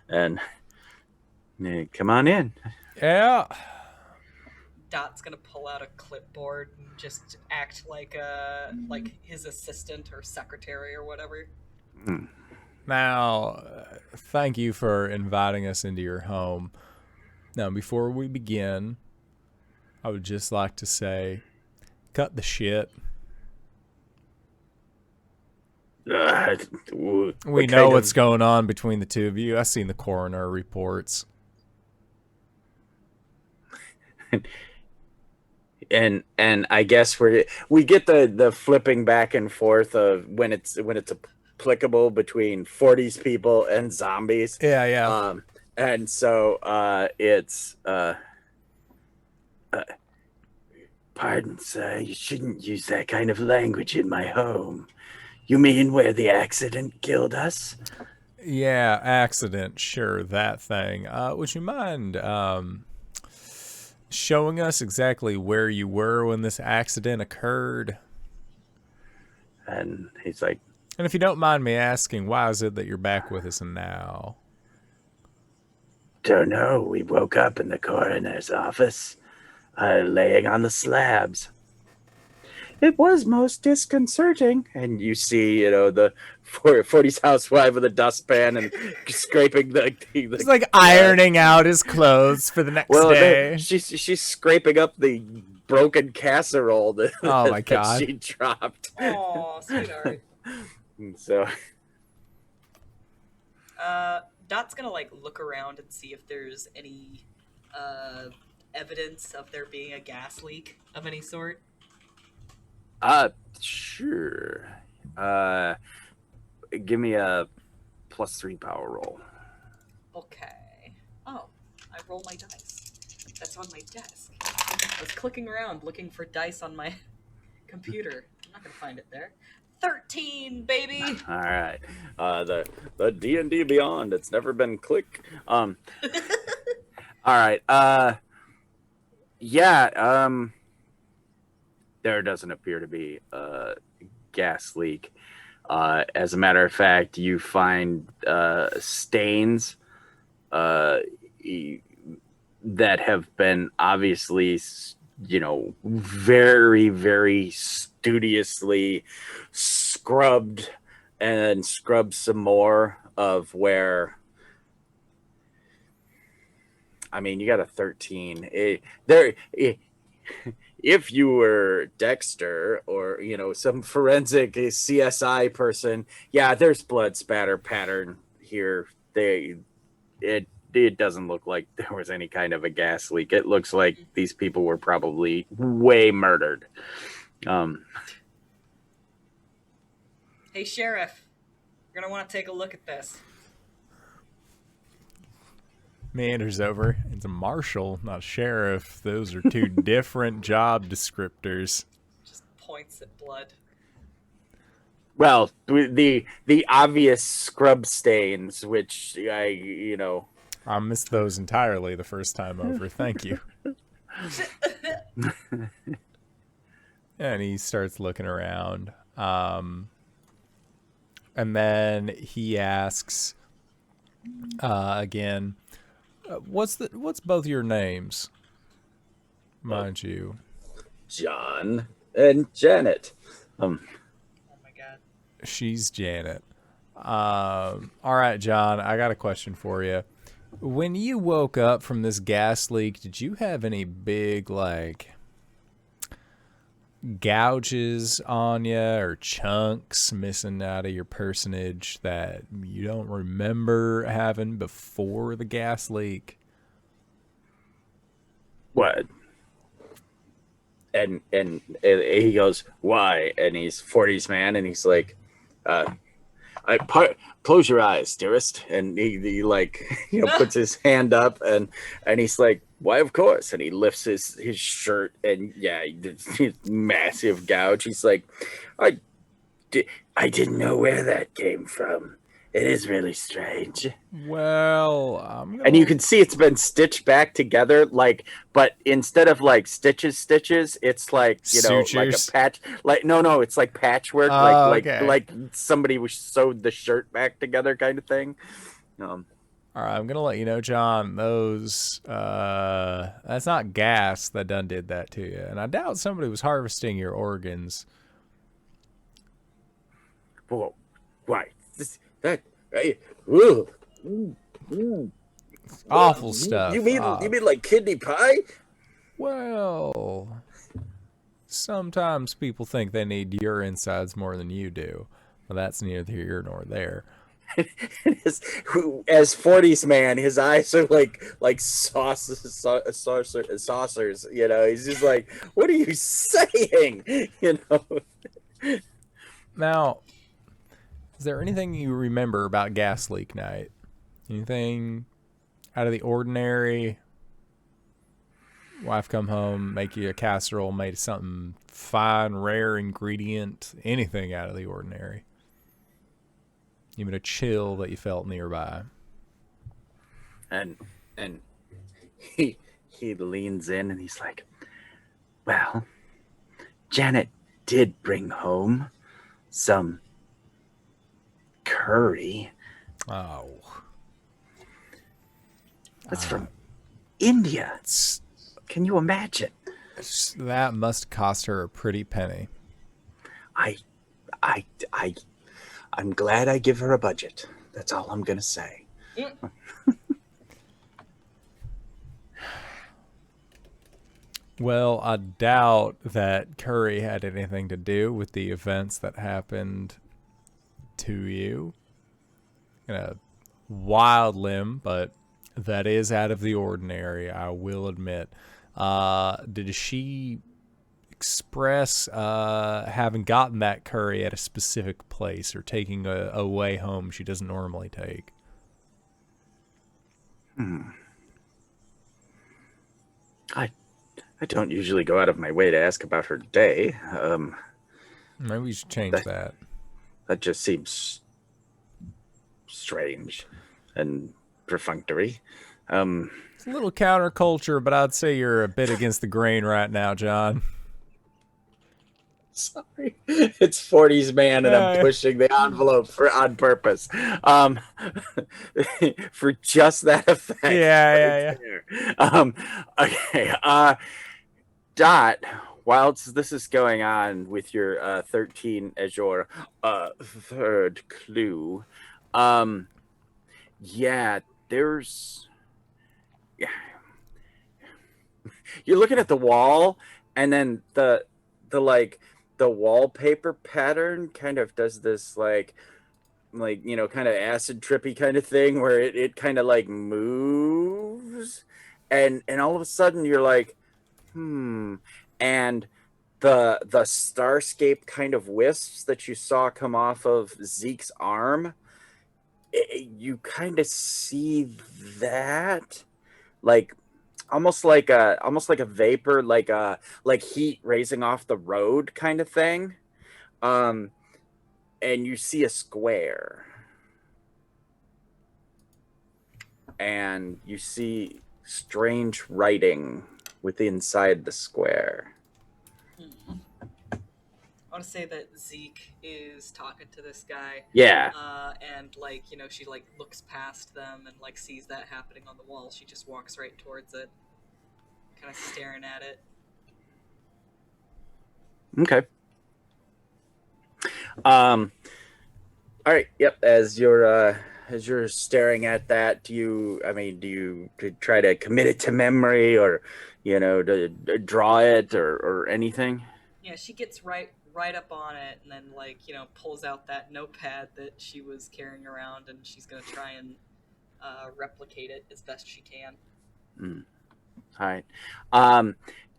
And come on in. Yeah. Dot's gonna pull out a clipboard and just act like his assistant or secretary or whatever. Now, thank you for inviting us into your home. Now, before we begin, I would just like to say, cut the shit. We know what's going on between the two of you. I've seen the coroner reports. And I guess we get the flipping back and forth of when it's applicable between 40s people and zombies. Yeah. And so it's pardon, sir, you shouldn't use that kind of language in my home. You mean where the accident killed us? Yeah, accident, sure, that thing. Would you mind showing us exactly where you were when this accident occurred? And he's like, and if you don't mind me asking, why is it that you're back with us now? Don't know. We woke up in the coroner's office, laying on the slabs. It was most disconcerting. And you see, the 40s housewife with a dustpan and scraping the He's like ironing out his clothes for the next day. She's scraping up the broken casserole that, oh my God. that she dropped. Oh, sweetheart. So Dot's gonna look around and see if there's any evidence of there being a gas leak of any sort. Sure. Give me a +3 power roll. Okay. Oh, I roll my dice. That's on my desk. I was clicking around looking for dice on my computer. I'm not gonna find it there. 13, baby. All right. The D&D Beyond. It's never been click. All right. Yeah. There doesn't appear to be a gas leak. As a matter of fact, you find stains that have been obviously, very, very studiously scrubbed and scrubbed some more of where. I mean, you got a 13. If you were Dexter or, some forensic CSI person, yeah, there's blood spatter pattern here. It doesn't look like there was any kind of a gas leak. It looks like these people were probably way murdered. Hey, Sheriff, you're going to want to take a look at this. Meanders over. It's a marshal, not sheriff. Those are two different job descriptors. Just points at blood. Well, the obvious scrub stains, which I missed those entirely the first time over. Thank you. And he starts looking around. And then he asks again, what's both your names? Mind you. John and Janet. Oh my God. She's Janet. All right, John, I got a question for you. When you woke up from this gas leak, did you have any big, gouges on you or chunks missing out of your personage that you don't remember having before the gas leak? What? And he goes, why? And he's 40s man, and he's like, close your eyes, dearest. And he puts his hand up, and he's like, why, of course. And he lifts his shirt, and yeah, his massive gouge. He's like, I didn't know where that came from. It is really strange. Well, I'm gonna... And you can see it's been stitched back together, like, but instead of like stitches, it's like, you know, like a Sutures. patch, like, no, it's like patchwork, Oh, okay. like somebody was sewed the shirt back together kind of thing. All right, I'm gonna let you know, John, those that's not gas that done did that to you. And I doubt somebody was harvesting your organs. Whoa, why? Ugh. Awful stuff. You mean like kidney pie? Well, sometimes people think they need your insides more than you do. Well, that's neither here nor there. As 40s man, his eyes are like saucers, you know. He's just like, what are you saying? You know. Now, is there anything you remember about gas leak night? Anything out of the ordinary? Wife come home, make you a casserole made of something fine, rare ingredient, anything out of the ordinary. Even a chill that you felt nearby. And he leans in and he's like, well, Janet did bring home some curry. Oh. That's from India. Can you imagine? That must cost her a pretty penny. I'm glad I give her a budget. That's all I'm gonna say. Well, I doubt that curry had anything to do with the events that happened to you. In a wild limb, but that is out of the ordinary, I will admit. Did she express having gotten that curry at a specific place or taking a way home she doesn't normally take? I don't usually go out of my way to ask about her day. Maybe we should change that. That just seems strange and perfunctory. It's a little counterculture, but I'd say you're a bit against the grain right now, John. Sorry, it's 40s man, and I'm pushing the envelope on purpose. For just that effect. Yeah. Okay. Dot, whilst this is going on with your 13 as your third clue, yeah, there's... You're looking at the wall, and then the wallpaper pattern kind of does this like you know, kind of acid trippy kind of thing where it kind of like moves, and all of a sudden you're like, and the starscape kind of wisps that you saw come off of Zeke's arm, you kind of see that like almost like a vapor, like heat raising off the road kind of thing. And you see a square, and you see strange writing within inside the square. I want to say that Zeek is talking to this guy. Yeah. And like, you know, she like looks past them and like sees that happening on the wall. She just walks right towards it, kind of staring at it. Okay. All right. Yep. As you're staring at that, do you try to commit it to memory, or, you know, to draw it or anything? Yeah, she gets right up on it, and then like, you know, pulls out that notepad that she was carrying around, and she's gonna try and replicate it as best she can. All right.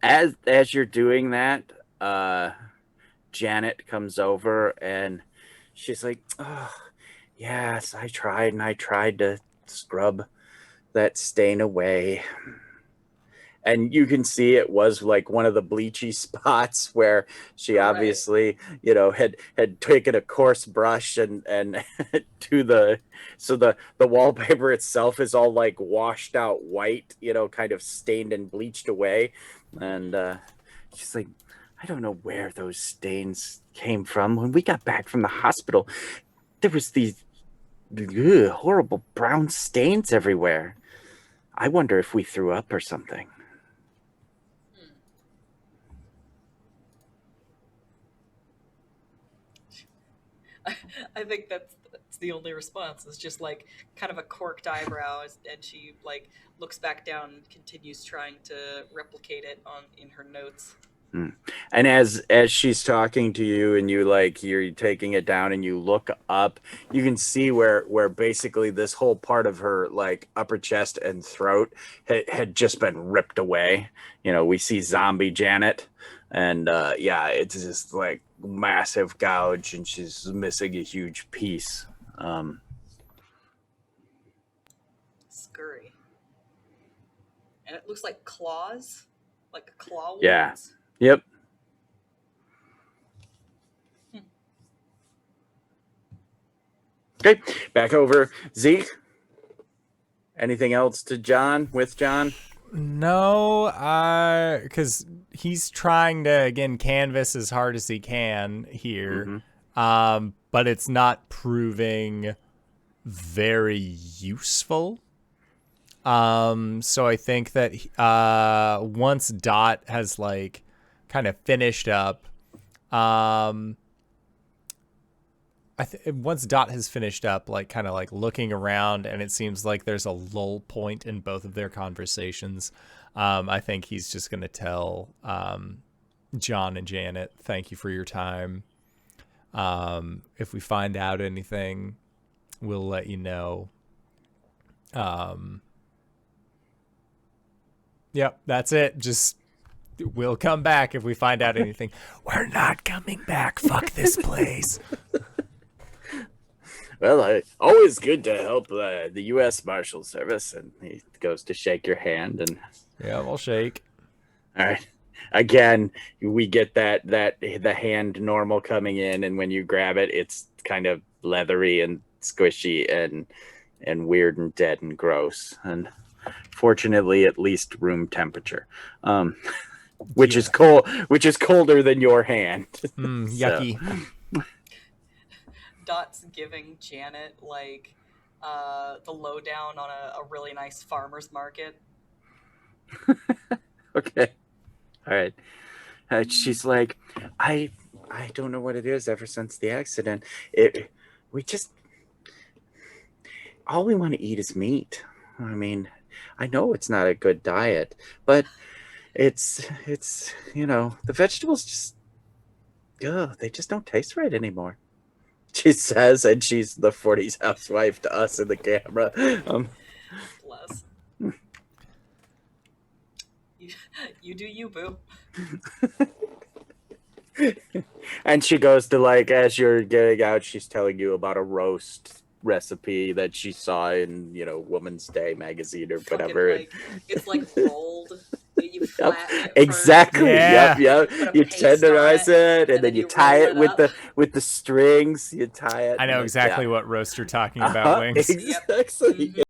As you're doing that, Janet comes over and she's like, "Oh, yes, I tried to scrub that stain away." and you can see it was like one of the bleachy spots where she Right. obviously, had taken a coarse brush and to the wallpaper itself is all like washed out white, kind of stained and bleached away. And she's like, I don't know where those stains came from. When we got back from the hospital, there was these horrible brown stains everywhere. I wonder if we threw up or something. I think that's the only response. It's just like kind of a corked eyebrow, and she like looks back down and continues trying to replicate it in her notes. And as she's talking to you and you're taking it down and you look up, you can see where basically this whole part of her like upper chest and throat had just been ripped away. We see zombie Janet, and it's just like massive gouge, and she's missing a huge piece. Scurry. And it looks like claws, like claw wounds. Yeah. Yep. Okay, back over. Zeke, anything else to John, with John? No, because he's trying to, again, canvas as hard as he can here. But it's not proving very useful. So I think that once Dot has like kind of finished up, once Dot has finished up, like kind of like looking around, and it seems like there's a lull point in both of their conversations. I think he's just going to tell John and Janet, thank you for your time. If we find out anything, we'll let you know. Yep, that's it. Just we'll come back if we find out anything. We're not coming back. Fuck this place. Well, always good to help the U.S. Marshal Service. And he goes to shake your hand, and yeah, we'll shake. All right. Again, we get that the hand normal coming in, and when you grab it, it's kind of leathery and squishy and weird and dead and gross. And fortunately, at least room temperature, which is cold, which is colder than your hand. Yucky. Dot's giving Janet like the lowdown on a really nice farmer's market. Okay. All right. She's like, I don't know what it is. Ever since the accident, all we want to eat is meat. I mean, I know it's not a good diet, but it's the vegetables just they just don't taste right anymore. She says, and she's the 40s housewife to us in the camera. Bless. You do you, boo. And she goes to, like, as you're getting out, she's telling you about a roast recipe that she saw in Woman's Day magazine or whatever. Like, it's like rolled. You flatten it exactly. Yeah. Yep. You tenderize it, and then you tie it with the strings. You tie it. I know exactly what roast you're talking about, Wings. Exactly. Yep.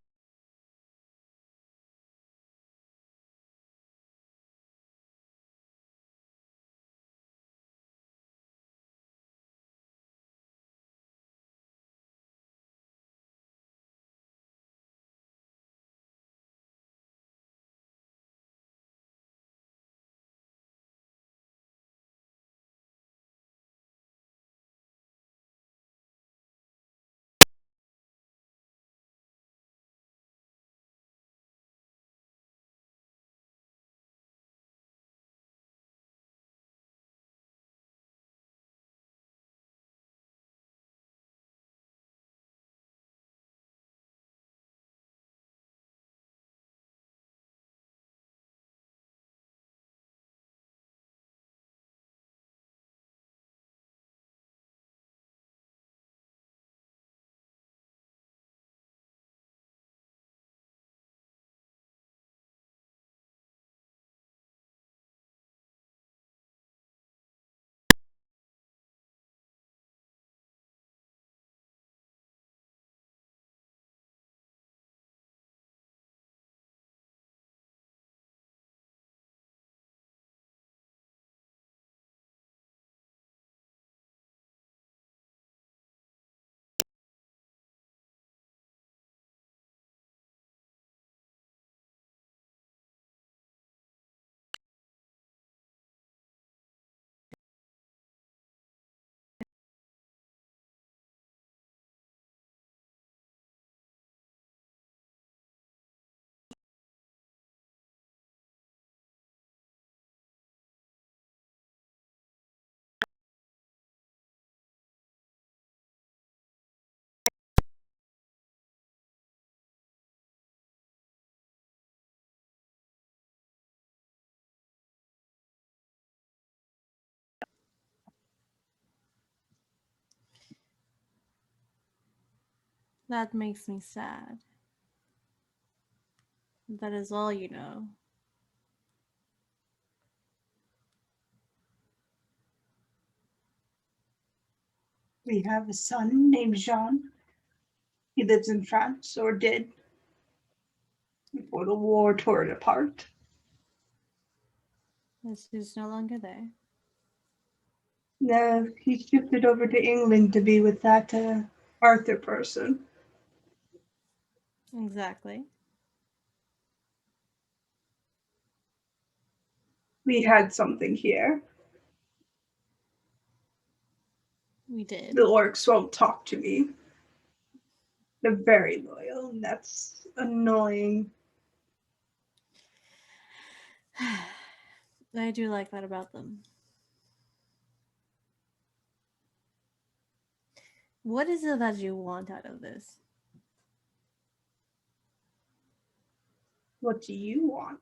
That makes me sad. That is all you know. We have a son named Jean. He lives in France, or did, before the war tore it apart. He's no longer there. No, he shifted over to England to be with that Arthur person. Exactly. We had something here. We did. The orcs won't talk to me. They're very loyal, and that's annoying. I do like that about them. What is it that you want out of this? What do you want?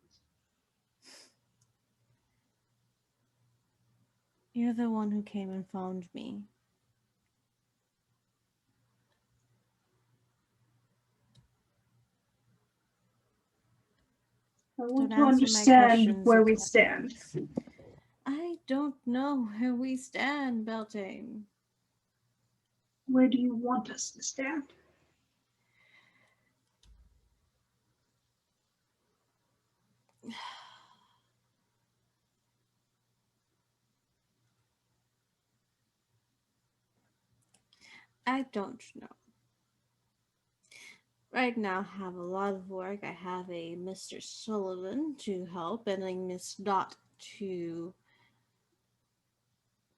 You're the one who came and found me. I want Don't to answer my understand questions, where you we can't. stand. I don't know where we stand, Beltane. Where do you want us to stand? I don't know. Right now, I have a lot of work. I have a Mr. Sullivan to help and a Miss Dot to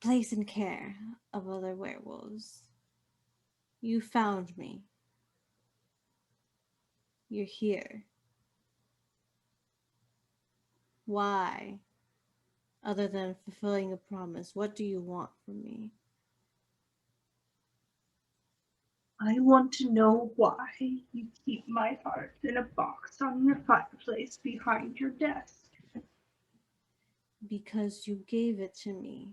place in care of other werewolves. You found me. You're here. Why? Other than fulfilling a promise, what do you want from me? I want to know why you keep my heart in a box on your fireplace behind your desk. Because you gave it to me.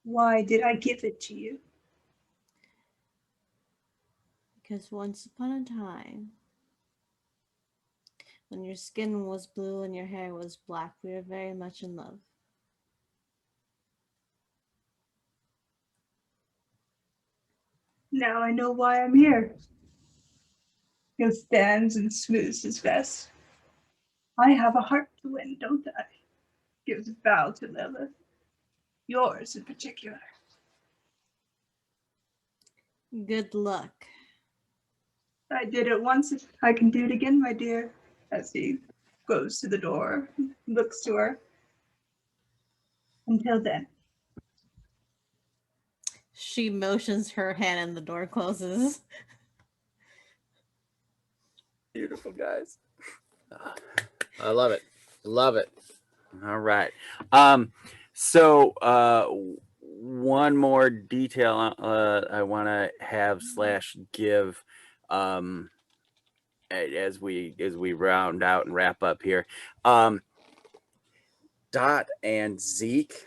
Why did I give it to you? Because once upon a time, when your skin was blue and your hair was black, we were very much in love. Now I know why I'm here. He stands and smooths his vest. I have a heart to win, don't I? Gives a bow to Lilith. Yours in particular. Good luck. I did it once, if I can do it again, my dear. As he goes to the door, looks to her. Until then. She motions her hand and the door closes. Beautiful, guys. I love it. Love it. All right. So one more detail I want to have / give as we round out and wrap up here. Dot and Zeek,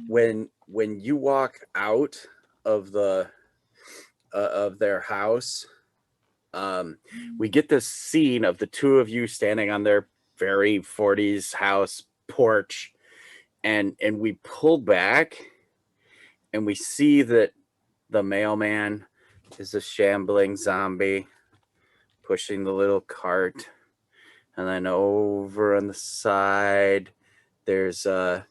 when you walk out of the of their house, we get this scene of the two of you standing on their very 40s house porch, and we pull back and we see that the mailman is a shambling zombie pushing the little cart, and then over on the side there's a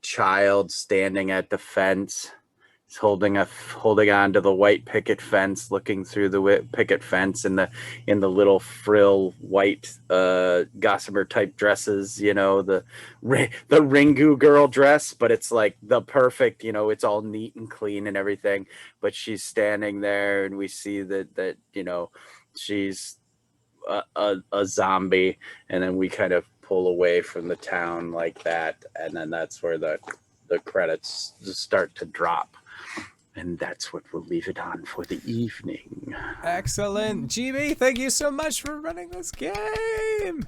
child standing at the fence. He's holding on to the white picket fence, looking through the picket fence in the little frill white gossamer type dresses, the Ringu girl dress, but it's like the perfect, it's all neat and clean and everything. But she's standing there, and we see that she's a zombie, and then we kind of pull away from the town like that, and then that's where the credits start to drop. And that's what we'll leave it on for the evening. Excellent. GB, thank you so much for running this game.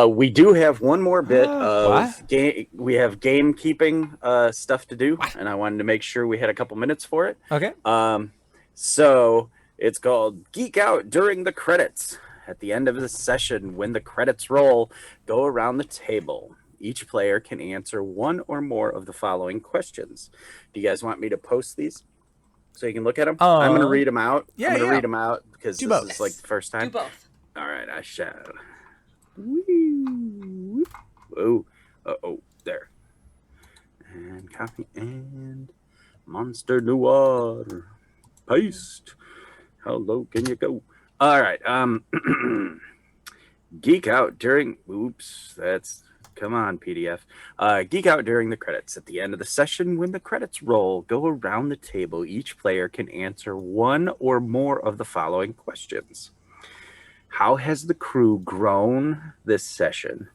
We do have one more bit of What? game. We have gamekeeping stuff to do, and I wanted to make sure we had a couple minutes for it. Okay. So it's called Geek Out During the Credits. At the end of the session, when the credits roll, go around the table. Each player can answer one or more of the following questions. Do you guys want me to post these so you can look at them? I'm going to read them out. Yeah, I'm going to yeah. read them out because Do this both. is like the first time. Do both. All right, I shall. Oh, there. And copy and Monster Noire. Paste. How low can you go? All right. Geek out during. Oops, that's. Come on, PDF. Geek out during the credits. At the end of the session, when the credits roll, go around the table. Each player can answer one or more of the following questions. How has the crew grown this session?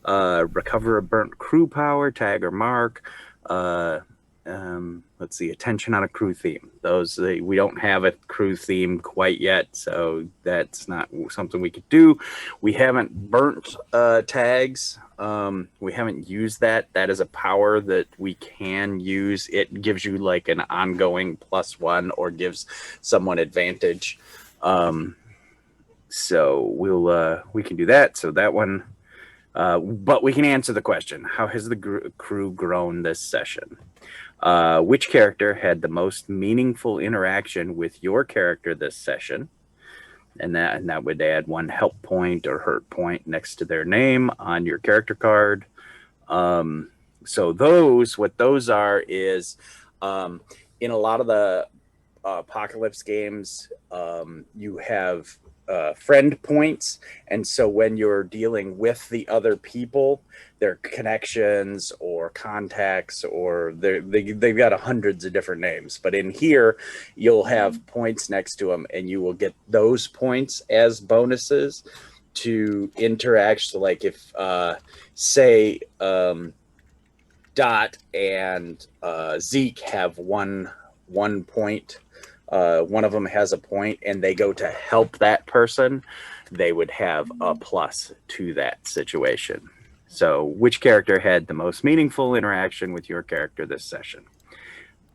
Recover a burnt crew power, tag or mark. Let's see, attention on a crew theme. We don't have a crew theme quite yet, so that's not something we could do. We haven't burnt tags. We haven't used that. That is a power that we can use. It gives you like an ongoing +1 or gives someone advantage. So we can do that. So that one, but we can answer the question: how has the crew grown this session? Which character had the most meaningful interaction with your character this session? And that would add 1 help point or hurt point next to their name on your character card. So what those are is in a lot of the Apocalypse games, you have friend points, and so when you're dealing with the other people, their connections or contacts, or they've got hundreds of different names, but in here you'll have points next to them, and you will get those points as bonuses to interact. So like if say Dot and Zeek have one point, one of them has a point, and they go to help that person, they would have a plus to that situation. So which character had the most meaningful interaction with your character this session?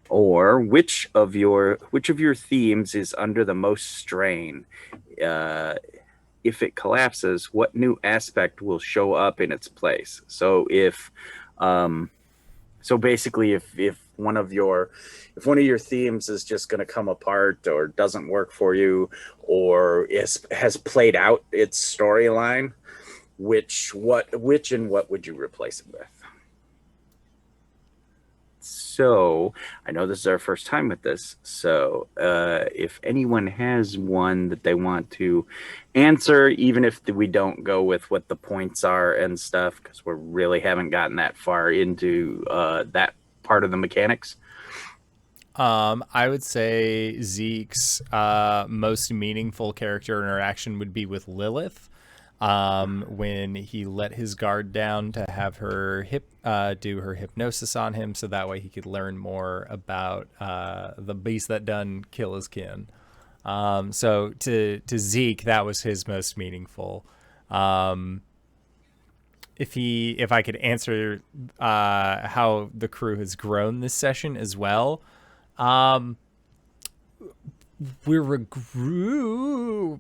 Or which of your themes is under the most strain? If it collapses, what new aspect will show up in its place? So if basically if one of your themes is just going to come apart or doesn't work for you, or has played out its storyline, which and what would you replace it with? So I know this is our first time with this, so if anyone has one that they want to answer, even if we don't go with what the points are and stuff, because we really haven't gotten that far into that part of the mechanics. I would say Zeke's most meaningful character interaction would be with Lilith. When he let his guard down to have her do her hypnosis on him, so that way he could learn more about the beast that done kill his kin. So to Zeek, that was his most meaningful. If I could answer how the crew has grown this session as well, we're a group-ish.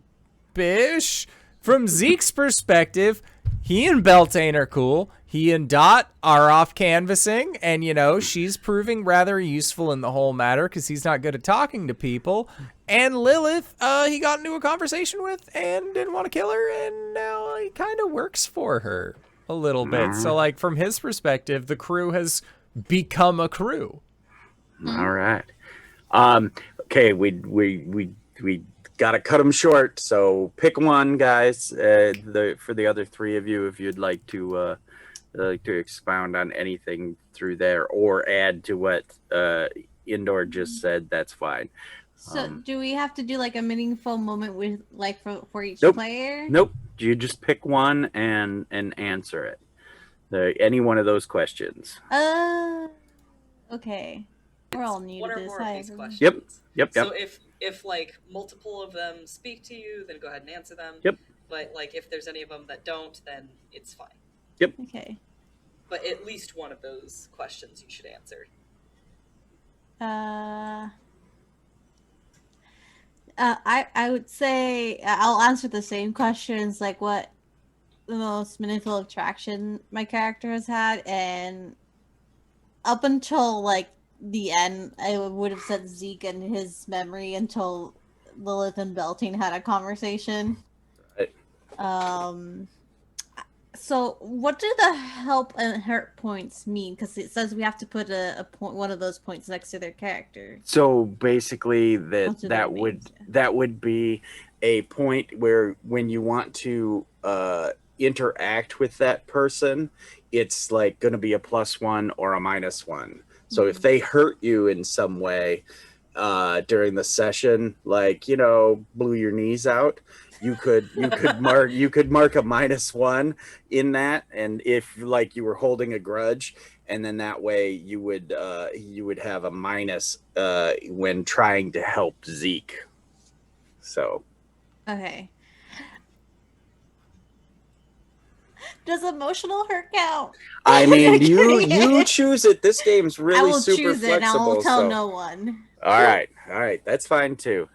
From Zeke's perspective, he and Beltane are cool. He and Dot are off canvassing, and, she's proving rather useful in the whole matter because he's not good at talking to people. And Lilith, he got into a conversation with and didn't want to kill her, and now he kind of works for her a little bit. So, like, from his perspective, the crew has become a crew. All right. Okay, we gotta cut them short, so pick one, guys. For the other three of you, if you'd like to expound on anything through there or add to what Indoor just said, that's fine. So do we have to do like a meaningful moment with like for each Nope. player? Nope. You just pick one and answer it. Any one of those questions. Okay. We're all new One to or this. more of these questions. Yep. So if like multiple of them speak to you, then go ahead and answer them. Yep. But like if there's any of them that don't, then it's fine. Yep. Okay. But at least one of those questions you should answer. I would say I'll answer the same questions, like what the most meaningful attraction my character has had, and up until like the end, I would have said Zeke and his memory until Lilith and Beltane had a conversation. Right. So what do the help and hurt points mean? Because it says we have to put a point, one of those points next to their character. So basically, What do they mean? that would be a point where when you want to interact with that person, it's like going to be a +1 or a -1. So if they hurt you in some way during the session, like, you know, blew your knees out, you could mark a -1 in that, and if like you were holding a grudge, and then that way you would have a minus when trying to help Zeek. So Okay. Does emotional hurt count? I mean, you choose it. This game's really I will super choose it, and I flexible. will tell So. no one. All right, that's fine too.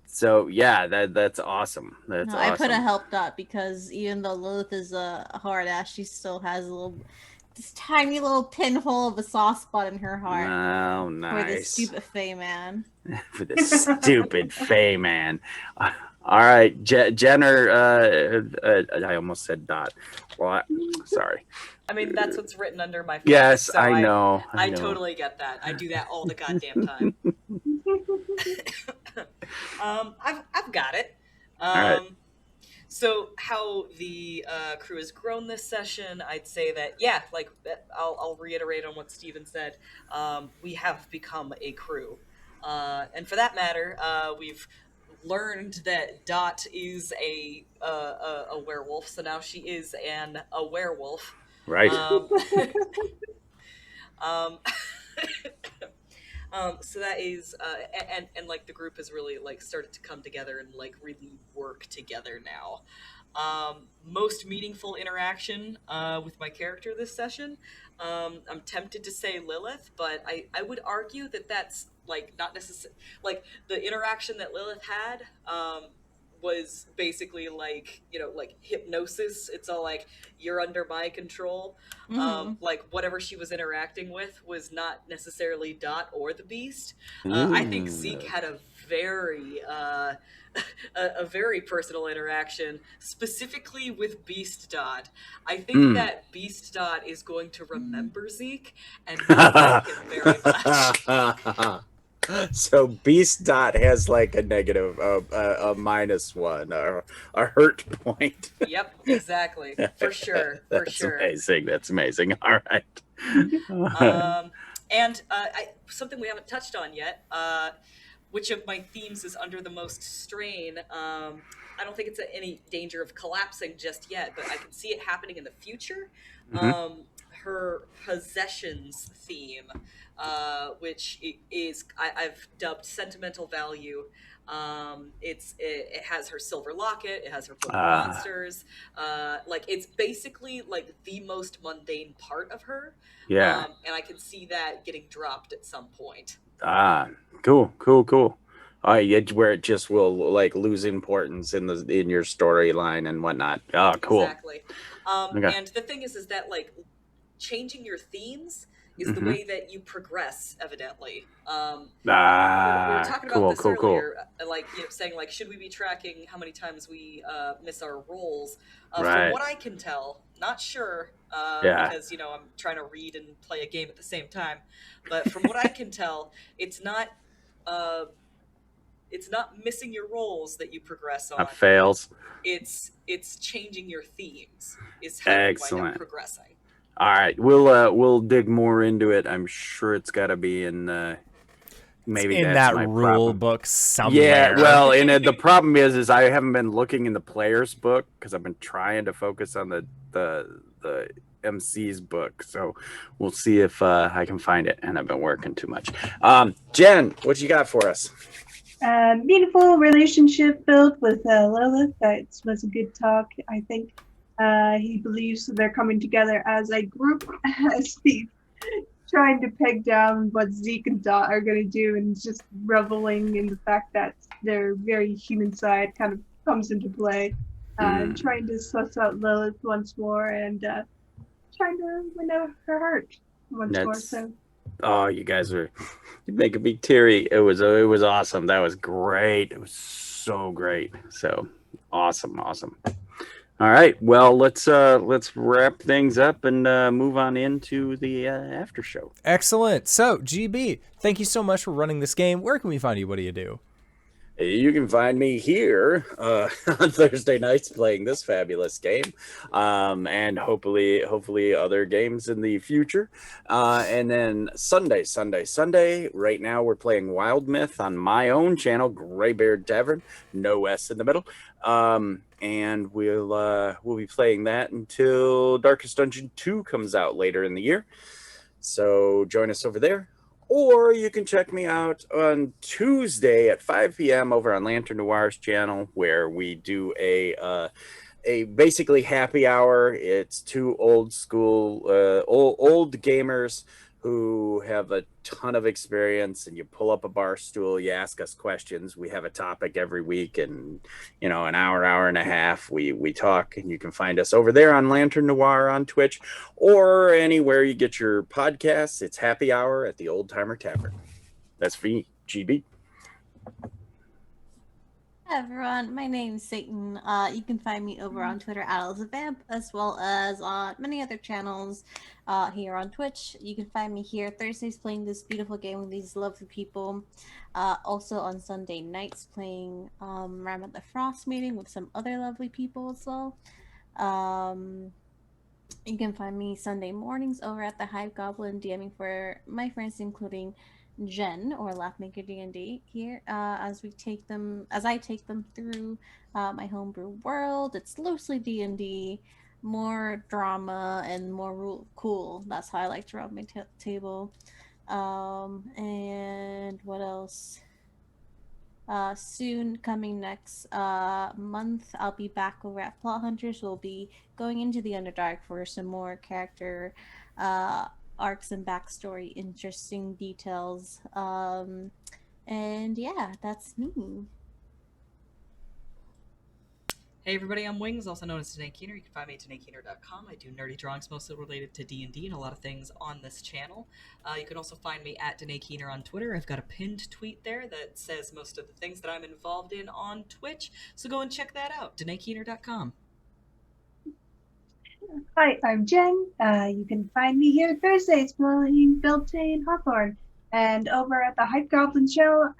So yeah, that's awesome. That's No, awesome. I put a help dot because even though Lilith is a hard ass, she still has this tiny little pinhole of a soft spot in her heart. Oh, For this nice. stupid Fae man. For this stupid Fae man. All right, Jenner. I almost said Dot. What? Sorry. I mean, that's what's written under my face. Yes, so I know. I totally get that. I do that all the goddamn time. I've got it. All right. So how the crew has grown this session, I'd say that, yeah, like, I'll reiterate on what Steven said. We have become a crew. And for that matter, we've learned that Dot is a werewolf, so now she is a werewolf. Right. So that is, and like the group has really like started to come together and like really work together now. Most meaningful interaction with my character this session. I'm tempted to say Lilith, but I would argue that that's like not necessarily like the interaction that Lilith had. Was basically like, you know, like hypnosis. It's all like, you're under my control. Like whatever she was interacting with was not necessarily Dot or the Beast. I think Zeek had a very a very personal interaction, specifically with Beast Dot. I think that Beast Dot is going to remember Zeek and not like him very much. So Beast Dot has like a negative, a -1 or a hurt point. Yep, exactly. For sure. That's amazing. That's amazing. All right. And something we haven't touched on yet, which of my themes is under the most strain? I don't think it's in any danger of collapsing just yet, but I can see it happening in the future. Her possessions theme, which is I've dubbed sentimental value. It has her silver locket, it has her book of monsters. Like it's basically like the most mundane part of her. Yeah. And I can see that getting dropped at some point. Cool. Where it just will like lose importance in your storyline and whatnot. Oh, cool. Exactly. Okay. And the thing is that like changing your themes is the way that you progress, evidently. We were talking about this earlier, like, you know, saying like, should we be tracking how many times we miss our rolls? From what I can tell, not sure, because, you know, I'm trying to read and play a game at the same time. But from what I can tell, it's not missing your rolls that you progress on. Fails. It's changing your themes is how you wind up progressing. All right, we'll dig more into it. I'm sure it's got to be in maybe in that's that my rule problem. book somewhere. Yeah, well, and the problem is I haven't been looking in the player's book because I've been trying to focus on the MC's book. So we'll see if I can find it, and I've been working too much. Jen, what you got for us? Meaningful relationship built with Lilith. That was a good talk, I think. He believes they're coming together as a group, as he trying to peg down what Zeke and Dot are going to do, and just reveling in the fact that their very human side kind of comes into play. And trying to suss out Lilith once more, and trying to win out her heart once more. So, oh, you guys are making me teary. It was awesome. That was great. It was so great. So awesome. All right, well, let's wrap things up and move on into the after show. Excellent. So, GB, thank you so much for running this game. Where can we find you? What do you do? You can find me here on Thursday nights playing this fabulous game, and hopefully other games in the future. And then Sunday. Right now we're playing Wild Myth on my own channel, Greybeard Tavern, no S in the middle. And we'll be playing that until Darkest Dungeon 2 comes out later in the year. So join us over there. Or you can check me out on Tuesday at 5 p.m. over on Lantern Noire's channel, where we do a basically happy hour. It's two old gamers who have a ton of experience, and you pull up a bar stool, you ask us questions. We have a topic every week, and an hour and a half we talk, and you can find us over there on Lantern Noire on Twitch or anywhere you get your podcasts. It's happy hour at the Old Timer Tavern. That's me, GB. Hi everyone, my name's Satan. You can find me over on Twitter at Elizavamp, as well as on many other channels here on Twitch. You can find me here Thursdays playing this beautiful game with these lovely people. Also on Sunday nights playing Ram at the Frost meeting with some other lovely people as well. You can find me Sunday mornings over at the Hive Goblin DMing for my friends, including Jen or Laughmaker D&D here, as I take them through my homebrew world. It's loosely D&D, more drama and more cool. That's how I like to run my table. And what else? Soon, coming next month, I'll be back over at Plot Hunters. We'll be going into the Underdark for some more character arcs and backstory, interesting details. And yeah, that's me. Hey everybody, I'm Wings, also known as Danae Keener. You can find me at DanaeKeener.com. I do nerdy drawings mostly related to D&D and a lot of things on this channel. You can also find me at Danae Keener on Twitter. I've got a pinned tweet there that says most of the things that I'm involved in on Twitch, so go and check that out, DanaeKeener.com. Hi, I'm Jen. You can find me here Thursdays playing Beltane Hawthorne, and over at the Hype Goblin Show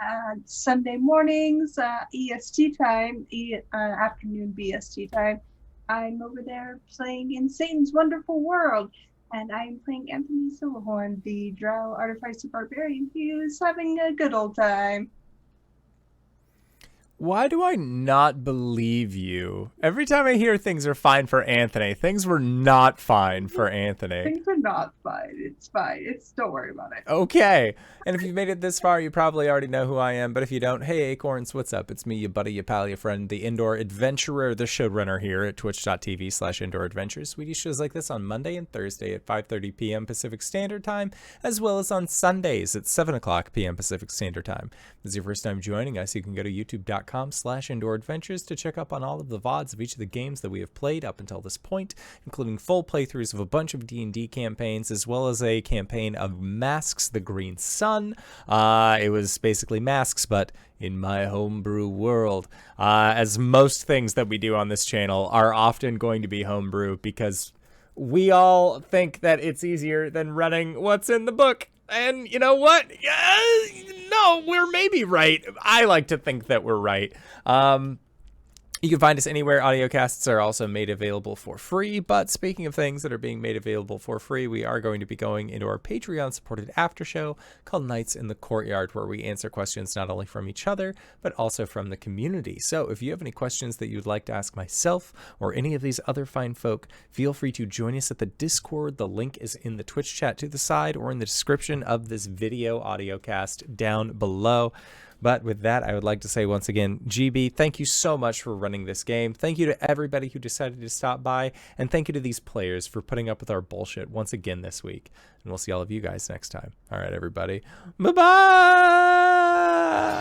Sunday mornings, EST time, afternoon BST time. I'm over there playing in Satan's Wonderful World, and I'm playing Anthony Silverhorn, the Drow Artificer Barbarian, who's having a good old time. Why do I not believe you? Every time I hear things are fine for Anthony, things were not fine for Anthony. Things are not fine. It's fine. Don't worry about it. Okay. And if you've made it this far, you probably already know who I am. But if you don't, hey, Acorns, what's up? It's me, your buddy, your pal, your friend, the Indoor Adventurer, the showrunner here at twitch.tv/Indoor Adventures. We do shows like this on Monday and Thursday at 5:30 p.m. Pacific Standard Time, as well as on Sundays at 7 o'clock p.m. Pacific Standard Time. If this is your first time joining us, you can go to youtube.com/Indoor Adventures to check up on all of the VODs of each of the games that we have played up until this point, including full playthroughs of a bunch of D&D campaigns, as well as a campaign of Masks the Green Sun. It was basically Masks, but in my homebrew world. As most things that we do on this channel are often going to be homebrew, because we all think that it's easier than running what's in the book. And you know what? No, we're maybe right. I like to think that we're right. You can find us anywhere. Audiocasts are also made available for free. But speaking of things that are being made available for free, we are going to be going into our Patreon-supported after show called Nights in the Courtyard, where we answer questions not only from each other, but also from the community. So if you have any questions that you'd like to ask myself or any of these other fine folk, feel free to join us at the Discord. The link is in the Twitch chat to the side or in the description of this video audiocast down below. But with that, I would like to say once again, GB, thank you so much for running this game. Thank you to everybody who decided to stop by. And thank you to these players for putting up with our bullshit once again this week. And we'll see all of you guys next time. All right, everybody. Bye-bye!